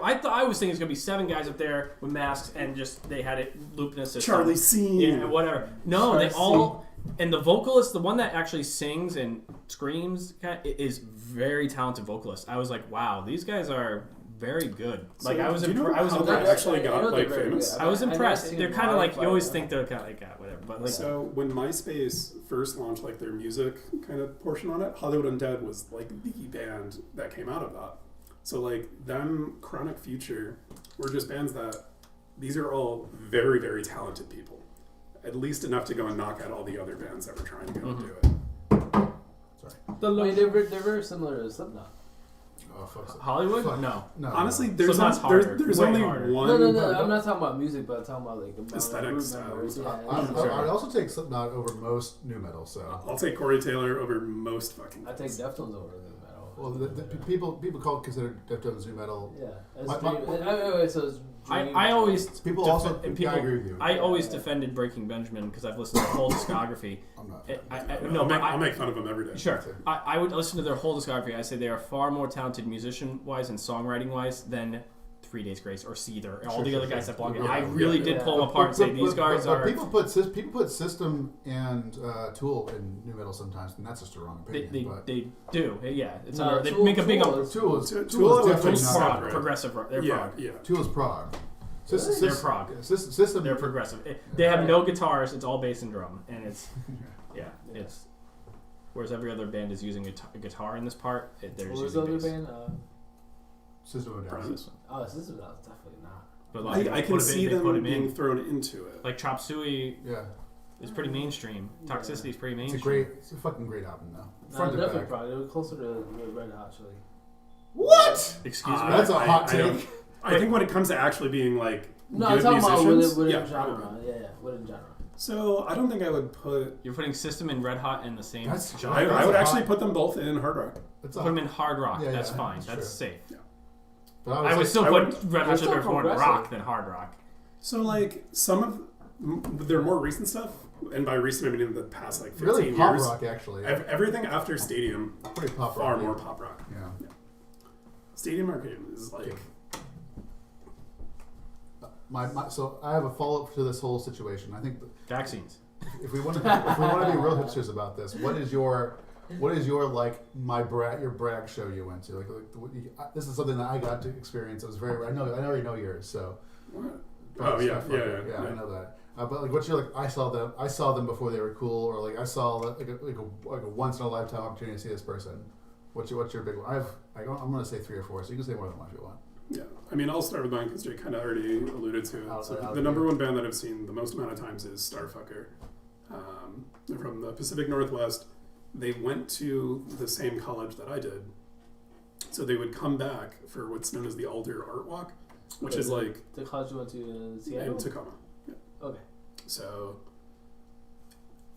was thinking it's gonna be 7 guys up there with masks and just they had it looped in a system. Charlie Scene. Yeah, whatever. No, they all. And the vocalist, the one that actually sings and screams, is very talented vocalist. I was like, wow, these guys are very good. Like So, I was do you know impressed. how they actually got like famous? I was impressed. They're kind of like, you always think they're kind of like, whatever. But like, So when MySpace first launched like their music kind of portion on it, Hollywood Undead was like the band that came out of that. So like them, Chronic Future, were just bands that these are all very, very talented people. At least enough to go and knock out all the other bands that were trying to go and do it. I mean, they're very similar to Slipknot. Oh, fuck. Hollywood? Fuck. No. No. Honestly, no. there's Slipknot's harder. there's Way only harder. one. No. I'm not talking about music, but I'm talking about like Aesthetics, group members. I'd also take Slipknot over most new metal. So I'll take Corey Taylor over most fucking. I take Deftones over new metal. well, the people consider Deftones new metal. Yeah. My- I always People also. and people, I agree with you. I always defended Breaking Benjamin because I've listened to their whole discography. I'm not. I'll make fun of him every day. Sure. I would listen to their whole discography. I say they are far more talented musician-wise and songwriting-wise than 3 Days Grace or Seether and all the other guys that belong in. Yeah, I really did pull them apart and say these guys are... People put System and Tool in new metal sometimes, and that's just a wrong opinion. They do. Yeah. It's No, they Tool- make a big... Tool Tool is Tool definitely is not. prog. prog, progressive rock. They're Yeah, prog. yeah. Tool is prog. They're prog. System. They're progressive. They have no guitars. It's all bass and drum, and it's it's. Whereas every other band is using a guitar in this part, they're What just was the using other bass. band? System of a Down. System of definitely not. But like, I can see they put them him being in. thrown into it. Like Chop Suey Yeah, is pretty mainstream. Toxicity is pretty it's mainstream. it's a fucking great album though. No, Front to definitely back. probably. It was closer to Red Hot Chili. What? Excuse me. That's a hot I don't- take. I think when it comes to actually being like No, good I'm talking about musicians, within yeah, genre. probably. Yeah, within genre. So I don't think I would put. You're putting System and Red Hot in the same That's genre. giant. I would actually put them both in hard rock. It's Put them in hard rock. Yeah, That's yeah, fine. that's That's true. safe. But I would still I put would- Red Hot They're Chili Peppers still more in rock progressive. than hard rock. So like some of their more recent stuff, and by recent I mean in the past like 15 really pop years. rock actually. Everything after Stadium, Pretty pop rock. far more pop rock. Yeah. Stadium Arcade is like So I have a follow up to this whole situation. I think Vaccines. if we want to be real hipsters about this, what is your like your brag show you went to? This is something that I got to experience. It was very. I already know yours. So. what? Oh yeah. I know that. But like, what's your like? I saw them before they were cool, or like I saw like a once in a lifetime opportunity to see this person. What's your big one? I'm gonna say 3 or 4, so you can say more than one if you want. Yeah, I mean, I'll start with mine because Jay kind of already alluded to it. So the number one band that I've seen the most amount of times is Starfucker. They're from the Pacific Northwest. They went to the same college that I did, so they would come back for what's known as the Alder Art Walk, which is like The college you went to in Seattle? in Tacoma. Yeah. Okay. So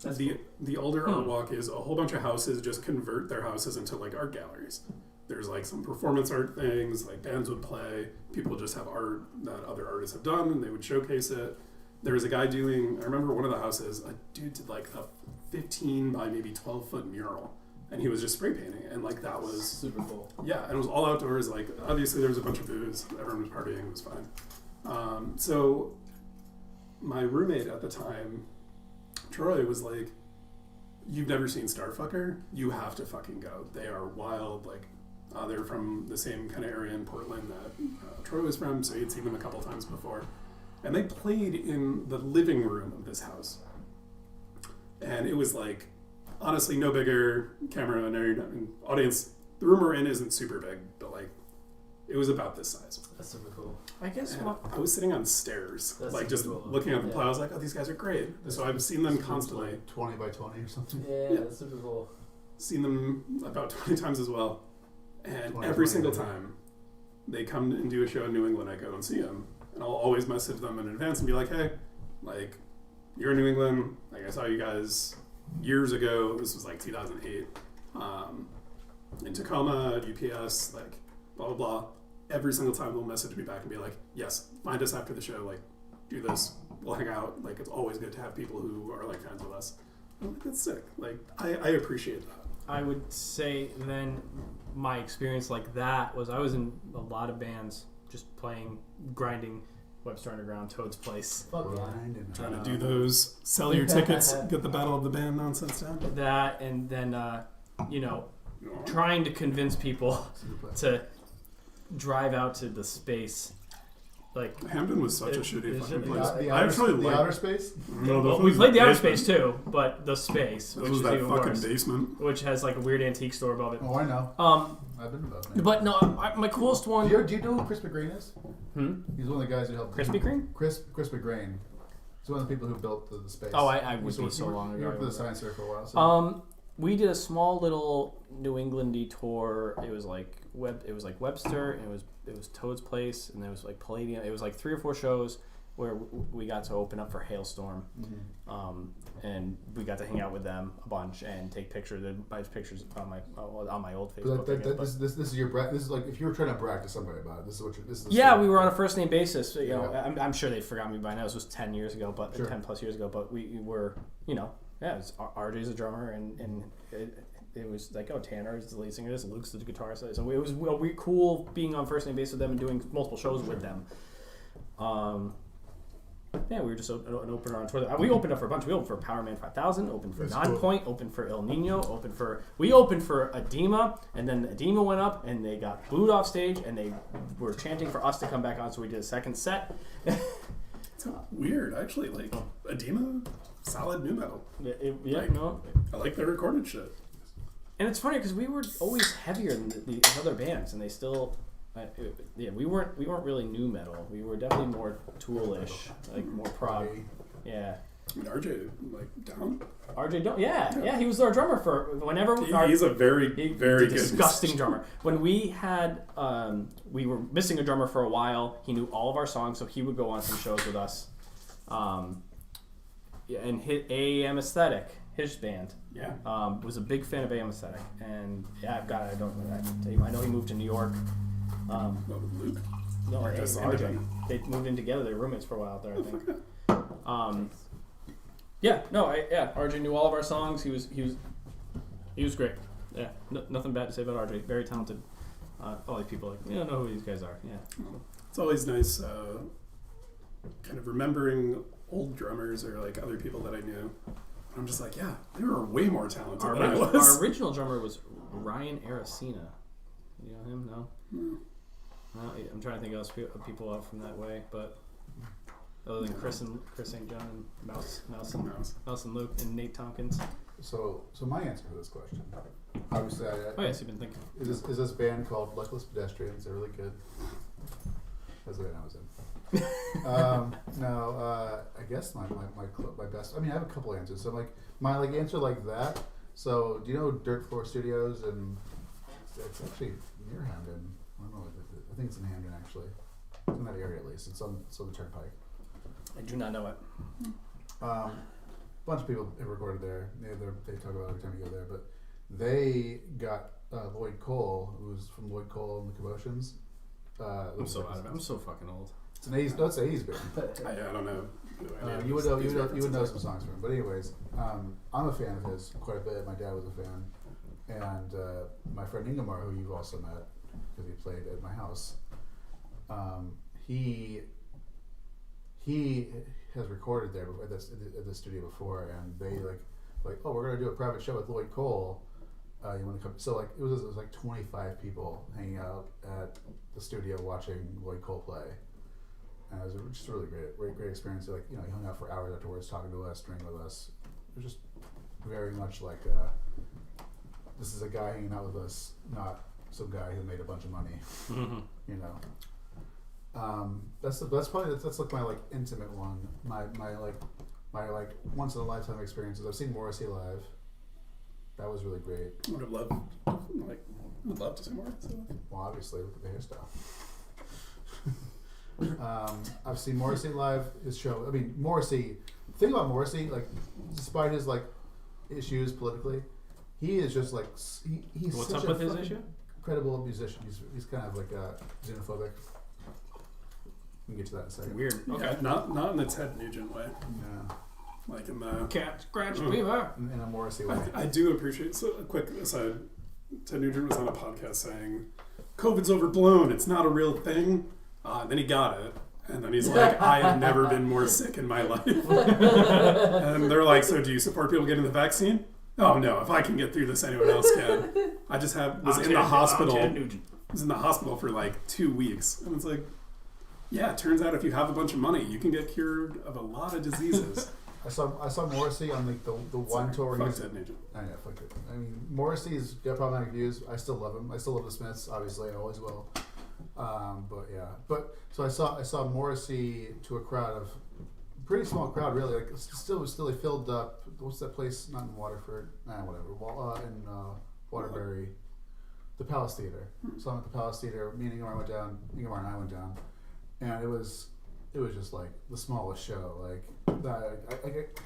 That's the Alder Art Walk is a whole bunch of houses just convert their houses into like art galleries. There's like some performance art things, like bands would play, people would just have art that other artists have done and they would showcase it. There was a guy doing, I remember one of the houses, a dude did like a 15 by maybe 12 foot mural and he was just spray painting and like that was super cool. yeah, and it was all outdoors. Like obviously there was a bunch of booze, everyone was partying, it was fine. So my roommate at the time, Troy, was like, "You've never seen Starfucker? You have to fucking go. They are wild. Like they're from the same kind of area in Portland that Troy was from, so he'd seen them a couple times before, and they played in the living room of this house, and it was like." Honestly, no bigger camera and audience. The room we're in isn't super big, but like, it was about this size. That's super cool. I guess And I was sitting on stairs, That's like just super cool. looking at the Yeah. play. I was like, oh, these guys are great. So I've seen them constantly. Like 20 by 20 or something. Yeah, Yeah. that's super cool. Seen them about 20 times as well. And 20, every 20, single yeah. time they come and do a show in New England, I go and see them. And I'll always message them in advance and be like, hey, like, you're in New England. Like, I saw you guys years ago. This was like 2008. In Tacoma at UPS, like, blah, blah, blah. Every single time they'll message me back and be like, yes, find us after the show. Like, do this. we'll hang out. Like, it's always good to have people who are like friends with us. I'm like, that's sick. Like, I appreciate that. I would say then my experience like that was I was in a lot of bands just playing, grinding Webster Underground, Toad's Place. Trying to do those, sell your tickets, get the Battle of the Band nonsense down. That, and then, trying to convince people to drive out to the space. Like Hampton was such a shitty fucking place. The I actually the like outer space. we played the outer space too, but the space, This which was is that even fucking worse, basement. which has like a weird antique store above it. Oh, I know. I've been above. But no, my coolest one. Do you know who Chris McGrain is? He's one of the guys who helped. Krispy Kreme? Chris McGrain. He's one of the people who built the space. Oh, I would be so long He ago. worked for the Science Fair for a while. So. We did a small little New Englandy tour. It was like Webster, and it was Toad's Place, and there was like Palladium. It was like 3 or 4 shows where we got to open up for Hailstorm, and we got to hang out with them a bunch and take pictures. My pictures on my old Facebook. This is your brag. This is like if you were trying to brag to somebody about it. This is what you're. This is the yeah, story. we were on a first name basis. You know, Yeah. I'm sure they forgot me by now. This was 10 years ago, but Sure. 10 plus years ago. But we were, yeah, it was, RJ's a drummer, and it was like, oh, Tanner is the lead singer, Luke's the guitarist. So it was cool being on first name basis with them and doing multiple shows with them. Yeah, we were just an opener on tour. We opened up for a bunch. We opened for Power Man 5000, opened for Nonpoint, opened for El Nino, we opened for Edema, and then Edema went up and they got booed off stage and they were chanting for us to come back on, so we did a second set. It's weird, actually. Like, Edema, solid new metal. I like their recorded shit. And it's funny because we were always heavier than the other bands, and they still, we weren't really new metal. We were definitely more Tool-ish, like more prog. Yeah. I mean, RJ, like, down? RJ, don't. Yeah, he was our drummer for whenever. He's a very good disgusting drummer. When we had, we were missing a drummer for a while. He knew all of our songs, so he would go on some shows with us. And hit AAM Aesthetic, his band. Yeah. Was a big fan of AM Aesthetic, and I know he moved to New York. What, with Luke? No, Or just RJ. independent? They moved in together. They were roommates for a while out there, I think. RJ knew all of our songs. He was great. Yeah, nothing bad to say about RJ. Very talented. All these people know who these guys are. Yeah. It's always nice, kind of remembering old drummers or like other people that I knew. I'm just like, yeah, they were way more talented than I was. Our original drummer was Ryan Aracena. You know him? No? I'm trying to think of people out from that way, but other than Chris St. John and Mouse and Luke and Nate Tompkins. So my answer to this question, obviously, Yes, you've been thinking. Is this band called Luckless Pedestrians? They're really good. That's the band I was in. I guess my best. I mean, I have a couple answers. So my answer like that. So do you know Dirt Floor Studios? And it's actually near Hamden. I don't know. I think it's in Hamden actually. It's in that area at least. It's on the Turnpike. I do not know it. Bunch of people have recorded there. They talk about it every time you go there. But they got Lloyd Cole, who's from Lloyd Cole and the Commotions. I'm so fucking old. It's an 80s. Don't say 80s band. I don't know. You would know some songs from him. But anyways, I'm a fan of his quite a bit. My dad was a fan, and my friend Ingemar, who you've also met because he played at my house, he has recorded there at the studio before, and they like oh, we're gonna do a private show with Lloyd Cole. You want to come? So it was like 25 people hanging out at the studio watching Lloyd Cole play. And it was just a really great experience. He hung out for hours afterwards, talking to us, drinking with us. It was just very much like this is a guy hanging out with us, not some guy who made a bunch of money. You know, that's like my intimate one. My once in a lifetime experiences. I've seen Morrissey live. That was really great. I would have loved to see more. Well, obviously, look at the hairstyle. I've seen Morrissey live. His show. I mean, Morrissey. The thing about Morrissey, despite his issues politically, he is just he's What's such up with his issue? Incredible musician. He's kind of xenophobic. We can get to that in a second. Weird. Okay. Yeah, not in the Ted Nugent way. Yeah. Like in the Cat scratch fever. In a Morrissey way. I do appreciate. So a quick aside: Ted Nugent was on a podcast saying, "COVID's overblown. It's not a real thing." Then he got it, and then he's like, "I have never been more sick in my life." And they're like, "So do you support people getting the vaccine?" Oh no! If I can get through this, anyone else can. I just was in the hospital. Was in the hospital for like 2 weeks, and it's like, yeah. It turns out if you have a bunch of money, you can get cured of a lot of diseases. I saw Morrissey on the one tour. Fuck Ted Nugent. I know, fuck it. I mean, Morrissey's got problematic views. I still love him. I still love the Smiths. Obviously, I always will. But yeah. But so I saw Morrissey to a crowd of pretty small crowd, really. Like still filled up. What's that place? Not in Waterford. Whatever. In Waterbury, the Palace Theater. So I'm at the Palace Theater. Me and Ingemar and I went down, and it was just like the smallest show. Like that. It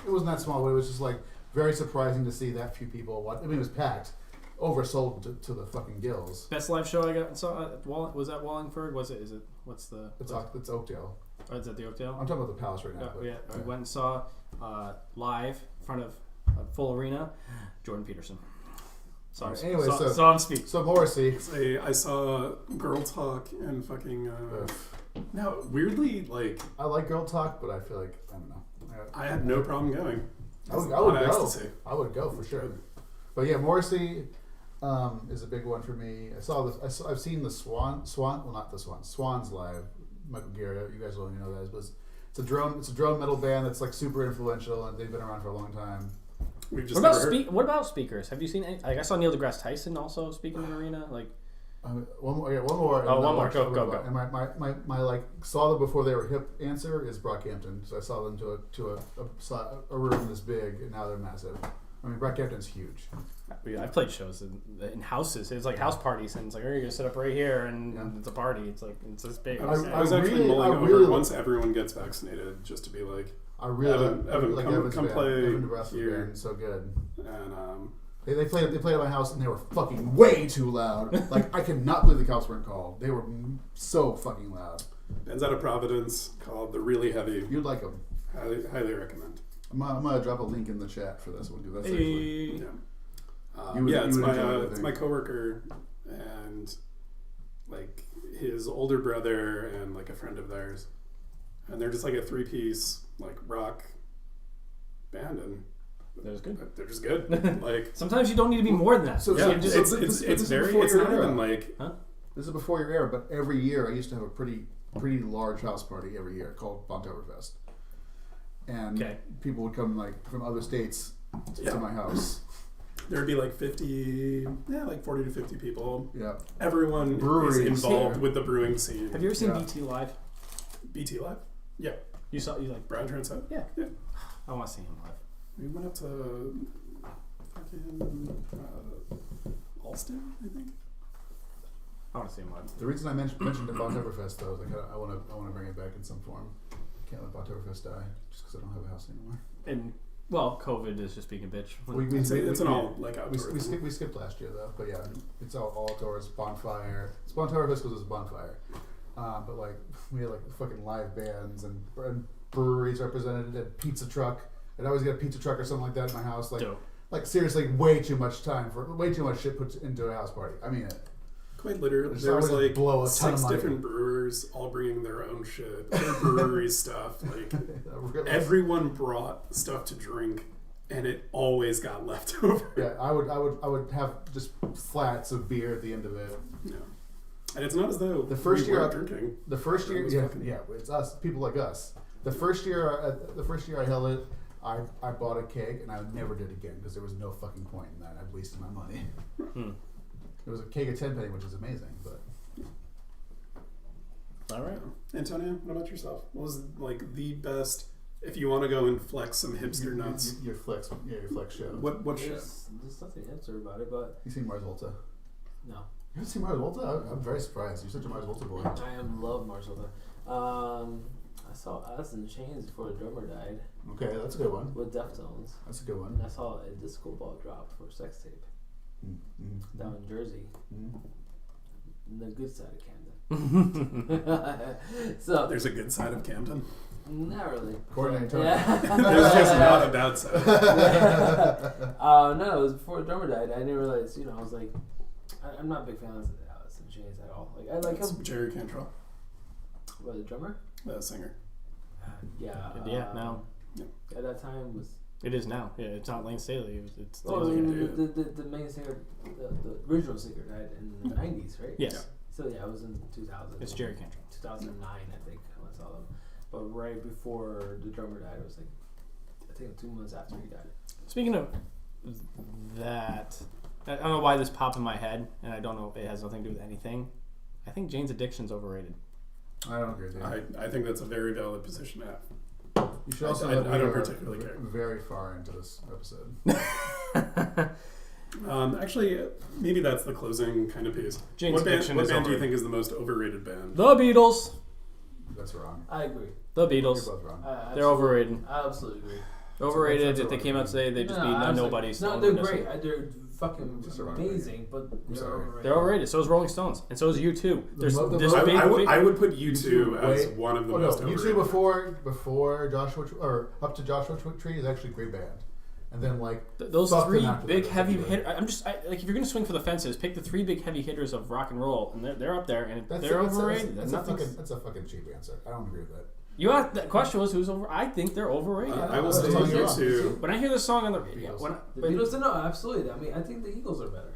wasn't that small, but it was just like very surprising to see that few people watch. I mean, it was packed, oversold to the fucking gills. Best live show I saw at was that Wallingford? Is it? What's the? It's Oakdale. Oh, is that the Oakdale? I'm talking about the Palace right now. Yeah, I went and saw live in front of a full arena. Jordan Peterson. Sorry. Right, anyway, so on speak. So Morrissey. I saw Girl Talk and fucking. No, weirdly, like I like Girl Talk, but I feel like I don't know. I had no problem going. I would go. I would go for sure. But yeah, Morrissey is a big one for me. I've seen the Swans live. Michael Garrett, you guys will know that, but it's a drone metal band that's like super influential, and they've been around for a long time. What about speakers? Have you seen any? Like I saw Neil deGrasse Tyson also speaking in an arena. Like one more. Oh, one more. Go. And my like saw them before they were hip answer is Brockhampton. So I saw them to a room this big, and now they're massive. I mean, Brockhampton's huge. I've played shows in houses. It's like house parties, and it's like, you're gonna sit up right here, and it's a party. It's like it's this big. I was actually mulling over once everyone gets vaccinated, just to be like, Evan, come play Evan here. Band, so good. And they played at my house, and they were fucking way too loud. Like I cannot believe the cops weren't called. They were so fucking loud. Band's out of Providence called The Really Heavy. You'd like them. Highly recommend. I'm gonna drop a link in the chat for this one because that's actually. It's my coworker and like his older brother and like a friend of theirs, and they're just like a 3-piece like rock band, and they're just good. Like sometimes you don't need to be more than that. It's not even like this is before your era, but every year I used to have a pretty large house party every year called Bontoberfest. And people would come like from other states to my house. There'd be like 40 to 50 people. Yeah. Everyone is involved with the brewing scene. Have you ever seen BT Live? BT Live? Yeah. You like Brian Transett? Yeah. I want to see him live. We went up to fucking Alston, I think. I want to see him live. The reason I mentioned the Bontoberfest though is like I want to bring it back in some form. Can't let Bontoberfest die just because I don't have a house anymore. And COVID is just being a bitch. It's an all like outdoor. We skipped last year though, but yeah, it's all outdoors. Bonfire. It's Bontoberfest because it's a bonfire. But like we had like fucking live bands and breweries represented, and pizza truck. I'd always get a pizza truck or something like that in my house. Like, dope. Like seriously, way too much shit put into a house party. I mean it. Quite literally, there was like 6 different brewers all bringing their own shit, their brewery stuff. Like everyone brought stuff to drink, and it always got left over. Yeah, I would have just flats of beer at the end of it. Yeah, and it's not as though the first we weren't drinking. The first year, it's us, people like us. The first year I held it, I bought a keg, and I never did again because there was no fucking point in that. I wasted my money. It was a keg of 10 penny, which is amazing, but all right. Antonio, what about yourself? What was like the best? If you want to go and flex some hipster nuts, your flex show. What show? There's nothing to answer about it, but You seen Mars Volta? no. You haven't seen Mars Volta? I'm very surprised. You're such a Mars Volta boy. I love Mars Volta. I saw Alice in Chains before the drummer died Okay, that's a good one. with Deftones. That's a good one. And I saw a disco ball drop for Sex Tape down in Jersey, in the good side of Camden. So There's a good side of Camden. not really. According to Yeah. There's just not a bad side. No, it was before the drummer died. I didn't realize. I was like, I'm not a big fan of Alice in Chains at all. Like I like It's him. Jerry Cantrell, What, the drummer? the singer. Yeah. now. At that time was. It is now. Yeah, it's not Lane Staley. It's Oh, Yeah. the main singer, the original singer died in the 90s, right? Yes. Yeah. So yeah, it was in 2000. It's Jerry Cantrell. 2009, I think, when I saw them. But right before the drummer died, it was like, I think 2 months after he died. Speaking of that, I don't know why this popped in my head, and I don't know if it has nothing to do with anything. I think Jane's Addiction's overrated. I don't agree with you. I think that's a very valid position to have. You should also I know that don't we are particularly care. very far into this episode. Actually, maybe that's the closing kind of piece. Jane's What band, Addiction what is band do you overrated. think is the most overrated band? The Beatles. That's wrong. I agree. The You're Beatles. both wrong. They're overrated. I absolutely agree. Overrated. that's If they came out today, they'd just be absolutely. nobodies. No, they're great. They're fucking Just a wrong amazing, but they're sorry. overrated. They're overrated. So is Rolling Stones, and so is U2. There's The this mo- big. I would put U2 as Wait. one of the Oh, no, most you overrated. two before Joshua or up to Joshua Tree is actually a great band, and then like Those fuck three them after big that, heavy particularly. hitters. Like if you're gonna swing for the fences, pick the three big heavy hitters of rock and roll, and they're up there, and they're overrated. That's Nothing's- a fucking cheap answer. I don't agree with that. You asked the question was who's over. I think they're overrated. I will That's say wrong. U2. When I hear the song on the radio, Beatles. The but Beatles, no, absolutely. I mean, I think the Eagles are better.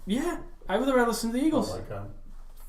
yeah, I would rather listen to the Eagles. Like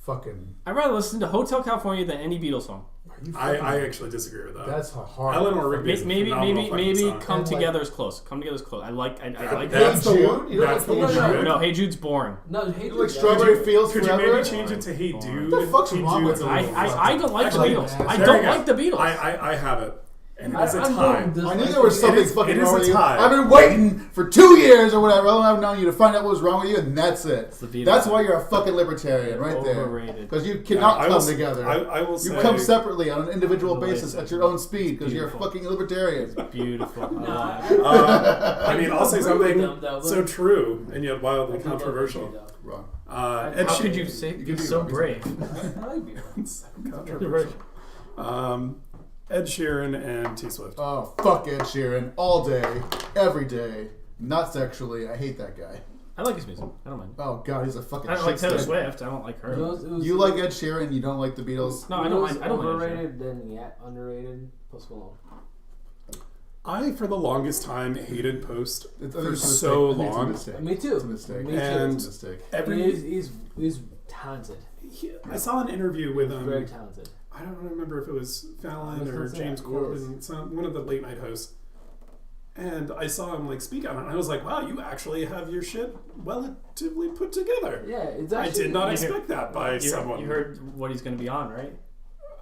fucking. I'd rather listen to Hotel California than any Beatles song. Are you I fucking- actually disagree with that. That's a hard. Eleanor Rigby is a Maybe phenomenal fucking song. Come And, like- Together is close. Come Together is close. I like Hey That's the Jude? one. You don't That's the like one. Hey you Jude? no. Hey Jude's boring. No, hey, You like Strawberry Fields Could you Forever? maybe change it to Hey Dude? What the fuck's Hey wrong with Jude's you? a little I don't like the Actually, Beatles. I there don't you go. like the Beatles. I have it. And it is a I'm tie. going this I knew way. there was something It is- fucking it is wrong a with you. tie. I've been waiting for 2 years or whatever. I've known you to find out what was wrong with you, and that's it. the Beatles. That's why you're a fucking libertarian, right there. Overrated. Because you cannot I come will- together. I will You say. come separately on an individual Beautiful. basis at your own speed because you're a Beautiful. fucking libertarian. Beautiful. No, I love it. I mean, I'll say agree with something them, though, but- so true and yet wildly I think they're controversial. okay, though. Wrong. Ed How could Sheeran- you say You be could be so wrong. brave? I like Beatles. Controversial. Ed Sheeran and T Swift. Oh, fuck Ed Sheeran. All day, every day. Not sexually. I hate that guy. I like his music. I don't mind. Oh, God, he's a fucking I don't like shit Taylor stick. Swift. I don't like her. You like Ed Sheeran, you don't like the Beatles? No, I don't mind. I don't mind. Ed Sheeran. Overrated, then yet underrated. Post Malone. I, for the longest time, hated Post It's, for so I think long. It's a mistake. Me too. It's a mistake. Me too. And It's a mistake. He's talented. I saw an interview with Very talented. I don't remember if it was I Fallon was or gonna say, James it Corden, one of the late night hosts. And I saw him like speak on it, and I was like, "Wow, you actually have your shit relatively put together." Yeah, it's I actually. did not You expect that by You, someone. you heard what he's going to be on, right?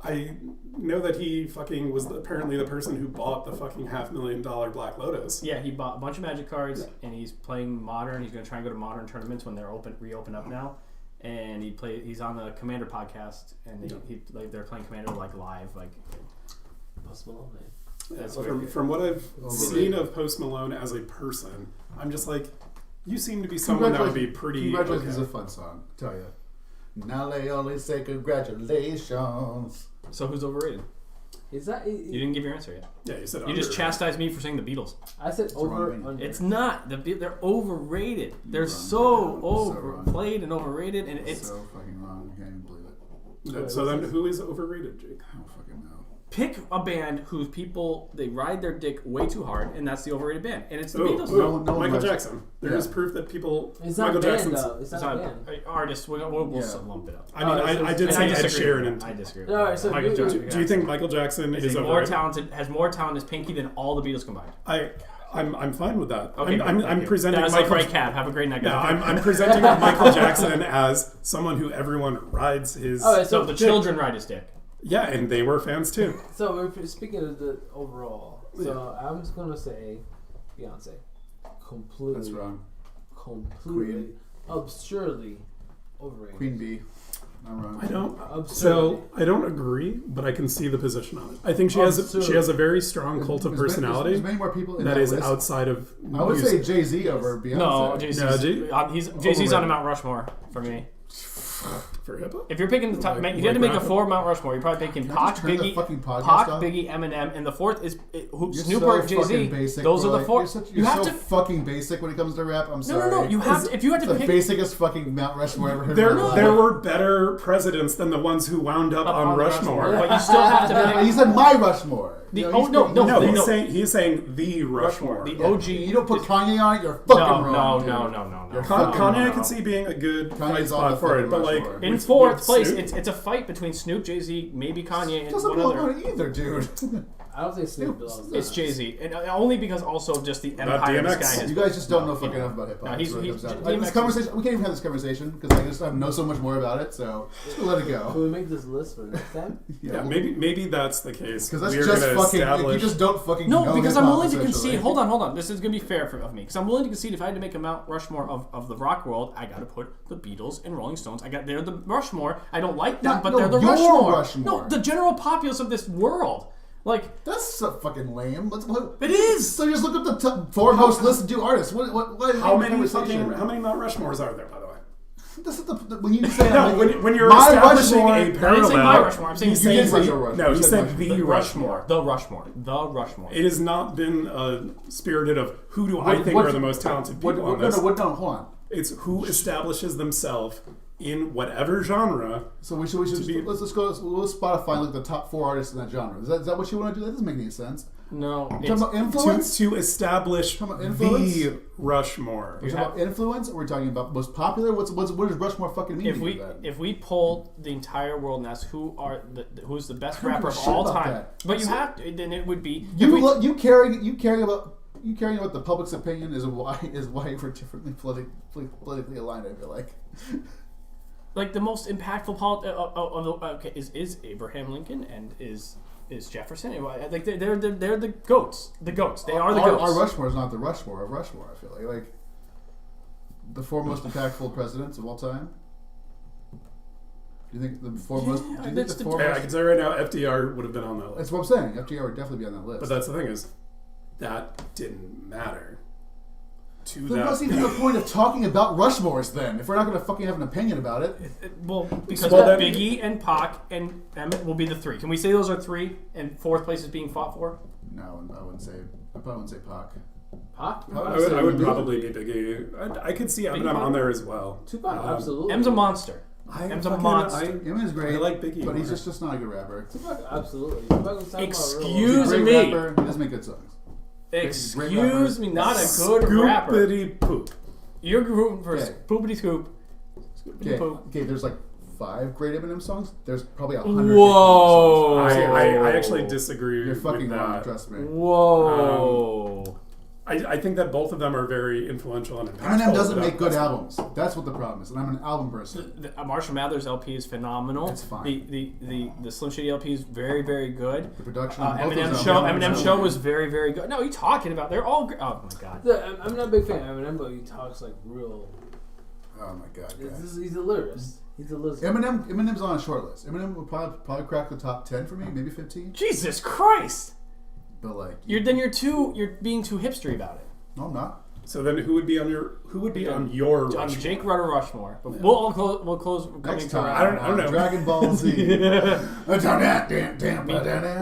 I know that he fucking was apparently the person who bought the fucking $500,000 Black Lotus. Yeah, he bought a bunch of Magic cards, and he's playing Modern. He's going to try and go to Modern tournaments when they're reopen up now. And he's on the Commander podcast, and they're playing Commander like live, like. Post Malone, man. Yeah, That's from what I've Overrated. seen of Post Malone as a person, I'm just like, you seem to be someone that would be pretty. Congratulations Okay. is a fun song, I tell you. Now they only say congratulations. So who's overrated? Is that? You didn't give your answer yet. Yeah, you said You just underrated. chastised me for saying the Beatles. I said wrong over. opinion. Under. It's not. They're overrated. They're wrong. so So overplayed and overrated, and it's so fucking wrong. I can't even believe it. So then, who is overrated, Jake? I don't fucking know. pick a band whose people they ride their dick way too hard, and that's the overrated band, and it's the Beatles. No one Michael likes- Jackson. There is Yeah. proof that people. It's not Michael a band Jackson's. though. It's It's not a not band. artists. We'll Yeah. lump it up. I mean, I did And say I Ed disagree. Sheeran. And I disagree. All right, so Michael you- Jackson. do you think Michael Jackson is is more overrated? talented? Has more talent as Pinky than all the Beatles combined? I'm fine with that. Okay, I'm presenting That's like Michael. great cap. Have a great night. No, guys. I'm presenting Michael Jackson as someone who everyone rides his. All right, So so the children ride his dick. Yeah, and they were fans too. So we're speaking of the overall. So I'm just gonna say Beyonce. Completely. That's wrong. Completely. Queen. Absurdly overrated. Queen Bee. I'm wrong. I don't. Absurdly. So I don't agree, but I can see the position on it. I think she has a very strong cult of personality There's many more people in that is list. outside of. I would say music. Jay-Z over Beyonce. No, Jay-Z's, Yeah, Jay-Z's on a Mount Rushmore for me. For hip hop? If you're picking the top, Like- if you had to like make a rap? 4 Mount Rushmore, you're probably picking Can I Pac, just turn the Biggie, fucking podcast Pac, off? Biggie, Eminem, and the fourth is You're Snoop so or Jay Z. fucking basic, Those bro. are the four. You're You have so to. fucking basic when it comes to rap. I'm No, sorry. no, no. You have to. If you had It's to the pick. basicest fucking Mount Rushmore I ever heard. There, in my life. there were better presidents than the ones who wound up on Rushmore. But you still have to pick. He said my Rushmore. The- You know, oh, he's no, pretty- no, No, no. he's saying the Rushmore. The Yeah, OG. You don't put Kanye on it. You're fucking No, wrong. dude. no. You're Kanye fucking I wrong. can see being a good fight Kanye's on the spot for it, fucking but like Rushmore. In with- fourth with place, Snoop- it's a fight between Snoop, Jay Z, maybe Kanye, and Doesn't one belong other. on it either, dude. I don't think Snoop belongs. It's Jay Z, and only because also just the empire this DMX? guy has. You guys just don't know fucking enough about hip hop. No, he's- That's what it he's- comes down to. DMX Like, this is- conversation, we can't even have this conversation because I just know so much more about it. So just let it Can go. we make this list for next time? Yeah, maybe that's the case. Because that's We're just gonna fucking. establish. You just don't fucking. No, know because I'm hip-hop, willing to essentially. concede. Hold on. This is gonna be fair of me because I'm willing to concede. If I had to make a Mount Rushmore of the rock world, I got to put the Beatles and Rolling Stones. They're the Rushmore. I don't like them, but No, they're the your Rushmore. Rushmore. No, the general populace of this world. Like That's so fucking lame. What? it is. So you just look up the top four most listened to artists. What how many conversation? how many Mount Rushmores are there, by the way? This is when you say No, when you're my establishing Rushmore, a I didn't say parallel, my Rushmore. I'm saying you you said did say the- your Rushmore. No, You you said said Rushmore. the Rushmore. The Rushmore. It has not been spirited of who do I think are the most talented people on this. No, hold on. It's who establishes themselves in whatever genre. So we should be- let's go. Let's Spotify and look at the top 4 artists in that genre. Is that what you want to do? That doesn't make any sense. No, Talking it's, about influence. To establish Talking about influence? the Rushmore. We're talking about influence, or we're talking about most popular. What does Rushmore fucking mean? if to we you then? if we poll the entire world and ask who's the best I don't rapper give of a shit all about time, that. but you have to, then it would be if you we- you caring about the public's opinion is why we're differently politically aligned. I feel like. like the most impactful okay is Abraham Lincoln and is Jefferson. Like they're the goats. The goats. They are the goats. Our Rushmore is not the Rushmore of Rushmore. I feel like the 4 most impactful presidents of all time. Do you think the 4 most? Do you think that's the the- 4 Hey, I most? can say right now, FDR would have been on that list. That's what I'm saying. FDR would definitely be on that list. But that's the thing is, that didn't matter to Then that. what's even the point of talking about Rushmores then? If we're not going to fucking have an opinion about it, Well, because Well, then- Biggie and Pac and Emmett will be the 3. Can we say those are 3 and 4th place is being fought for? no, I wouldn't say. I probably wouldn't say Pac. Pac? I would probably be Biggie. I could see Eminem on there as well. Tupac, absolutely. M's a monster. Em's a monster. Him is great. I like Biggie but he's more. just not a good rapper. Tupac, absolutely. Tupac was talking Excuse about He's a great me. rapper. He doesn't make good songs. Excuse me, not a good rapper. Scoopity poop. You're rooting for Okay. Poopity Scoop. Okay, Poop. there's like 5 great Eminem songs. There's probably 100. Whoa. I actually disagree. You're fucking with wrong. that. Trust me. Whoa. I think that both of them are very influential and impactful. Eminem doesn't without make good question. albums. That's what the problem is. And I'm an album person. The Marshall Mathers LP is phenomenal. It's fine. The Slim Shady LP is very, very good. The production. on both Eminem those show. albums Eminem is show really was very, very good. No, what are you talking about? They're all. Oh my god. I'm not a big fan of Eminem, but he talks like real. Oh my god. guys. He's a lyricist. He's a lyricist. Eminem's on a short list. Eminem would probably crack the top 10 for me, maybe 15. Jesus Christ! But like, You're being too hipstery about it. no, I'm not. So then, who would be on your On Rushmore? Jake Rutter Rushmore. But we'll close. Coming Next to time, around. I don't know. Dragon Ball Z.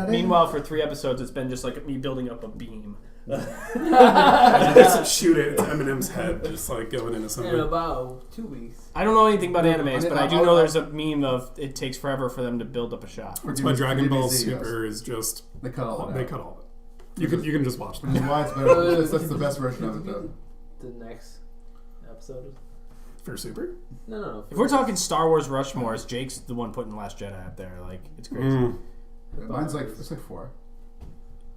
Meanwhile, for 3 episodes, it's been just like me building up a beam. Just shoot it. It's Eminem's head, just like going into In something. about 2 weeks. I don't know anything about animes, I- but I do I- know there's a meme of it takes forever for them to build up a shot. That's why Dragon Ball Super is just They cut all they that cut out. all of it. You can just watch Which them. is why it's better. That's the best version of it, though. The next episode. For Super? No. If we're talking Star Wars Rushmores, Jake's the one putting Last Jedi up there. Like it's crazy. Mine's like, it's like 4.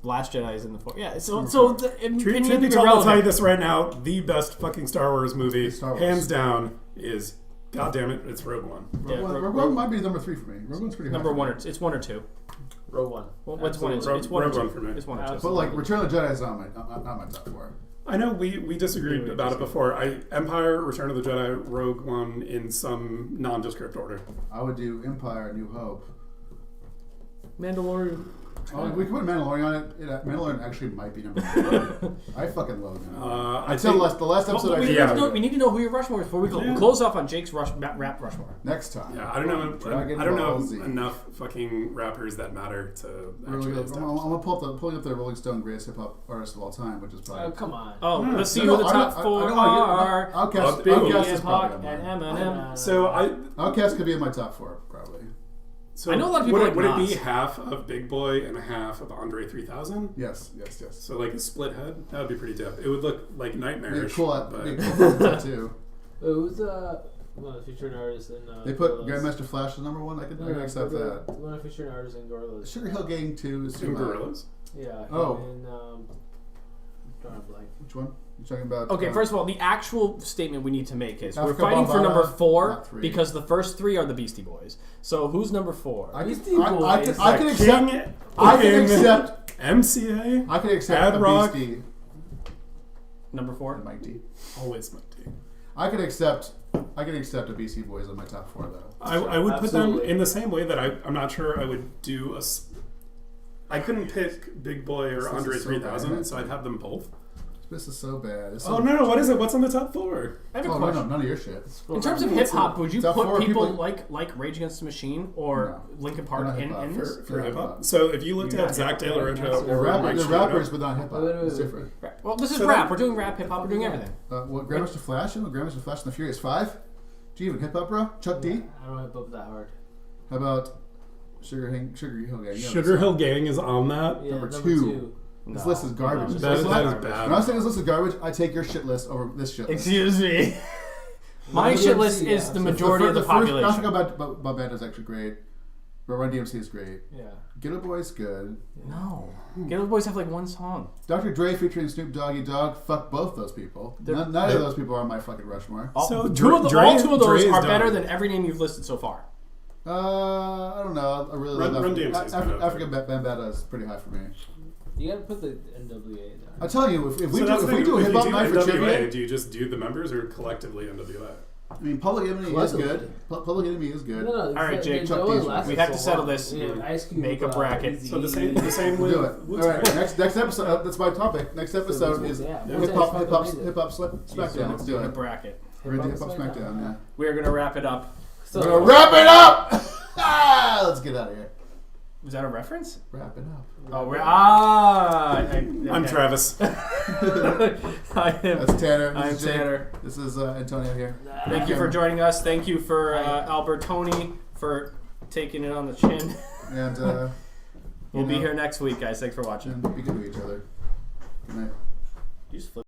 Last Jedi is in the 4. Yeah. So Truth be told, I'll tell you this right now: the best fucking Star Wars movie, Star Wars. hands down, is goddamn it, it's Rogue One. Yeah, Rogue One might be number 3 for me. Rogue One's pretty high. Number for me. 1 or it's 1 or 2. Rogue One. Well, what's one? It's Rogue- one or Rogue 2. One for me. It's 1 or 2. But like, Return of the Jedi is not my top 4. I know we disagreed about it before. Empire, Return of the Jedi, Rogue One in some nondescript order. I would do Empire, New Hope. Mandalorian. We can put Mandalorian on it. Mandalorian actually might be number 1. I fucking love him. Until the last episode. We need to know who your Rushmore is before we close off on Jake's rap Rushmore. Next time. Yeah, I don't know. Dragon I don't know Ball Z. enough fucking rappers that matter to actually I'm establish. gonna pulling up the Rolling Stone greatest hip hop artist of all time, which is probably. Oh, come on. Oh, let's see who the top 4 are. Outkast is probably and on mine. Eminem. So Outkast could be in my top 4 probably. So I know a lot of people would, like would it be Nas. half of Big Boy and half of Andre 3000? Yes. So like a split head? That would be pretty dope. It would look like nightmarish. Cool but too. Wait, who's one of the featured artists in They put Gorillaz? Grandmaster Flash as number 1. I can accept that. One of the featured artists in Gorillaz. Sugar Hill Gang 2 is in Gorillas. Yeah. Oh. And, drawing a blank. Which one? You're talking about? Okay, first of all, the actual statement we need to make is we're Africa fighting for Bambaataa, number 4 not 3. because the first 3 are the Beastie Boys. So who's number 4? I Beastie can Boys. accept. MCA. I can accept Ad a Rock. Beastie. Number 4? And Mike D. Always my team. I can accept a Beastie Boys on my top 4 though. I would put them Absolutely. in the same way that I'm not sure I would do I couldn't pick Big Boy or This Andre is so 3000, bad. so I'd have them both. This is so bad. It's Oh so, no! What is it? What's on the top 4? I have a Oh question. no, none of your shit. In terms of hip hop, would you Top put 4 people people- like Rage Against the Machine or Linkin Park They're not in hip-hop. this? For Yeah. hip hop. So if you looked You're at not Zach De La hip-hop. Renta They're or Mike rappers, Shinoda, but not hip hop. Wait. It's different. Right. Well, this is So rap. then- We're doing rap, hip hop. We're doing everything. What Grandmaster Flash? Grandmaster Flash and the Furious 5? Do you even hip hop, bro? Chuck D? I don't hip hop that hard. How about Sugar Hill Gang? Sugar Hill Gang is on that. Yeah, Number number 2. 2. This list is garbage. That is When bad. I say this list is garbage, I take your shit list over this shit list. Excuse me. My DMC, shit list yeah. is the majority of the Africa population. Bambaataa is actually great. But Run DMC is great. Yeah. Get Boy's good. No. Ghetto Boys have like one song. Dr. Dre featuring Snoop Doggy Dogg. Fuck both those people. None of those people are on my fucking Rushmore. All, So all Dre two of those is are better done. than every name you've listed so far. I don't know. I really love Run DMC is kind of- African Bambaataa is pretty high for me. You gotta put the NWA there. I tell you, if we So that's do the a thing, hip hop if you night do for NWA, trivia, do you just do the members or collectively NWA? I mean, Public Enemy is good. Public Enemy is good. No, All right, Jake, Chuck D's one. we have to settle this. Ice Cube, Make a bracket. Easy. So the same We'll do with it. Woods All right, Creek. next episode. That's my topic. Next episode is Yeah, hip hop Smackdown. Let's do The it. bracket. We're gonna do Hip Hop Smackdown. Yeah. We are going to wrap it up. So, We're gonna wrap it up. Let's get out of here. Was that a reference? Wrap it up. Oh, I'm Travis. I am. That's Tanner. This I'm is Jake. Tanner. This is Antonio here. Thank you for joining us. Thank you for Albertoni for taking it on the chin. And We'll be here next week, guys. Thanks for watching. and be good to each other. Good night. You just flip